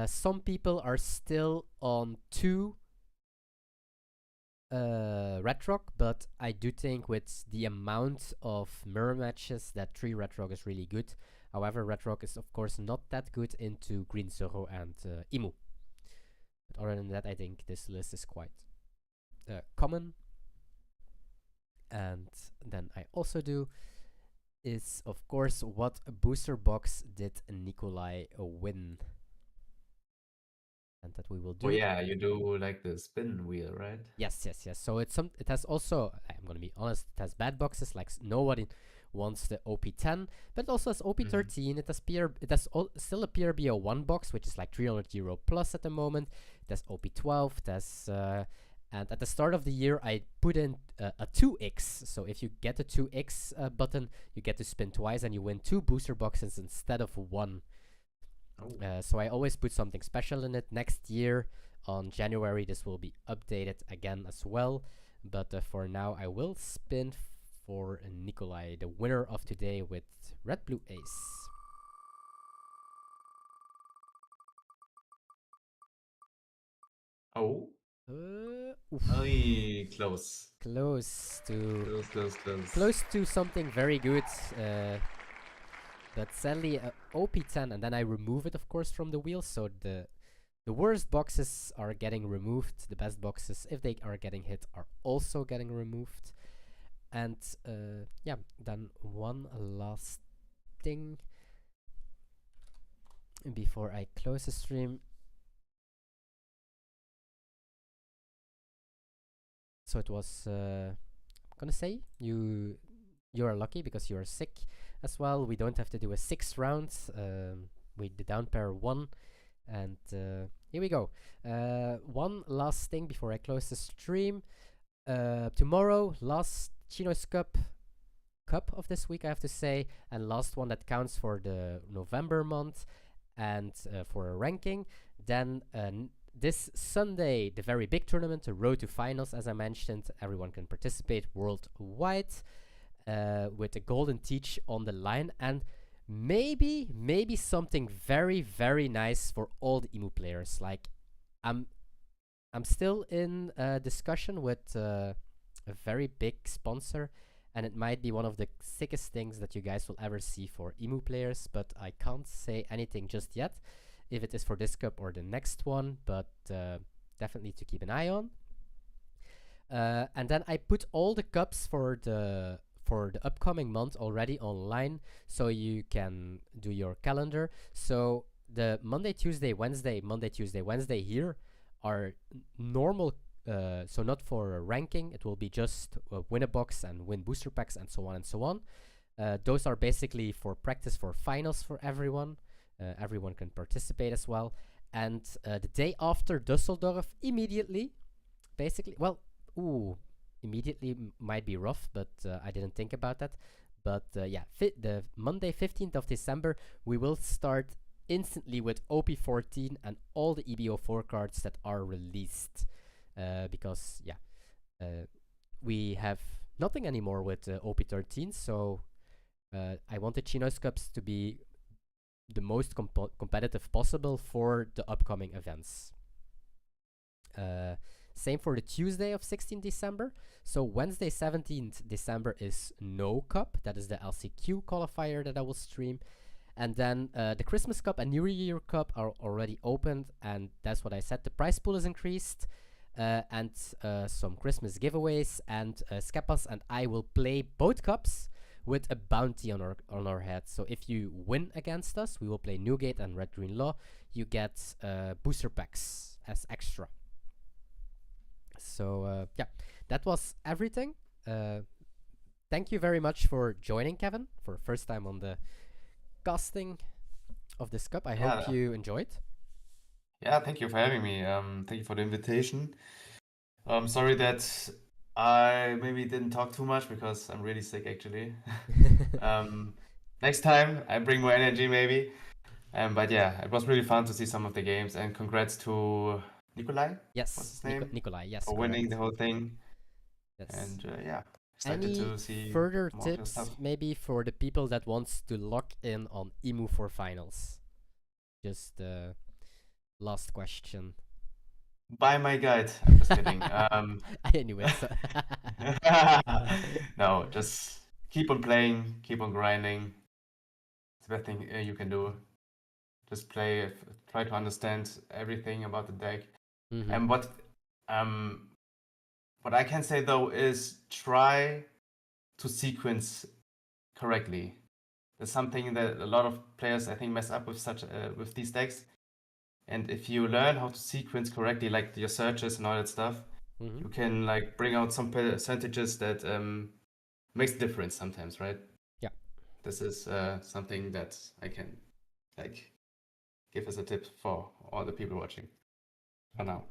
Some people are still on 2 Red Rock, but I do think with the amount of mirror matches that 3 Red Rock is really good. However, Red Rock is of course not that good into Green Zoro and Emu. But other than that, I think this list is quite common. And then I also do is of course what booster box did Nikolai win? And that we will do. Oh yeah, you do like the spin wheel, right? Yes. So it has also, I'm gonna be honest, it has bad boxes, like nobody wants the OP10, but it also has OP13. It has still a PRBO1 box, which is like 300 euro plus at the moment. It has OP12. It has and at the start of the year I put in a 2x. So if you get the 2x button, you get to spin twice and you win 2 booster boxes instead of 1. So I always put something special in it. Next year on January this will be updated again as well, but for now I will spin for Nikolai, the winner of today, with red blue ace. Oh. Close. Close to Close something very good. But sadly, OP10, and then I remove it, of course, from the wheel. So the worst boxes are getting removed. The best boxes, if they are getting hit, are also getting removed. And yeah, then one last thing. before I close the stream. So it was, I'm gonna say, you are lucky because you are sick as well. We don't have to do a 6 rounds. We the down pair 1, and here we go. One last thing before I close the stream. Tomorrow, last ChinoizeCup cup of this week, I have to say, and last one that counts for the November month and for a ranking. Then this Sunday, the very big tournament, the Road to Finals, as I mentioned. Everyone can participate worldwide with a golden teach on the line, and maybe something very, very nice for all the emu players. Like, I'm still in discussion with a very big sponsor, and it might be one of the sickest things that you guys will ever see for emu players, but I can't say anything just yet, if it is for this cup or the next one, but definitely to keep an eye on. And then I put all the cups for the upcoming month already online, so you can do your calendar. So the Monday, Tuesday, Wednesday, Monday, Tuesday, Wednesday here are normal, so not for a ranking. It will be just win a box and win booster packs and so on and so on. Those are basically for practice for finals for everyone. Everyone can participate as well. And the day after Düsseldorf, immediately, basically, well, immediately might be rough, but I didn't think about that. But yeah, the Monday 15th of December, we will start instantly with OP14 and all the EBO4 cards that are released. Because, yeah, we have nothing anymore with OP13, so I wanted ChinoizeCups to be the most competitive possible for the upcoming events. Same for the Tuesday of 16th December. So Wednesday 17th December is no cup. That is the LCQ qualifier that I will stream. And then the Christmas Cup and New Year Cup are already opened, and that's what I said. The prize pool is increased, and some Christmas giveaways, and Skepas and I will play both cups with a bounty on our head. So if you win against us, we will play Newgate and Red Green Law. You get booster packs as extra. So yeah, that was everything. Thank you very much for joining, Kevin, for first time on the casting of this cup. I hope you enjoyed. Yeah, thank you for having me. Thank you for the invitation. I'm sorry that I maybe didn't talk too much because I'm really sick actually. Next time I bring more energy maybe. But yeah, it was really fun to see some of the games, and congrats to Nikolai. Yes, what's his name? Nikolai. Yes, for winning the whole thing. Yes. And yeah, excited Any to see further more of your tips stuff. maybe for the people that wants to lock in on emu for finals? Just last question. Buy my guide. I'm just kidding. Anyways. No, just keep on playing, keep on grinding. It's the best thing you can do. Just play, try to understand everything about the deck. And what I can say though is try to sequence correctly. That's something that a lot of players I think mess up with with these decks. And if you learn how to sequence correctly, like your searches and all that stuff, you can like bring out some percentages that makes a difference sometimes, right? Yeah. This is something that I can like give as a tip for all the people watching for now.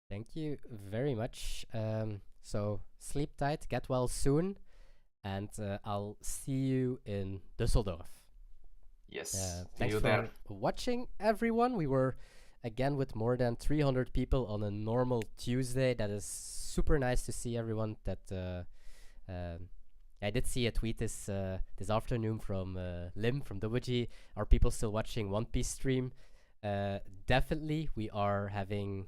Thank you very much. So sleep tight, get well soon, and I'll see you in Düsseldorf. Yes. Thanks for watching, everyone. We were again with more than 300 people on a normal Tuesday. That is super nice to see everyone. That I did see a tweet this afternoon from Lim from WG. Are people still watching One Piece stream? Definitely, we are having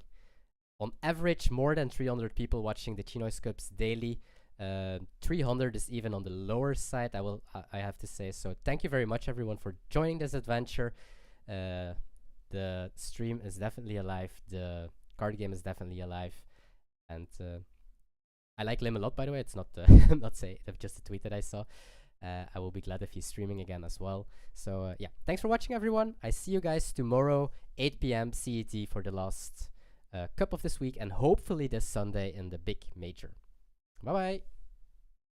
on average more than 300 people watching the ChinoizeCups daily. 300 is even on the lower side, I have to say. So thank you very much, everyone, for joining this adventure. The stream is definitely alive. The card game is definitely alive. And I like Lim a lot, by the way. It's not not say just a tweet that I saw. I will be glad if he's streaming again as well. So yeah, thanks for watching, everyone. I see you guys tomorrow, 8 p.m. CET for the last cup of this week, and hopefully this Sunday in the big major. Bye bye.